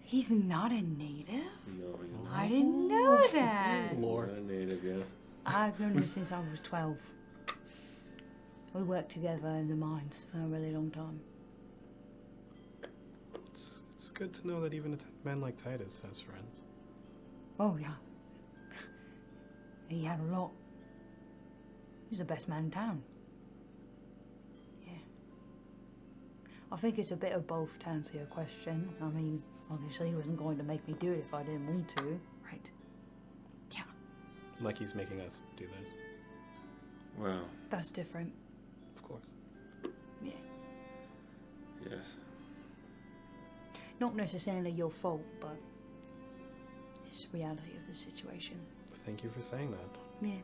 D: He's not a native?
B: No, he's not.
D: I didn't know that.
A: Lore.
B: Not a native, yeah.
C: I've known him since I was 12. We worked together in the mines for a really long time.
A: It's good to know that even a man like Titus has friends.
C: Oh, yeah. He had a lot. He was the best man in town. I think it's a bit of both to answer your question. I mean, obviously he wasn't going to make me do it if I didn't want to, right? Yeah,
A: Like he's making us do this.
B: Well,
C: that's different.
A: Of course.
C: Yeah.
B: yes.
C: Not necessarily your fault, but it's the reality of the situation.
A: Thank you for saying that.
C: Yeah.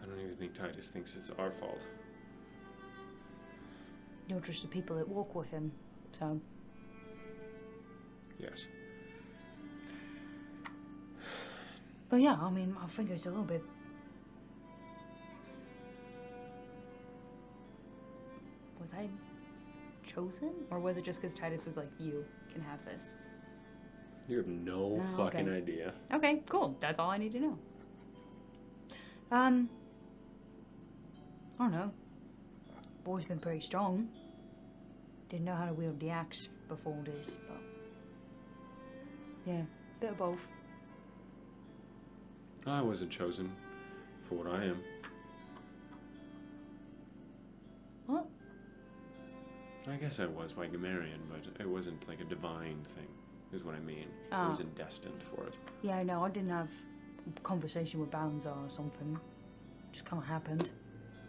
B: I don't even think Titus thinks it's our fault.
C: You're just the people that walk with him, so...
B: Yes.
C: But yeah, I mean, I think it's a little bit... Was I chosen? Or was it just because Titus was like, you can have this?
B: You have no
C: Oh,
B: fucking
C: okay.
B: idea.
C: Okay, cool. That's all I need to know. I don't know. Always been pretty strong. Didn't know how to wield the axe before this, but... Yeah, bit of both.
B: I wasn't chosen for what I am.
C: What?
B: I guess I was by Gamarian, but it wasn't like a divine thing, is what I mean. I
C: Ah.
B: wasn't destined for it.
C: Yeah, no, I didn't have a conversation with Balnzar or something. Just kind of happened.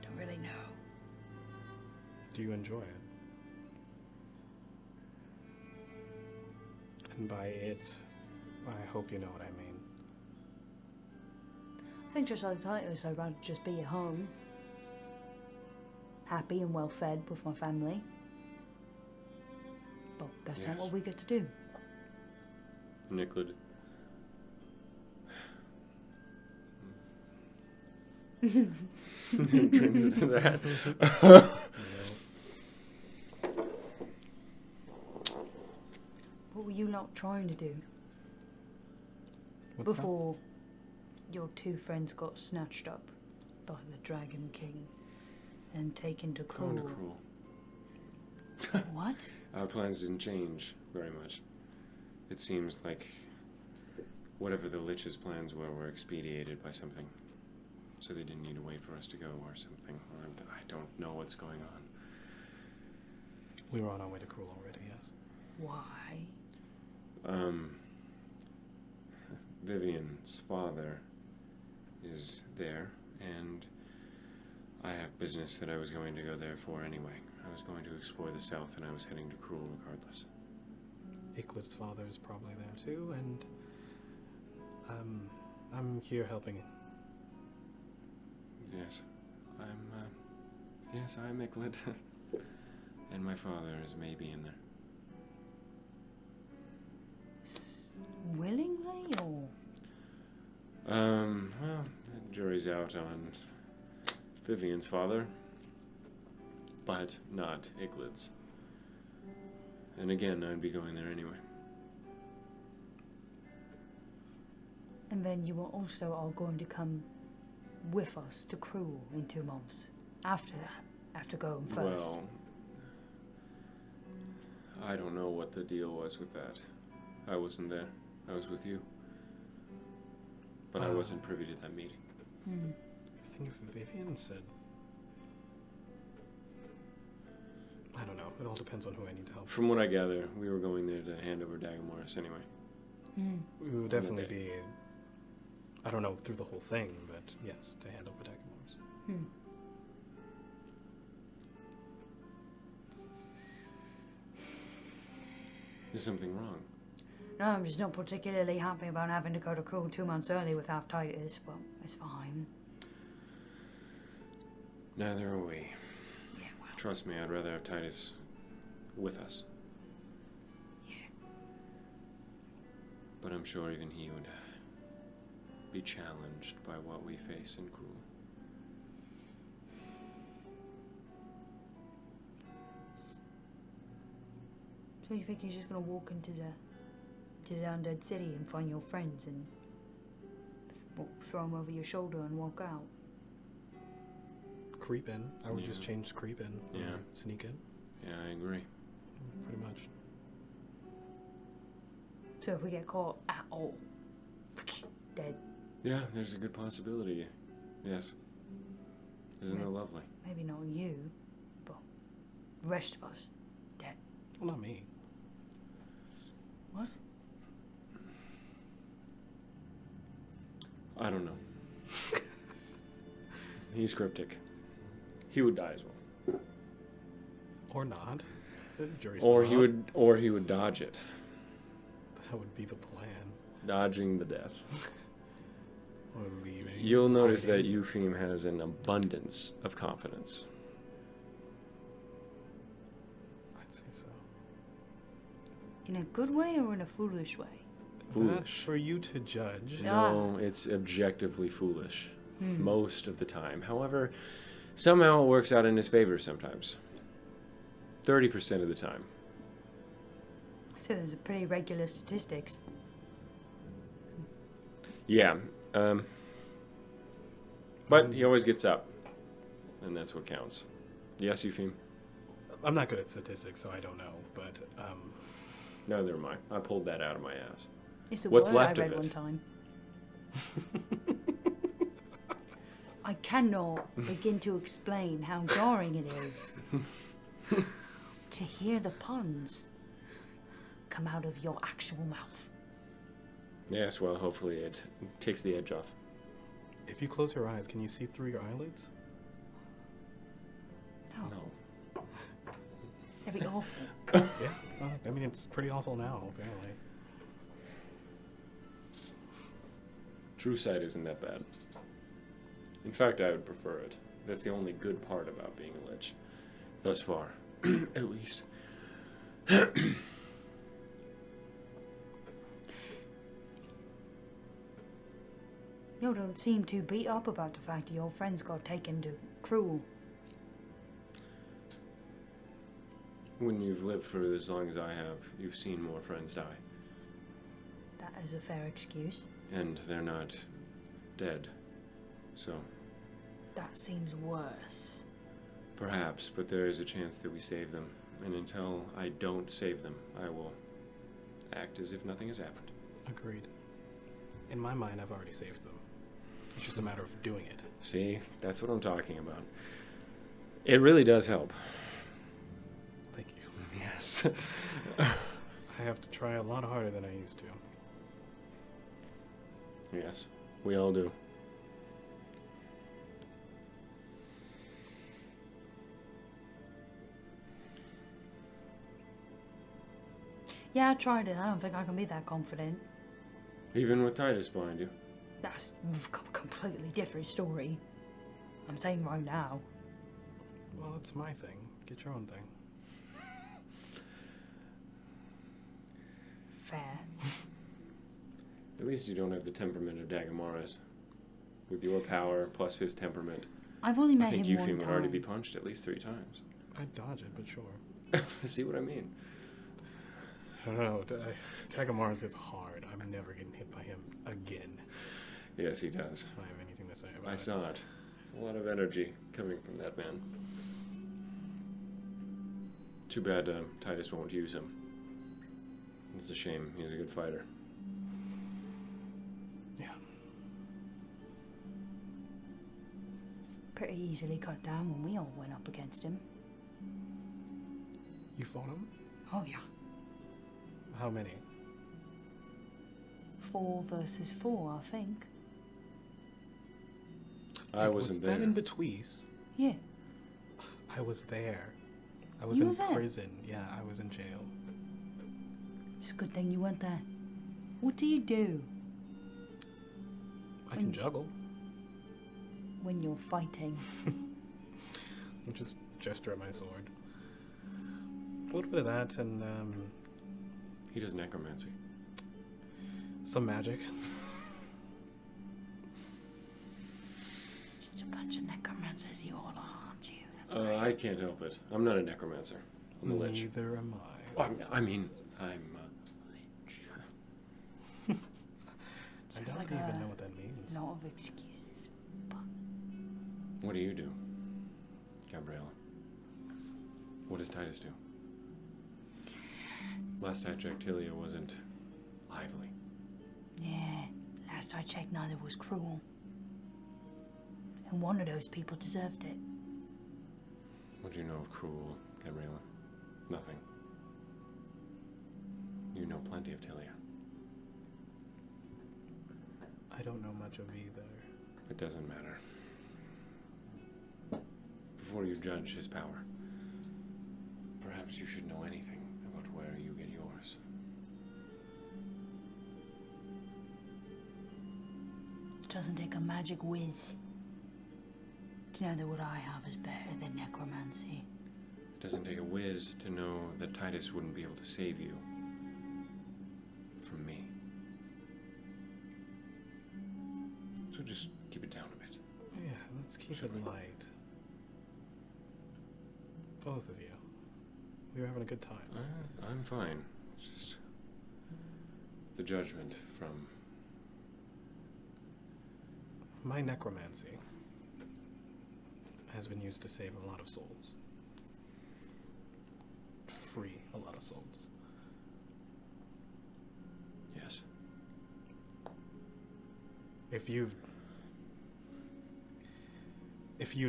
C: Don't really know.
A: Do you enjoy it? And by it, I hope you know what I mean.
C: I think just like Titus, I'd rather just be at home. Happy and well fed with my family. But that's not
B: Yes.
C: what we get to do.
B: Nickled. Drinks to that.
C: What were you not trying to do
A: What's
C: before your two friends got snatched up by the Dragon King and taken to
B: Going to
C: Cruel?
B: Cruel.
C: What?
B: Our plans didn't change very much. It seems like whatever the Lich's plans were expedited by something. So they didn't need to wait for us to go or something. Or I don't know what's going on.
A: We were on our way to Cruel already, yes.
C: Why?
B: Vivian's father is there, and I have business that I was going to go there for anyway. I was going to explore the south, and I was heading to Cruel regardless.
A: Iklit's father is probably there too, and I'm here helping.
B: Yes, I'm Iklid. And my father is maybe in there.
C: Willingly or?
B: Well, the jury's out on Vivian's father, but not Iklid's. And again, I'd be going there anyway.
C: And then you are also all going to come with us to Cruel in 2 months. After that, after going first.
B: Well, I don't know what the deal was with that. I wasn't there. I was with you. But I wasn't privy to that meeting.
A: I think if Vivian said... I don't know. It all depends on who I need to help.
B: From what I gather, we were going there to hand over Dagamoris anyway.
A: We would definitely be... I don't know through the whole thing, but yes, to hand over Dagamoris.
B: Is something wrong?
C: No, I'm just not particularly happy about having to go to Cruel 2 months early with how tight it is, but it's fine.
B: Neither are we.
C: Yeah, well,
B: Trust me, I'd rather have Titus with us.
C: yeah.
B: But I'm sure even he would be challenged by what we face in Cruel.
C: So you think you're just gonna walk into the undead city and find your friends and throw them over your shoulder and walk out?
A: Creep in. I would just
B: Yeah.
A: change creep in.
B: Yeah.
A: Sneak in.
B: Yeah, I agree.
A: Pretty much.
C: So if we get caught at all, dead.
B: Yeah, there's a good possibility. Yes. Isn't
C: Yeah.
B: that lovely?
C: Maybe not you, but the rest of us, dead.
A: Well, not me.
C: What?
B: I don't know. He's cryptic. He would die as well.
A: Or not. The jury's
B: Or
A: still out.
B: he would dodge it.
A: That would be the plan.
B: Dodging the death.
A: Or leaving.
B: You'll notice that
A: hiding.
B: Eupheim has an abundance of confidence.
A: I'd say so.
C: In a good way or in a foolish way?
A: That's
B: Foolish.
A: for you to judge.
B: No, it's objectively foolish.
C: Hmm.
B: Most of the time. However, somehow it works out in his favor sometimes. 30% of the time.
C: So there's a pretty regular statistics.
B: Yeah. But he always gets up. And that's what counts. Yes, Eupheim?
A: I'm not good at statistics, so I don't know. But
B: Neither am I. I pulled that out of my ass.
C: It's a
B: What's
C: word
B: left
C: I
B: of
C: read
B: it?
C: one time. I cannot begin to explain how jarring it is to hear the puns come out of your actual mouth.
B: Yes, well, hopefully it takes the edge off.
A: if you close your eyes, can you see through your eyelids?
C: No,
B: No.
C: that'd be awful.
A: Yeah. Well, I mean, it's pretty awful now, apparently.
B: True sight isn't that bad. In fact, I would prefer it. That's the only good part about being a lich. Thus far, at least.
C: You don't seem too beat up about the fact that your friends got taken to cruel.
B: When you've lived for as long as I have, you've seen more friends die.
C: That is a fair excuse.
B: And they're not dead. So,
C: That seems worse.
B: perhaps, but there is a chance that we save them. And until I don't save them, I will act as if nothing has happened.
A: Agreed. In my mind, I've already saved them. It's just a matter of doing it.
B: See, that's what I'm talking about. It really does help.
A: Thank you.
B: Yes.
A: I have to try a lot harder than I used to.
B: Yes, we all do.
C: Yeah, I tried it. I don't think I can be that confident.
B: Even with Titus behind you.
C: That's a completely different story. I'm saying right now.
A: Well, it's my thing. Get your own thing.
C: Fair.
B: At least you don't have the temperament of Dagamaras. With your power plus his temperament,
C: I've only
B: I
C: met
B: think
C: him
B: Eupheim
C: one
B: would
C: time.
B: already be punched at least 3 times.
A: I'd dodge it, but sure.
B: See what I mean?
A: I don't know. Tagamars is hard. I'm never getting hit by him again.
B: Yes, he does.
A: If I have anything to say about
B: I
A: it.
B: saw it. There's a lot of energy coming from that man. Too bad Titus won't use him. It's a shame. He's a good fighter.
A: Yeah.
C: Pretty easily cut down when we all went up against him.
A: You fought him?
C: Oh yeah.
A: How many?
C: 4 versus 4, I think.
B: I wasn't
A: was
B: there.
A: that in Betweese?
C: Yeah.
A: I was there. I was
C: You
A: in
C: were there?
A: prison. Yeah, I was in jail.
C: It's a good thing you weren't there. What do you do
A: I can juggle.
C: when you're fighting?
A: I'll just gesture at my sword. A little bit of that and
B: He does necromancy.
A: some magic.
C: Just a bunch of necromancers you all are, aren't you? That's
B: I can't help it. I'm not a necromancer. I'm a lich.
A: Neither am I.
B: Oh, I mean, I'm
A: I
C: Sounds
A: don't
C: like
A: even
C: a
A: know what that means.
C: lot of excuses.
B: What do you do, Gabriella? What does Titus do? Last I checked, Tilia wasn't lively.
C: Yeah, last I checked, neither was cruel. And one of those people deserved it.
B: What do you know of cruel, Gabriella? Nothing. know plenty of Tilia.
A: I don't know much of either.
B: It doesn't matter. Before you judge his power, perhaps you should know anything about where you get yours.
C: It doesn't take a magic whiz to know that what I have is better than necromancy.
B: It doesn't take a whiz to know that Titus wouldn't be able to save you from me. So just keep it down a bit.
A: Yeah, let's keep it light. Both of you. We were having a good time.
B: I'm fine. It's just the judgment from...
A: My necromancy has been used to save a lot of souls. Free a lot of souls.
B: Yes.
A: If you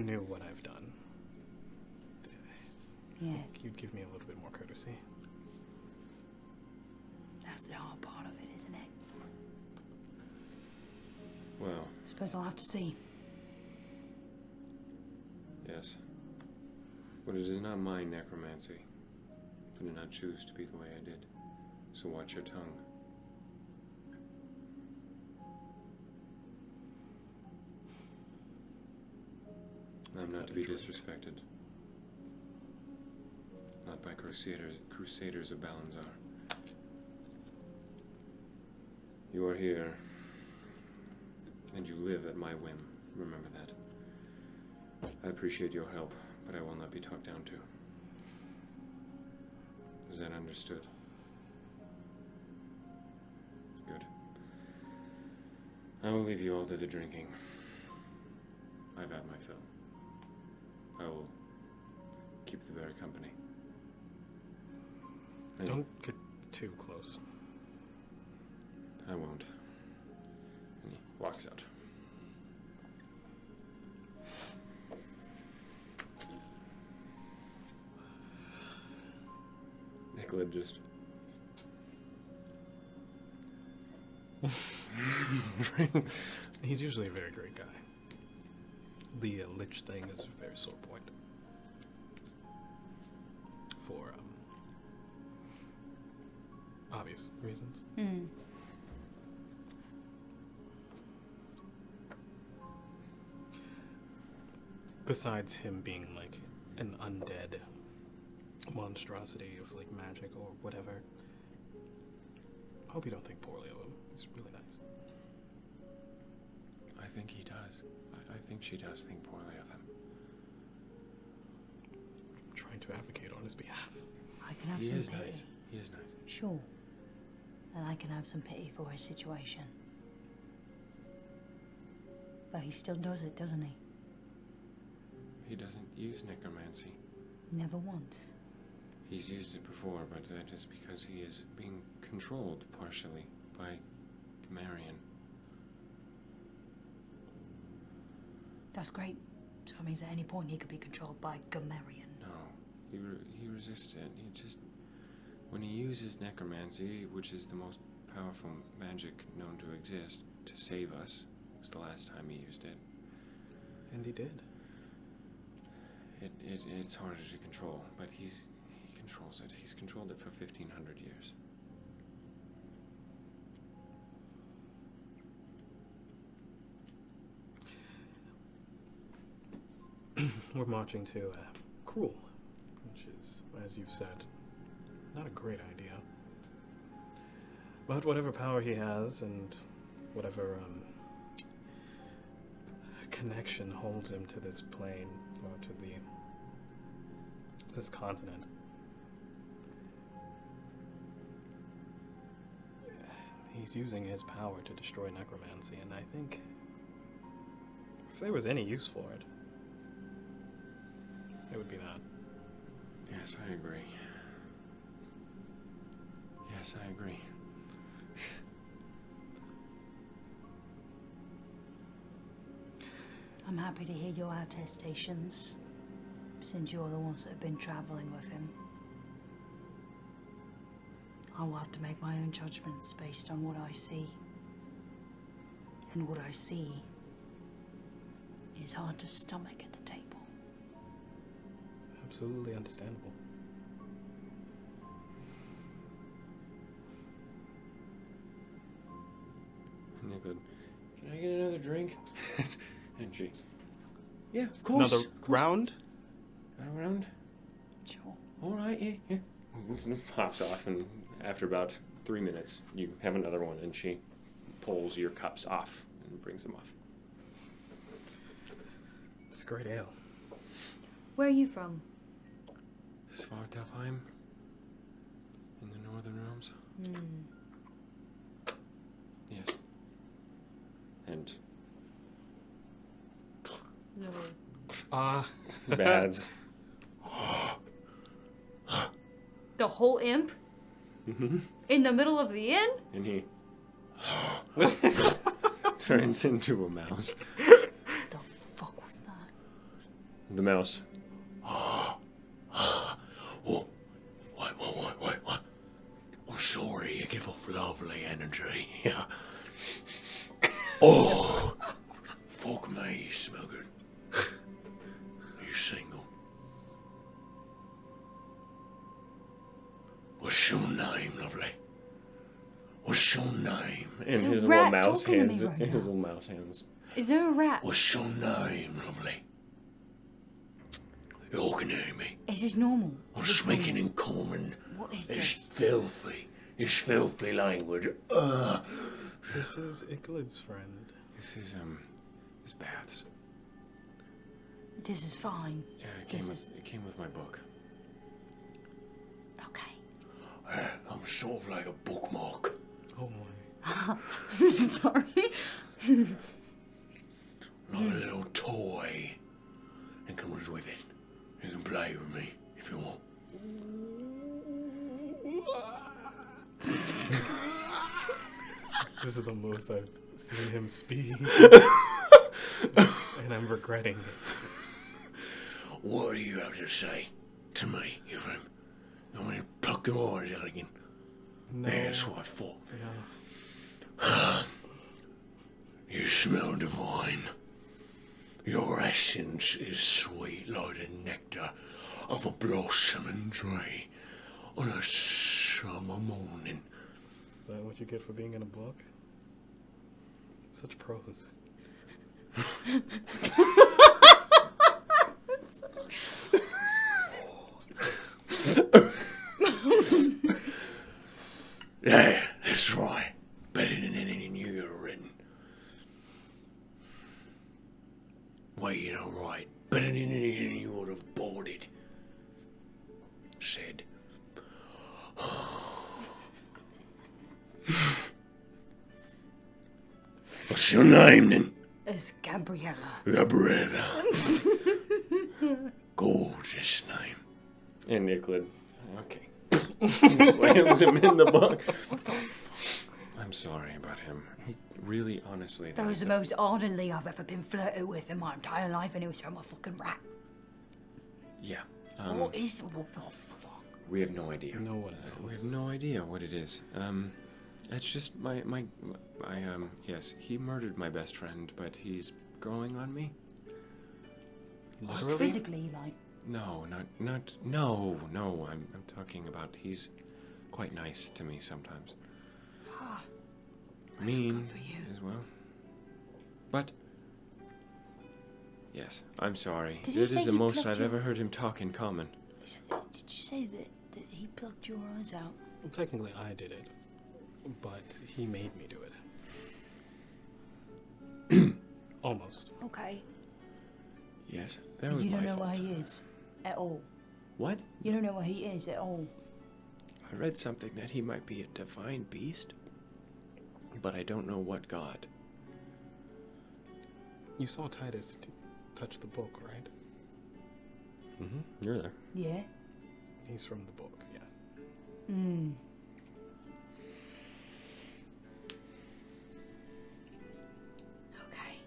A: knew what I've done,
C: Yeah,
A: you'd give me a little bit more courtesy.
C: that's the hard part of it, isn't it?
B: Well,
C: Suppose I'll have to see.
B: yes. But it is not my necromancy. I did not choose to be the way I did. So watch your tongue. I'm not to be disrespected. Not by crusaders of Balanzar. You are here, and you live at my whim. Remember that. I appreciate your help, but I will not be talked down to. Is that understood? Good. I will leave you all to the drinking. I've had my fill. I will keep the bear company. And
A: Don't get too close.
B: I won't. And he walks out. Nicola just...
A: He's usually a very great guy. The lich thing is a very sore point. For obvious reasons.
C: Hmm.
A: Besides him being like an undead monstrosity of like magic or whatever. I hope you don't think poorly of him. He's really nice.
B: I think he does. I think she does think poorly of him.
A: I'm trying to advocate on his behalf.
C: I can have
B: He
C: some
B: is
C: pity.
B: nice. He is nice.
C: Sure. And I can have some pity for his situation. But he still does it, doesn't he?
B: He doesn't use necromancy.
C: Never once.
B: He's used it before, but that is because he is being controlled partially by Gamarian.
C: That's great. So it means at any point he could be controlled by Gamarian.
B: No, he resists it. He just... When he uses necromancy, which is the most powerful magic known to exist, to save us, was the last time he used it.
A: And he did.
B: It's harder to control, but he controls it. He's controlled it for 1,500 years.
A: We're marching to Cruel, which is, as you've said, not a great idea. But whatever power he has and whatever connection holds him to this plane or to this continent, he's using his power to destroy necromancy, and I think if there was any use for it, it would be that.
B: Yes, I agree. Yes, I agree.
C: I'm happy to hear your attestations, since you're the ones that have been traveling with him. I will have to make my own judgments based on what I see. And what I see is hard to stomach at the table.
A: Absolutely understandable.
B: And Euclid, can I get another drink? And she, yeah, of course.
A: Another round?
B: Another round?
C: Sure.
B: All right, yeah. Pops off, and after about 3 minutes, you have another one, and she pulls your cups off and brings them off.
A: It's great ale.
C: Where are you from?
B: Svartalfheim, in the Northern Realms. Yes. And
C: No.
B: Bads.
D: The whole imp? In the middle of the inn?
B: And he turns into a mouse.
C: The fuck was that?
B: The mouse.
E: What? I'm sorry, you give off lovely energy. Yeah. Oh, fuck me, you smell good. You single? What's your name, lovely? What's your name?
B: In
C: Is
B: his
C: a
B: little
C: rat
B: mouse
C: talking to me
B: hands.
C: right
B: In his
C: now?
B: little mouse hands.
D: Is there a rat?
E: What's your name, lovely? You all can hear me.
C: Is this normal?
E: I'm
C: Is this
E: speaking
C: normal?
E: in common.
C: What is
E: It's
C: this?
E: filthy. It's filthy language.
A: This is Icklid's friend.
B: This is Baths.
C: This is fine.
B: Yeah, it came with my book.
C: Okay.
E: I'm sort of like a bookmark.
A: Oh my.
D: Sorry.
E: Like a little toy. It comes with it. You can play with me if you want.
A: This is the most I've seen him speak. And I'm regretting it.
E: What do you have to say to me, Ephraim? You want me to pluck your eyes out again?
A: No.
E: Yeah, that's what I thought.
A: Yeah.
E: You smell divine. Your essence is sweet like the nectar of a blossoming tree on a summer morning.
A: Is that what you get for being in a book? Such prose.
E: Yeah, that's right. Better than anything you ever written. Well, you know, right. Better than anything you would have boarded. Said. What's your name then?
C: It's Gabriella.
E: Gabriella. Gorgeous name.
B: And Euclid, okay. Slams him in the book. I'm sorry about him. He really, honestly.
C: That was the most ardently I've ever been flirted with in my entire life, and it was from a fucking rat.
B: Yeah.
C: What the fuck?
B: We have no idea.
A: No one
B: We have
A: knows.
B: no idea what it is. It's just yes, he murdered my best friend, but he's growing on me.
A: Literally?
C: Physically, like.
B: No, I'm talking about he's quite nice to me sometimes.
C: That's
B: Mean
C: good for you.
B: as well. But yes, I'm sorry.
C: Did he
B: This
C: say
B: is the
C: he
B: most
C: plucked
B: I've
C: your-
B: ever heard him talk in common.
C: Did you say that he plucked your eyes out?
A: Well, technically, I did it, but he made me do it. Almost.
C: Okay.
B: Yes, that was
C: You don't
B: my
C: know
B: fault.
C: where he is at all.
B: What?
C: You don't know where he is at all.
B: I read something that he might be a divine beast, but I don't know what god.
A: You saw Titus touch the book, right?
B: Mm-hmm. You're there.
C: Yeah.
A: He's from the book, yeah.
C: Hmm. Okay.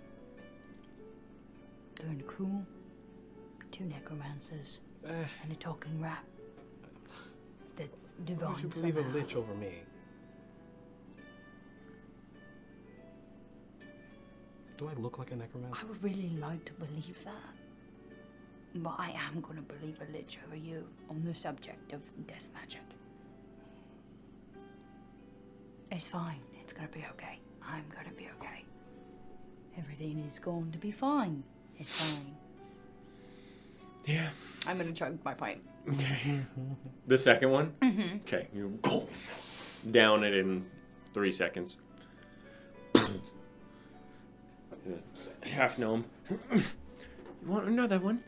C: They're in the crew. 2 necromancers and a talking rat. that's
A: Why
C: divine
A: would you believe
C: somehow.
A: a lich over me? Do I look like a necromancer?
C: I would really like to believe that. But I am going to believe a lich over you on the subject of death magic. It's fine. It's going to be okay. I'm going to be okay. Everything is going to be fine. It's fine.
B: Yeah.
D: I'm gonna chug my pint.
B: Okay. The second one?
D: Mm-hmm.
B: Okay. You go down it in 3 seconds. Half gnome. You want another one?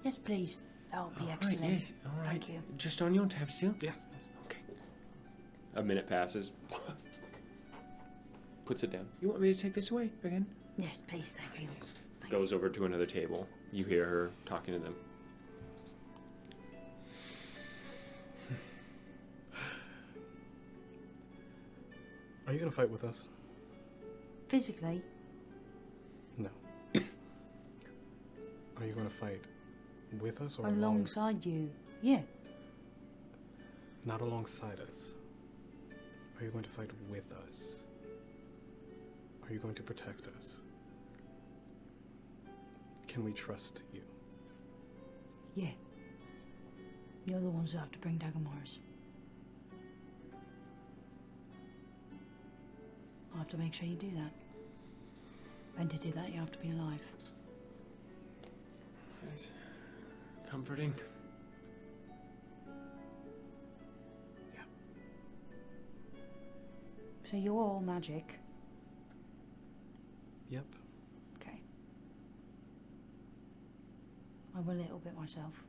C: Yes, please. That would be
B: All right,
C: excellent.
B: yes. All right.
C: Thank you.
B: Just on your tab still?
A: Yes.
B: Okay. A minute passes. Puts it down. You want me to take this away again?
C: Yes, please. Thank you. Thank
B: Goes over to another table. You hear her talking to them.
A: Are you gonna fight with us?
C: Physically,
A: No. Are you gonna fight with us or
C: alongside you. Yeah.
A: Not alongside us. Are you going to fight with us? Are you going to protect us? Can we trust you?
C: Yeah. You're the ones who have to bring Dagomars. I have to make sure you do that. And to do that, you have to be alive.
B: That's comforting.
C: So you're all magic.
A: Yep.
C: Okay. I've a little bit myself.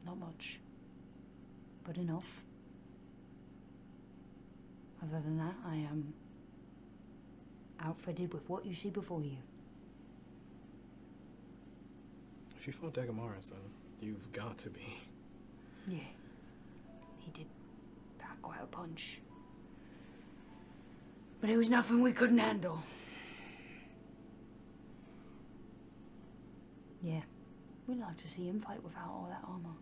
C: Not much. But enough. Other than that, I am outfitted with what you see before you.
A: If you fought Dagomars, then you've got to be.
C: Yeah. He did pack quite a punch. But it was nothing we couldn't handle. Yeah. We'd like to see him fight without all that armor.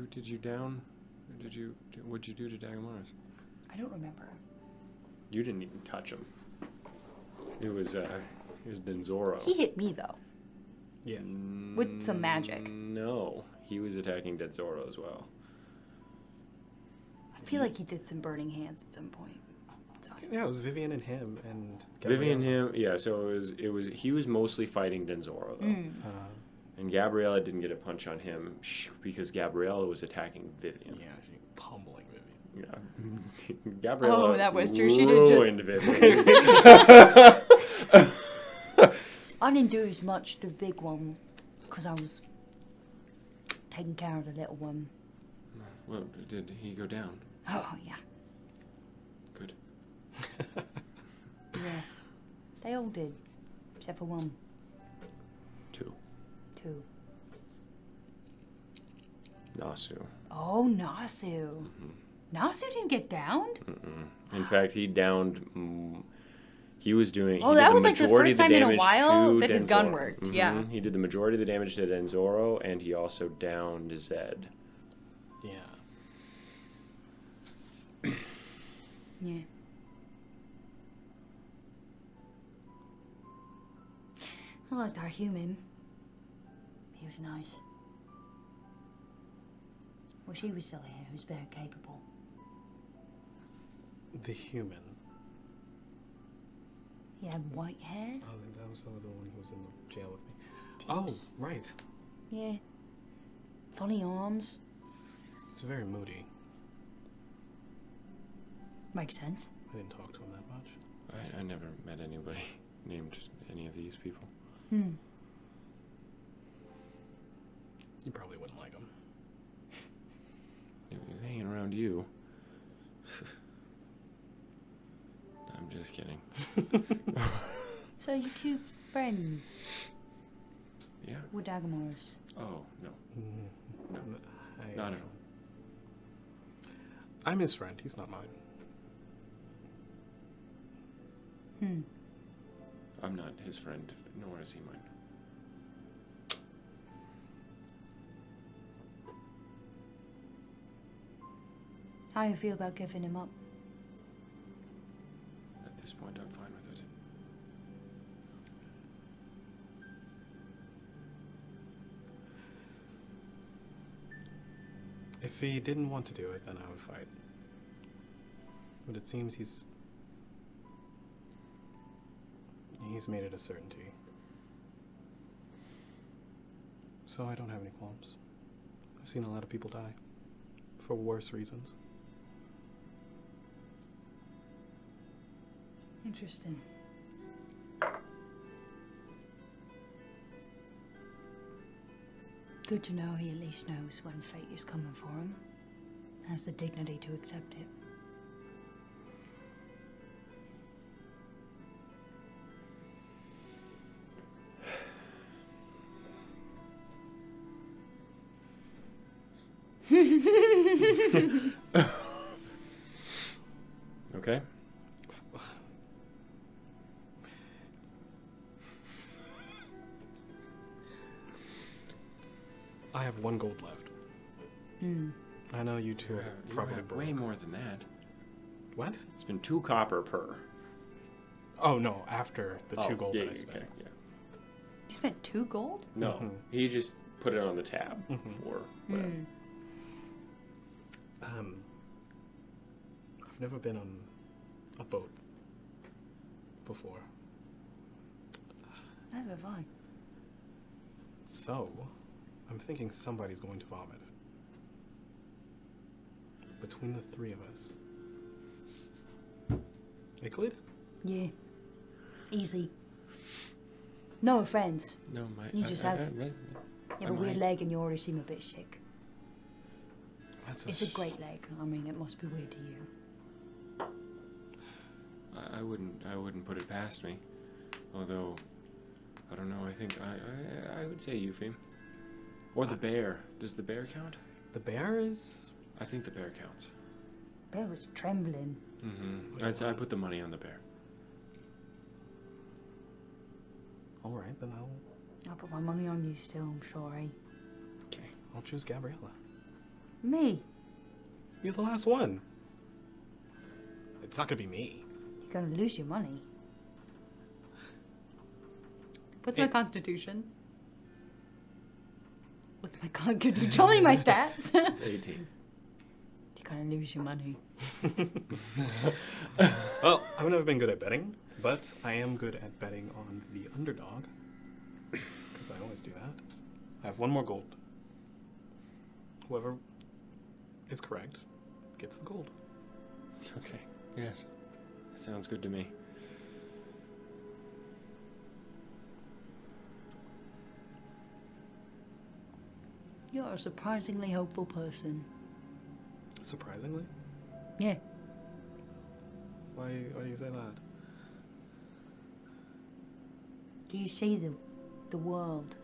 B: Did you down? What'd you do to Dagomars?
C: I don't remember.
B: You didn't even touch him. It was Benzoro.
D: He hit me though.
A: Yeah.
D: With some magic.
B: No, he was attacking Dead Zoro as well.
D: I feel like he did some burning hands at some point. It's fine.
A: Yeah, it was Vivian and him and
B: Vivian,
A: Gabriella.
B: him, yeah. So it was. He was mostly fighting Denzoro though,
A: Uh,
B: and Gabriella didn't get a punch on him because Gabriella was attacking Vivian.
A: yeah, she pummeling Vivian.
B: Yeah. Gabriella.
D: Oh, that was true. She did just-
B: ruined Vivian.
C: I didn't do as much the big one because I was taking care of the little one.
B: Well, did he go down?
C: Oh, yeah.
B: Good.
C: Yeah. They all did. Except for one.
B: 2.
C: 2.
B: Nasu.
C: Oh, Nasu. Nasu didn't get downed?
B: In fact, he downed. He was doing.
D: Oh,
B: he did
D: that was like the
B: majority
D: first
B: of
D: time in a
B: damage
D: while
B: to
D: that his gun
B: Denzoro.
D: worked, yeah.
B: He did the majority of the damage to Denzoro, and he also downed Zed.
A: Yeah.
C: Yeah. I liked our human. He was nice. Wish he was still here. He was very capable.
A: The human.
C: He had white hair.
A: Oh, that was the one who was in the jail with me.
C: Tips.
A: Oh, right.
C: Yeah. Funny arms.
A: It's very moody.
C: Makes sense.
A: I didn't talk to him that much.
B: I never met anybody named any of these people.
C: Hmm.
A: You probably wouldn't like him.
B: He was hanging around you. I'm just kidding.
C: So you two friends
B: Yeah.
C: were Dagomars.
B: Oh no. No.
A: I,
B: Not at all.
A: I'm his friend. He's not mine.
C: Hmm.
B: I'm not his friend, nor is he mine.
C: How do you feel about giving him up?
B: At this point, I'm fine with it.
A: If he didn't want to do it, then I would fight. But it seems he's made it a certainty. So I don't have any qualms. I've seen a lot of people die. For worse reasons.
C: Interesting. Good to know he at least knows when fate is coming for him. Has the dignity to accept it.
B: Okay.
A: I have 1 gold left. I know you two are
B: You
A: probably
B: have
A: broke.
B: way more than that.
A: What?
B: It's been 2 copper per.
A: Oh no, after the 2 gold
B: yeah,
A: that I spent.
B: Okay, yeah.
C: You spent 2 gold?
B: No,
A: Mhm.
B: he just put it on the tab for whatever.
A: I've never been on a boat before.
C: Never fine.
A: So, I'm thinking somebody's going to vomit. Between the 3 of us. Euclid?
C: Yeah. Easy. No offense.
B: No, my.
C: You just have- You have a weird
B: might.
C: leg and you already seem a bit sick.
A: That's
C: It's a great leg. I mean, it must be weird to you.
B: I wouldn't put it past me. Although, I don't know. I think I would say Eupheme. Or the bear. Does the bear count?
A: The bear is...
B: I think the bear counts.
C: Bear was trembling.
B: I put the money on the bear.
A: Alright, then
C: I'll put my money on you still, I'm sorry.
B: Okay.
A: I'll choose Gabriella.
C: Me?
A: You're the last one. It's not gonna be me.
C: You're gonna lose your money. What's my constitution? What's my Could you tell me my stats?
B: 18.
C: You're gonna lose your money.
A: Well, I've never been good at betting, but I am good at betting on the underdog. Because I always do that. I have 1 more gold. Whoever is correct gets the gold.
B: Okay. Yes. That sounds good to me.
C: You're a surprisingly hopeful person.
A: Surprisingly?
C: Yeah.
A: Why do you say that?
C: Do you see the world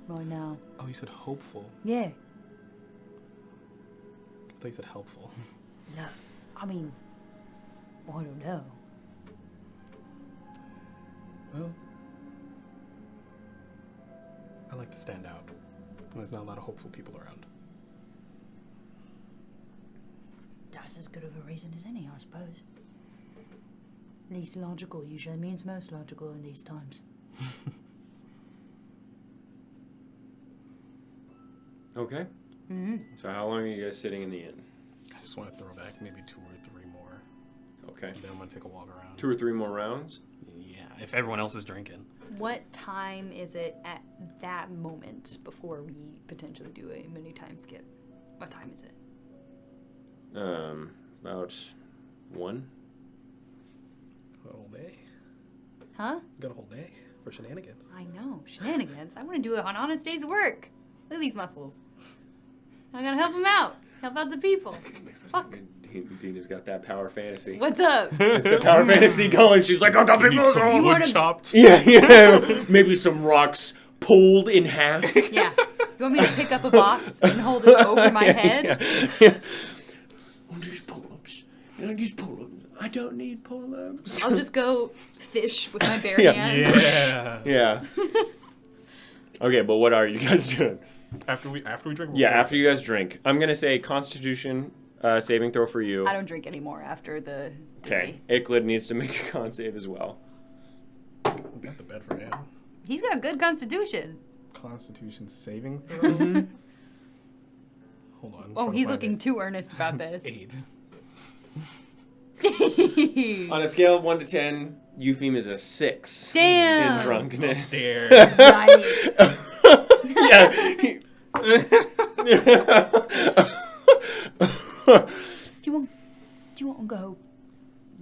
C: right now?
A: Oh, you said hopeful.
C: Yeah.
A: I thought you said helpful.
C: No. I mean, I don't know.
A: Well, I like to stand out. There's not a lot of hopeful people around.
C: That's as good of a reason as any, I suppose. Least logical usually means most logical in these times.
B: Okay. So how long are you guys sitting in the inn?
A: I just want to throw back maybe 2 or 3 more.
B: Okay.
A: And then I'm going to take a walk around.
B: 2 or 3 more rounds?
A: Yeah, if everyone else is drinking.
D: What time is it at that moment before we potentially do a mini time skip? What time is it?
B: About 1.
A: A whole day?
D: Huh?
A: Got a whole day for shenanigans.
D: I know. Shenanigans. I want to do an honest day's work. Look at these muscles. I gotta help them out. Help out the people. Fuck.
B: Dina's got that power fantasy.
D: What's up?
B: It's the power fantasy going. She's like, I got big muscles.
D: You wanna-
A: chopped.
B: Yeah. Maybe some rocks pulled in half.
D: Yeah. You want me to pick up a box and hold it over my head?
B: Yeah. I these pull-ups. These pull-ups. I don't need pull-ups.
D: I'll just go fish with my bare
B: Yeah.
D: hands.
A: Yeah.
B: Yeah. Okay, but what are you guys doing?
A: After we drink.
B: Yeah, after you guys drink, I'm gonna say Constitution saving throw for you.
D: I don't drink anymore after the.
B: Okay. Icklid needs to make a con save as well.
A: We got the bed for him.
D: He's got a good constitution.
A: Constitution saving throw. Hold on.
D: Oh, he's looking too earnest about this.
A: 8.
B: On a scale of 1 to 10, Eupheme is a 6
D: Damn.
B: in drunkenness.
A: There.
D: Nice.
B: Yeah.
C: Do you want to go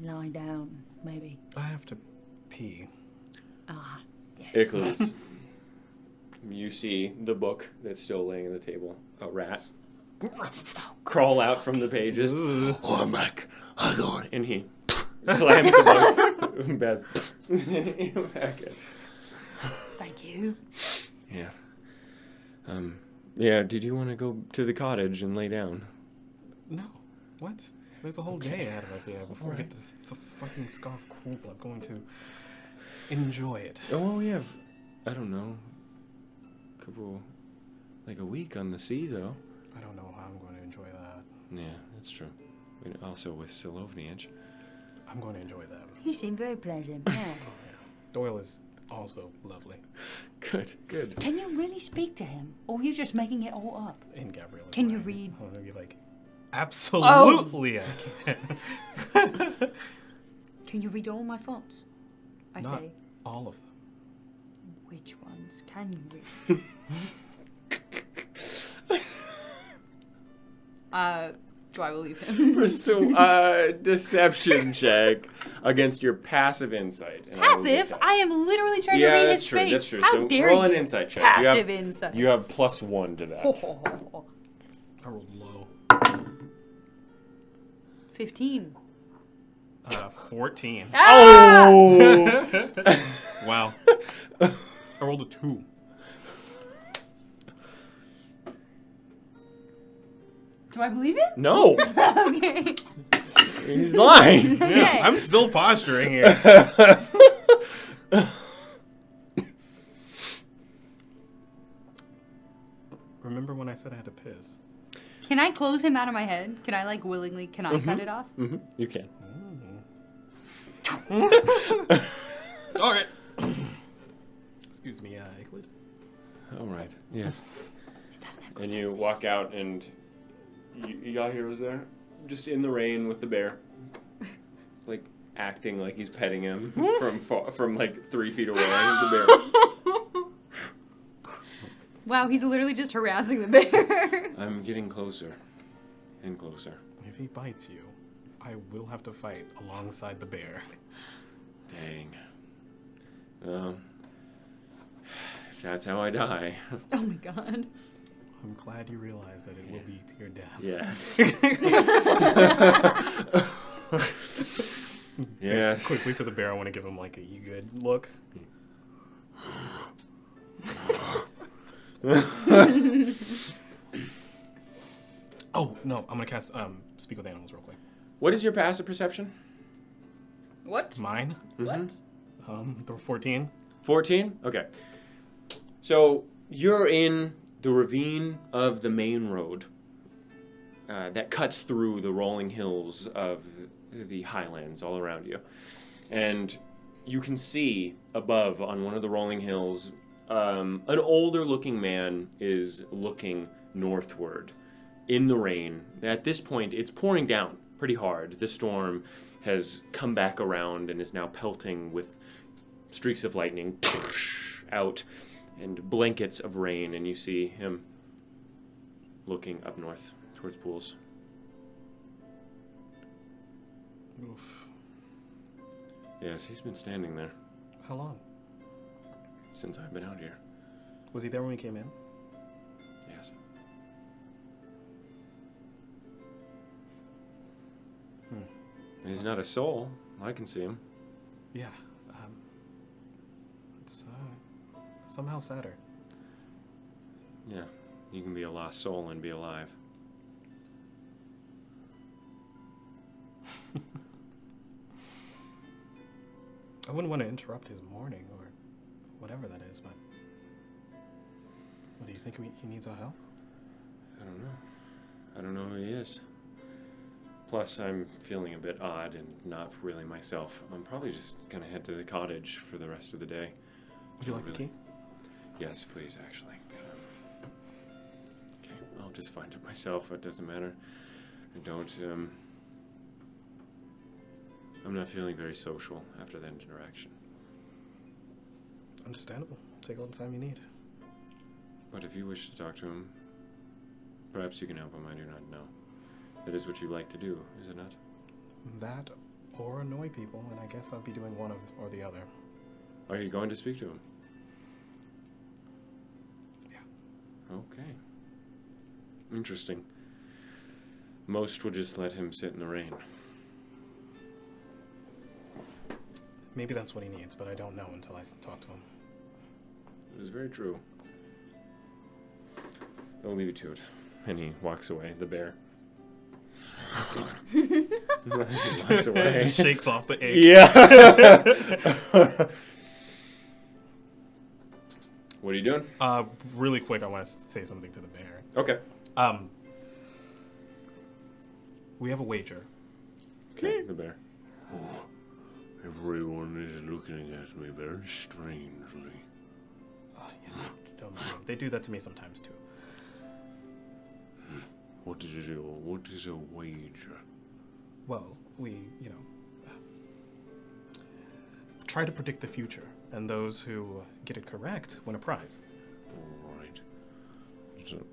C: lie down, maybe?
A: I have to pee.
C: Ah, yes.
B: Icklid, you see the book that's still laying on the table. A rat. Crawl out from the pages.
A: Ooh.
E: Oh, I'm back. I got it.
B: And he slams the book. Back in.
C: Thank you.
B: Yeah. Yeah, did you want to go to the cottage and lay down?
A: No. What? There's a whole day ahead of us here before we
B: Alright.
A: get to fucking Scarf Cool. I'm going to enjoy it.
B: Oh, we have, I don't know, like a week on the sea, though.
A: I don't know how I'm going to enjoy that.
B: Yeah, that's true. And also with Solovniach.
A: I'm going to enjoy that.
C: He seemed very pleasant. Yeah.
A: Oh, yeah. Doyle is also lovely.
B: Good, good.
C: Can you really speak to him, or are you just making it all up?
A: In Gabrielle.
C: Can you read?
A: I'm going to be like, absolutely I can.
C: Can you read all my thoughts? I
A: Not
C: say.
A: all of them.
C: Which ones can you read?
D: Do I believe him?
B: Pursue deception check against your passive insight. And I will get
D: Passive?
B: that.
D: I am literally trying
B: Yeah,
D: to read
B: that's
D: his
B: true.
D: face.
B: That's true.
D: How
B: So
D: dare
B: roll
D: you?
B: an insight check.
D: Passive insight.
B: You have +1 to that.
A: I rolled low.
D: 15.
A: 14.
D: Ah!
B: Oh!
A: Wow. I rolled a 2.
D: Do I believe it?
B: No,
D: Okay.
B: he's lying.
A: Yeah,
D: Okay.
A: I'm still posturing here. Remember when I said I had to piss?
D: Can I close him out of my head? Can I, like, willingly, can I cut it off?
B: You can.
A: All right. Excuse me, Euclid.
B: All right. Yes.
C: Is that
B: And you walk out, and Yahiro's there, just in the rain with the bear, like acting like he's petting him from like 3 feet away. The bear.
D: Wow, he's literally just harassing the bear.
B: I'm getting closer and closer.
A: If he bites you, I will have to fight alongside the bear.
B: Dang. Well, if that's how I die,
D: Oh my god.
A: I'm glad you realize that it will be to your death.
B: yes. Yeah.
A: Quickly to the bear, I want to give him like a you good look. Oh, no, I'm going to cast Speak with Animals real quick.
B: What is your passive perception?
D: What?
A: It's mine.
D: What?
A: The 14.
B: 14? Okay. So you're in the ravine of the main road that cuts through the rolling hills of the highlands all around you. And you can see above on one of the rolling hills, an older looking man is looking northward in the rain. At this point, it's pouring down pretty hard. The storm has come back around and is now pelting with streaks of lightning out and blankets of rain, and you see him looking up north towards pools.
A: Oof.
B: Yes, he's been standing there
A: How long?
B: since I've been out here.
A: Was he there when we came in?
B: Yes. He's not a soul. I can see him.
A: Yeah. It's somehow sadder.
B: Yeah, you can be a lost soul and be alive.
A: I wouldn't want to interrupt his morning or whatever that is, but... What, do you think he needs our help?
B: I don't know. I don't know who he is. Plus, I'm feeling a bit odd and not really myself. I'm probably just gonna head to the cottage for the rest of the day.
A: Would you like the key?
B: Yes, please, actually. Okay, I'll just find it myself. It doesn't matter. I don't, I'm not feeling very social after that interaction.
A: Understandable. Take all the time you need.
B: But if you wish to talk to him, perhaps you can help him. I do not know. That is what you like to do, is it not?
A: That or annoy people, and I guess I'll be doing one or the other.
B: Are you going to speak to him?
A: Yeah.
B: Okay. Interesting. Most would just let him sit in the rain.
A: Maybe that's what he needs, but I don't know until I talk to him.
B: It is very true. I'll leave you to it. And he walks away, the bear. He walks away.
A: Just shakes off the egg.
B: Yeah. What are you doing?
A: Really quick, I want to say something to the bear.
B: Okay.
A: We have a wager.
B: Okay, the bear.
E: Oh, everyone is looking at me very strangely.
A: Oh, yeah, don't mind. They do that to me sometimes too.
E: What is a wager?
A: Well, we, try to predict the future, and those who get it correct win a prize.
E: All right. So,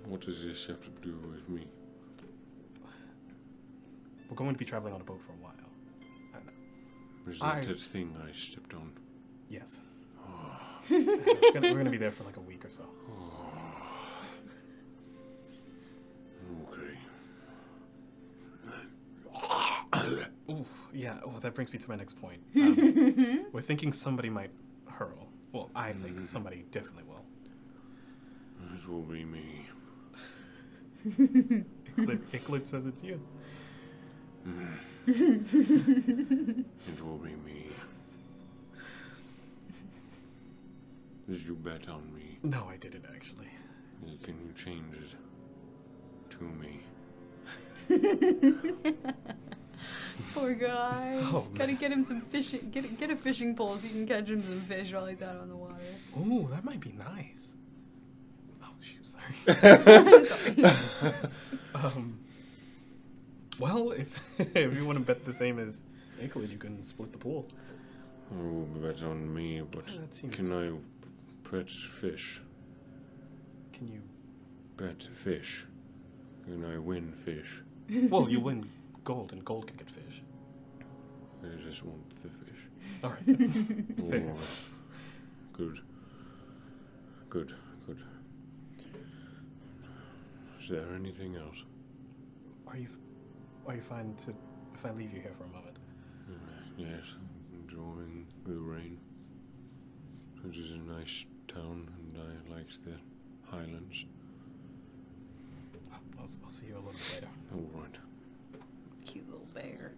E: what does this have to do with me?
A: We're going to be traveling on a boat for a while.
E: Is that that thing I stepped on?
A: Yes. We're going to be there for like a week or so.
E: Okay.
A: Oof, yeah. Oh, that brings me to my next point. We're thinking somebody might hurl. Well, I think somebody definitely will.
E: It will be me.
A: Icklid says it's you.
E: It will be me. Did you bet on me?
A: No, I didn't actually.
E: Can you change it to me?
D: Poor guy.
A: Oh,
D: Gotta get him some fishing. Get a fishing pole so you can catch him some fish while he's out on the water.
A: Ooh, that might be nice. Oh, shoot, sorry.
D: Sorry.
A: Well, if you want to bet the same as Icklid, you can split the pool.
E: Oh, bet on me, but
A: That seems-
E: can I bet fish?
A: Can you?
E: Bet fish. Can I win fish?
A: Well, you win gold, and gold can get fish.
E: I just want the fish.
A: All right. Fair.
E: Alright. Good. Good. Is there anything else?
A: Are you fine to if I leave you here for a moment?
E: Yes, I'm enjoying the rain. It is a nice town, and I like the Highlands.
A: I'll see you a little bit later.
E: All right.
D: Cute little bear.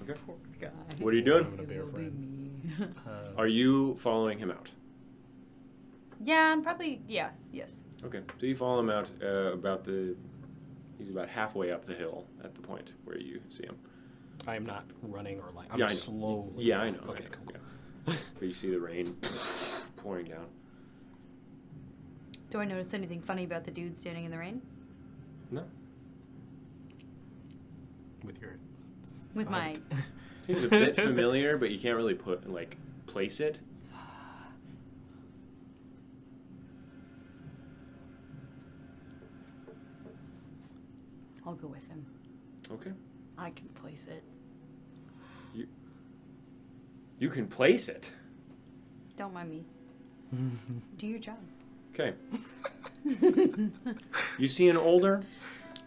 B: Okay.
D: Poor guy.
B: What are you
A: Having
B: doing?
A: a bear friend.
B: Are you following him out?
D: Yeah, I'm probably. Yeah. Yes.
B: Okay, so you follow him out he's about halfway up the hill at the point where you see him.
A: I am not running or like I'm
B: Yeah, I know.
A: slowly.
B: Yeah, I know.
A: Okay,
B: I know,
A: cool.
B: yeah. But you see the rain pouring down.
D: Do I notice anything funny about the dude standing in the rain?
B: No.
A: With your.
D: With my.
A: sight.
B: Seems a bit familiar, but you can't really place it.
C: I'll go with him.
B: Okay.
C: I can place it.
B: You can place it.
D: Don't mind me. Do your job.
B: Okay. You see an older,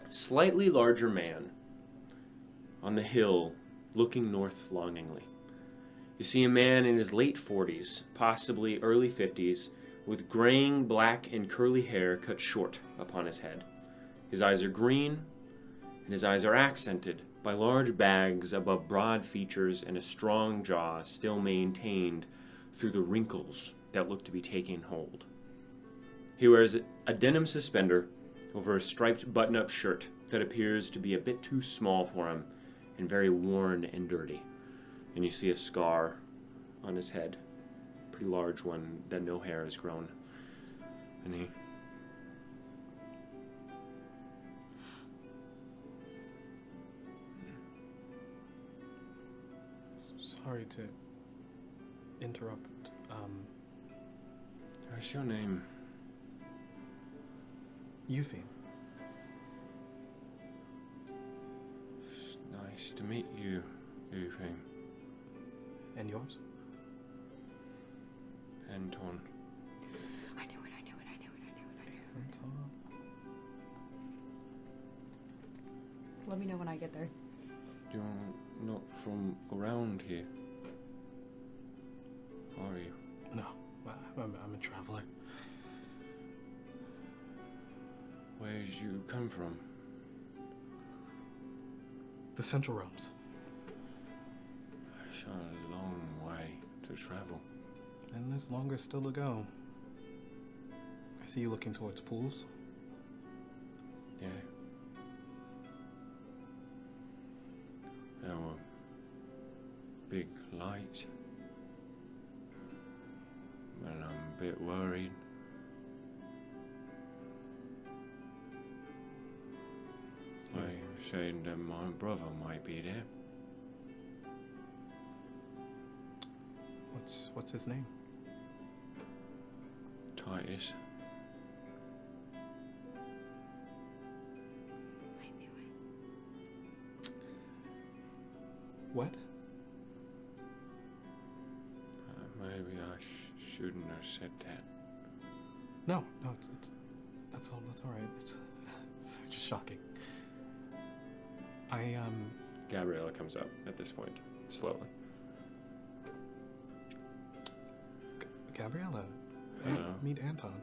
B: slightly larger man on the hill looking north longingly. You see a man in his late 40s, possibly early 50s, with graying black and curly hair cut short upon his head. His eyes are green, and his eyes are accented by large bags above broad features and a strong jaw still maintained through the wrinkles that look to be taking hold. He wears a denim suspender over a striped button-up shirt that appears to be a bit too small for him and very worn and dirty. And you see a scar on his head, a pretty large one that no hair has grown. And he...
A: Sorry to interrupt.
E: What's your name?
A: Euphine.
E: It's nice to meet you, Euphine.
A: And yours?
E: Anton.
D: I knew it.
A: Anton.
D: Let me know when I get there.
E: You're not from around here, are you?
A: No, I'm a traveler.
E: Where did you come from?
A: The Central Realms.
E: It's a long way to travel.
A: And there's longer still to go. I see you looking towards pools.
E: Yeah. There were big lights. And I'm a bit worried. I said that my brother might be there.
A: What's his name?
E: Titus.
D: I knew it.
A: What?
E: Maybe I shouldn't have said that.
A: No, that's all right. It's just shocking.
B: Gabriella comes up at this point, slowly.
A: Gabriella.
E: Hello.
A: Meet Anton.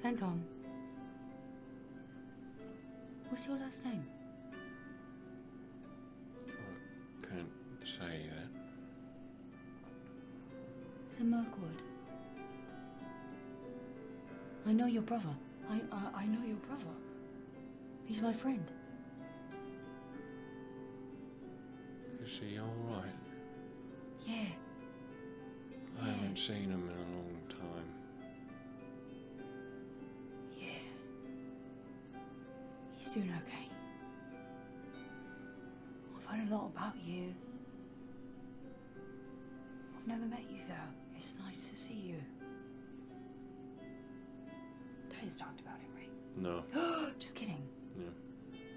D: Anton. What's your last name?
E: I can't say that.
D: Is it Mirkwood? I know your brother. I know your brother. He's my friend.
E: Is he alright?
D: Yeah.
E: I haven't seen him in a long time.
D: Yeah. He's doing okay. I've heard a lot about you. I've never met you though. It's nice to see you. Titus talked about it, right?
E: No,
D: Just kidding.
E: Yeah.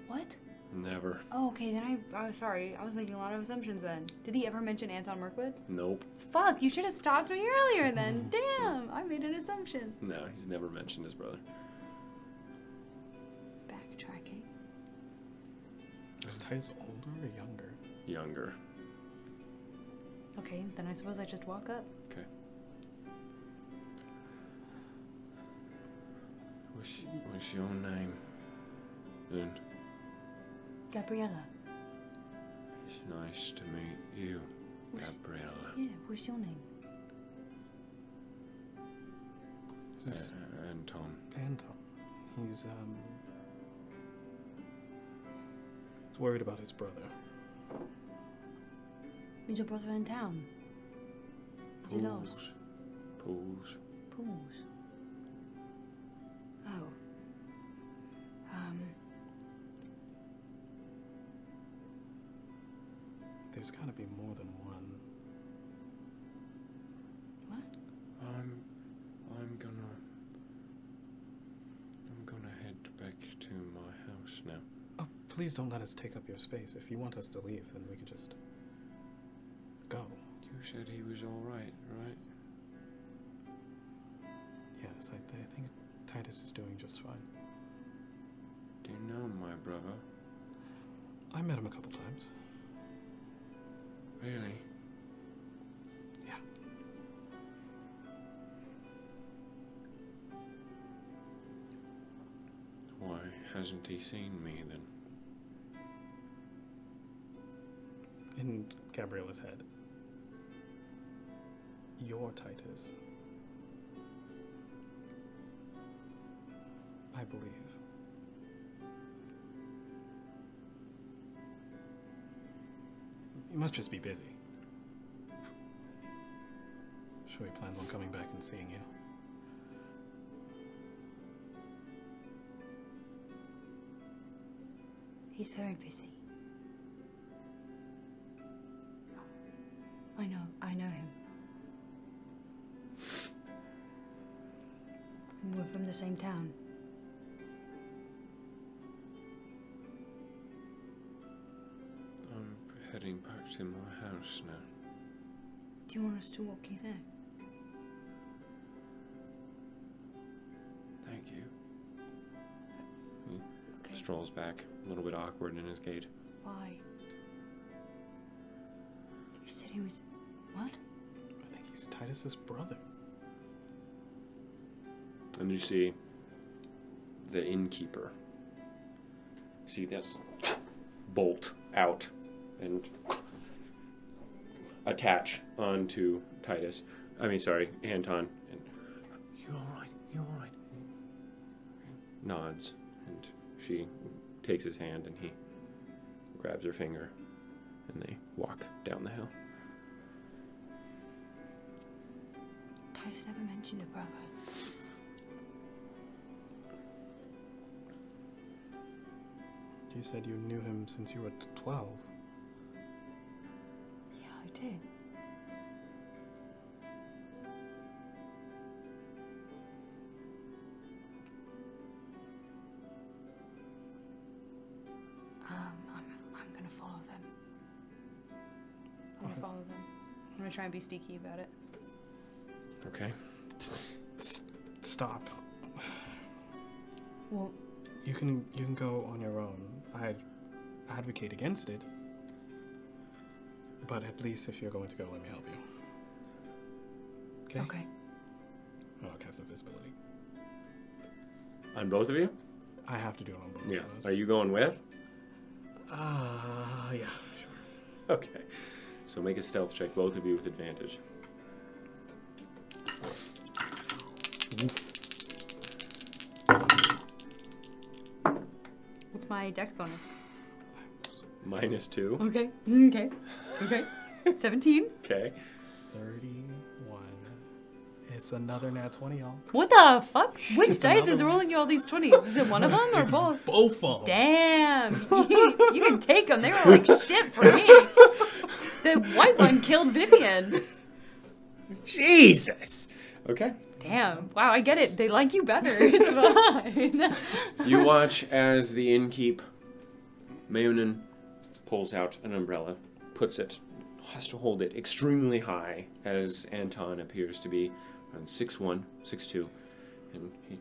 D: What?
E: never.
D: Oh, okay, then I'm sorry. I was making a lot of assumptions then. Did he ever mention Anton Mirkwood?
B: Nope.
D: Fuck, you should have stopped me earlier then. Damn, I made an assumption.
B: No, he's never mentioned his brother.
D: Backtracking.
A: Is Titus older or younger?
B: Younger.
D: Okay, then I suppose I just walk up.
B: Okay.
E: What's your name? Then
D: Gabriella.
E: it's nice to meet you, Gabriella.
D: Yeah, what's your name?
E: Anton.
A: Anton. He's worried about his brother.
D: Is your brother in town? Is he lost?
E: Pools.
D: Pools. Oh.
A: There's gotta be more than one.
D: What?
E: I'm gonna head back to my house now.
A: Oh, please don't let us take up your space. If you want us to leave, then we can just go.
E: You said he was alright, right?
A: Yes, I think Titus is doing just fine.
E: Do you know my brother?
A: I met him a couple times.
E: Really?
A: Yeah.
E: Why hasn't he seen me then?
A: In Gabriella's head. You're Titus. I believe. You must just be busy. Sure he plans on coming back and seeing you.
C: He's very busy. I know him. We're from the same town.
E: I'm heading back to my house now.
C: Do you want us to walk you there?
E: Thank you.
B: He
C: Okay.
B: strolls back, a little bit awkward in his gait.
C: Why? You said he was... What?
A: I think he's Titus's brother.
B: And you see the innkeeper. See this bolt out and attach onto Titus. Anton. And you all right? You all right? Nods, and she takes his hand, and he grabs her finger, and they walk down the hill.
C: Titus never mentioned a brother.
A: You said you knew him since you were 12.
C: Yeah, I did. I'm gonna follow them.
D: I'm gonna follow them. I'm gonna try and be sneaky about it.
B: Okay.
A: Stop.
C: Well,
A: You can go on your own. I advocate against it. But at least if you're going to go, let me help you. Okay?
C: okay.
A: Oh, I'll cast invisibility.
B: On both of you?
A: I have to do it on both
B: Yeah.
A: of us.
B: Are you going with?
A: Yeah, sure.
B: Okay. So make a stealth check, both of you, with advantage.
D: What's my dex bonus?
B: -2.
D: Okay. Okay. 17.
B: Okay.
A: 31. It's another nat 20, y'all.
D: What the fuck? Which
A: It's
D: dice is
A: another one.
D: rolling you all these 20s? Is it one of them or both?
A: Both of them.
D: Damn. You can take them. They were like shit for me. The white one killed Vivian.
B: Jesus! Okay.
D: Damn. Wow, I get it. They like you better. It's fine.
B: You watch as the innkeep, Mayonin, pulls out an umbrella, puts it, has to hold it extremely high, as Anton appears to be around 6'1", 6'2", and he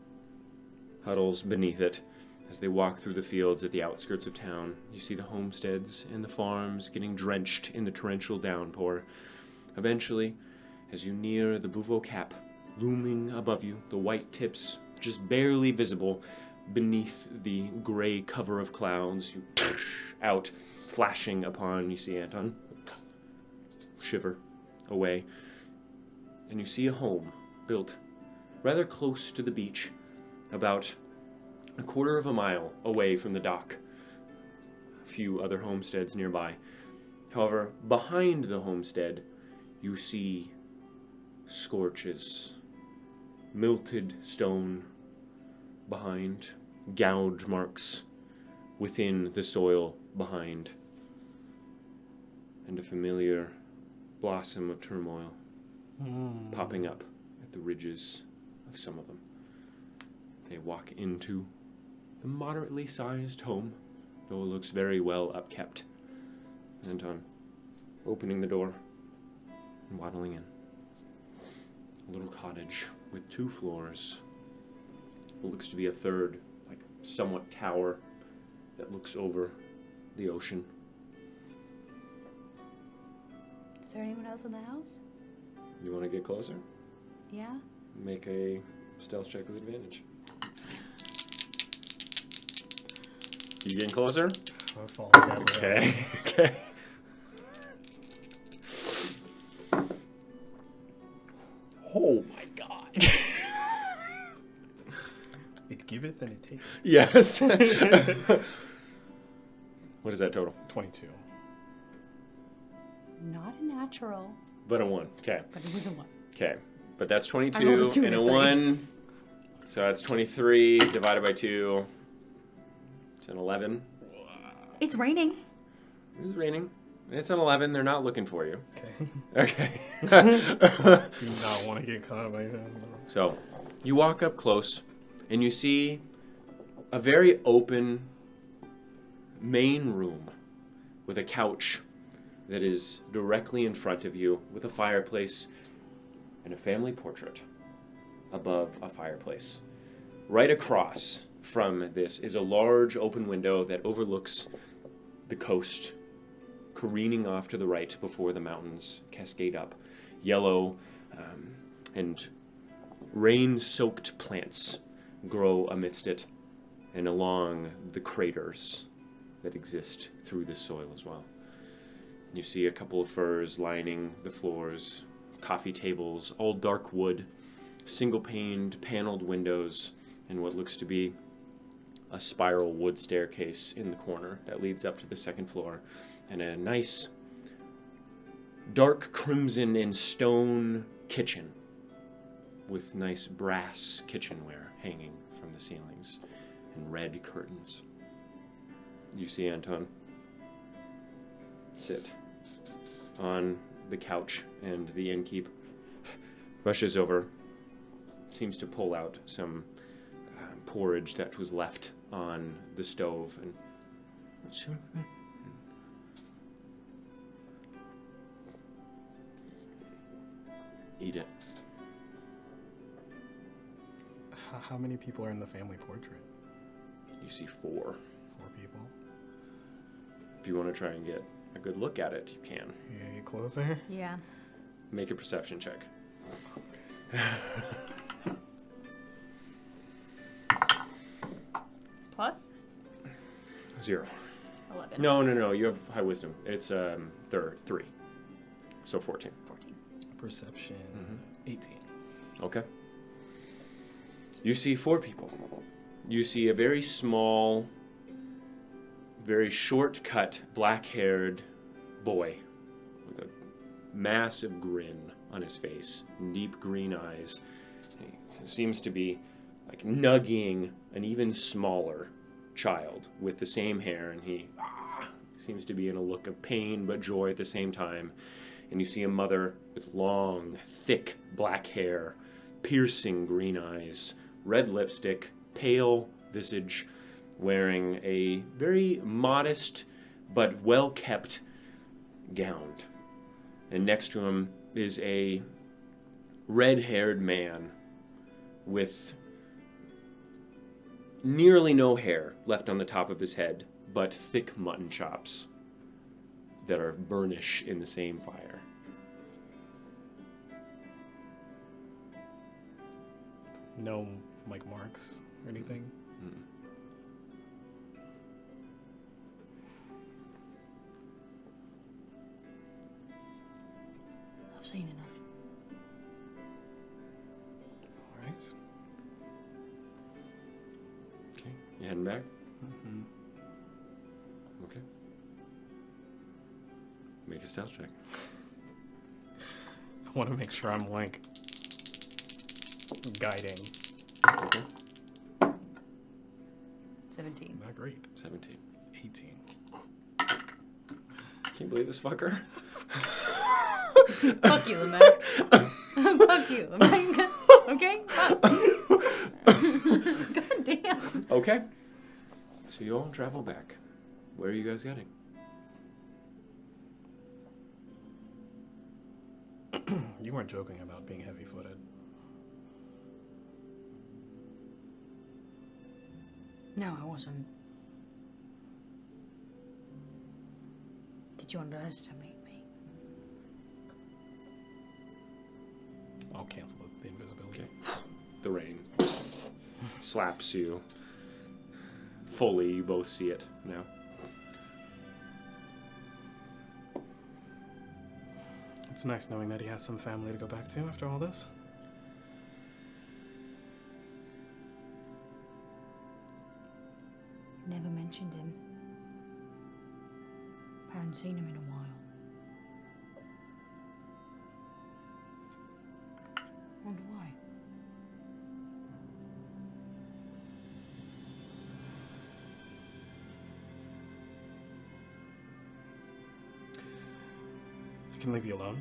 B: huddles beneath it. As they walk through the fields at the outskirts of town, you see the homesteads and the farms getting drenched in the torrential downpour. Eventually, as you near the Bouveau Cap, looming above you, the white tips just barely visible beneath the gray cover of clouds, you out, flashing upon, you see Anton shiver away, and you see a home built rather close to the beach, about a quarter of a mile away from the dock. A few other homesteads nearby. However, behind the homestead, you see scorches, melted stone behind, gouge marks within the soil behind, and a familiar blossom of turmoil popping up at the ridges of some of them. They walk into a moderately sized home, though it looks very well upkept. Anton opening the door and waddling in. A little cottage with 2 floors. What looks to be a third, like somewhat tower that looks over the ocean.
D: Is there anyone else in the house?
B: You want to get closer?
D: Yeah?
B: Make a stealth check with advantage. You getting closer?
A: I'll fall down the hill.
B: Okay. Okay. Oh my god.
A: It giveth and it taketh.
B: Yes. What is that total?
A: 22.
D: Not a natural,
B: But a 1. Okay.
D: but it was a 1.
B: Okay. But that's
D: I rolled
B: 22
D: a 2
B: and a
D: and a 3.
B: 1. So that's 23 divided by 2. It's an 11.
D: It's raining.
B: It's raining. It's an 11. They're not looking for you.
A: Okay.
B: Okay.
A: Do not want to get caught by them.
B: So, you walk up close, and you see a very open main room with a couch that is directly in front of you, with a fireplace and a family portrait above a fireplace. Right across from this is a large open window that overlooks the coast, careening off to the right before the mountains cascade up. Yellow and rain-soaked plants grow amidst it and along the craters that exist through the soil as well. You see a couple of furs lining the floors, coffee tables, all dark wood, single-paned, paneled windows, and what looks to be a spiral wood staircase in the corner that leads up to the second floor, and a nice dark crimson and stone kitchen with nice brass kitchenware hanging from the ceilings and red curtains. You see Anton sit on the couch, and the innkeep rushes over, seems to pull out some porridge that was left on the stove, and eat it.
A: How many people are in the family portrait?
B: You see 4.
A: 4 people.
B: If you want to try and get a good look at it, you can.
A: Yeah, get closer.
D: Yeah.
B: Make a perception check.
D: Plus
B: 0.
D: 11.
B: No. You have high wisdom. It's 3. So 14.
D: 14.
A: Perception. 18.
B: Okay. You see 4 people. You see a very small, very short-cut, black-haired boy with a massive grin on his face, deep green eyes. He seems to be like nugging an even smaller child with the same hair, and he seems to be in a look of pain but joy at the same time. And you see a mother with long, thick black hair, piercing green eyes, red lipstick, pale visage, wearing a very modest but well-kept gown. And next to him is a red-haired man with nearly no hair left on the top of his head, but thick mutton chops that are burnish in the same fire.
A: No, like, marks or anything?
C: I've seen enough.
A: Alright.
B: Okay, you heading back?
A: Mm-hmm.
B: Okay. Make a stealth check.
A: I want to make sure I'm, like, guiding.
B: Okay.
D: 17.
A: Not great.
B: 17.
A: 18.
B: Can't believe this fucker.
D: Fuck you, Lamech. Fuck you, Lamech. Okay? God damn.
B: Okay. So you all travel back. Where are you guys getting?
A: You weren't joking about being heavy-footed.
C: No, I wasn't. Did you underestimate me?
A: I'll cancel the invisibility.
B: Okay. The rain slaps you. Fully, you both see it now.
A: It's nice knowing that he has some family to go back to after all this.
C: Never mentioned him. I hadn't seen him in a while.
A: can leave you alone.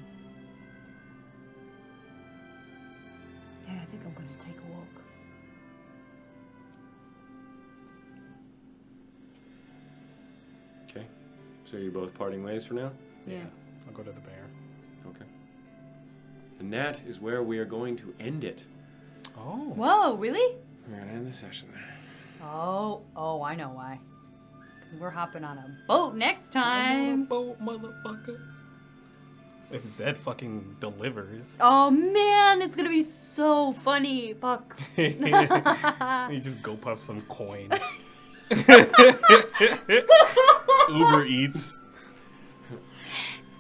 C: Yeah, I think I'm gonna take a walk.
B: Okay. So you're both parting ways for now?
C: Yeah.
A: I'll go to the bear.
B: Okay. And that is where we are going to end it.
A: Oh.
C: Whoa, really?
B: We're going to end the session there.
C: Oh, I know why. Because we're hopping on a boat next time.
A: Boat, motherfucker. If Zed fucking delivers.
C: Oh man, it's gonna be so funny. Fuck.
A: You just go puff some coin. Uber Eats.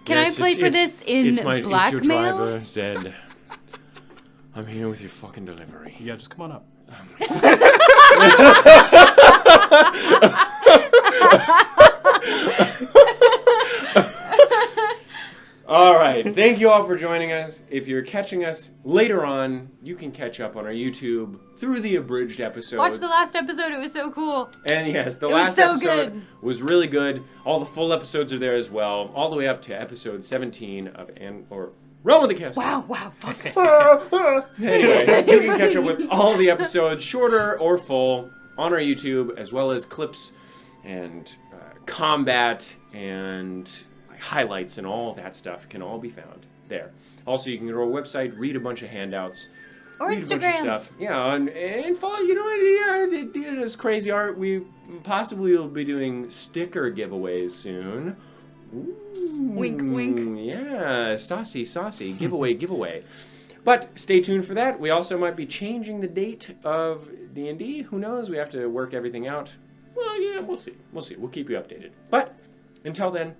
C: Can I play for this in
B: It's your
C: blackmail?
B: driver, Zed. I'm here with your fucking delivery.
A: Yeah, just come on up.
B: All right. Thank you all for joining us. If you're catching us later on, you can catch up on our YouTube through the abridged episodes.
C: Watch the last episode. It was so cool.
B: And yes, the
C: It was
B: last
C: so
B: episode
C: good.
B: was really good. All the full episodes are there as well, all the way up to episode 17 of Realm of the Chaos.
C: Wow. Fuck.
B: Anyway, you can catch up with all the episodes, shorter or full, on our YouTube, as well as clips and combat and highlights and all that stuff can all be found there. Also, you can go to our website, read a bunch of handouts,
C: Or
B: read a bunch of
C: Instagram.
B: stuff. Yeah, and follow. You know what? Yeah, Dina does crazy art. We possibly will be doing sticker giveaways soon. Ooh,
C: Wink, wink.
B: Yeah, saucy giveaway. But stay tuned for that. We also might be changing the date of D&D. Who knows? We have to work everything out. Well, yeah, we'll see. We'll keep you updated. But until then,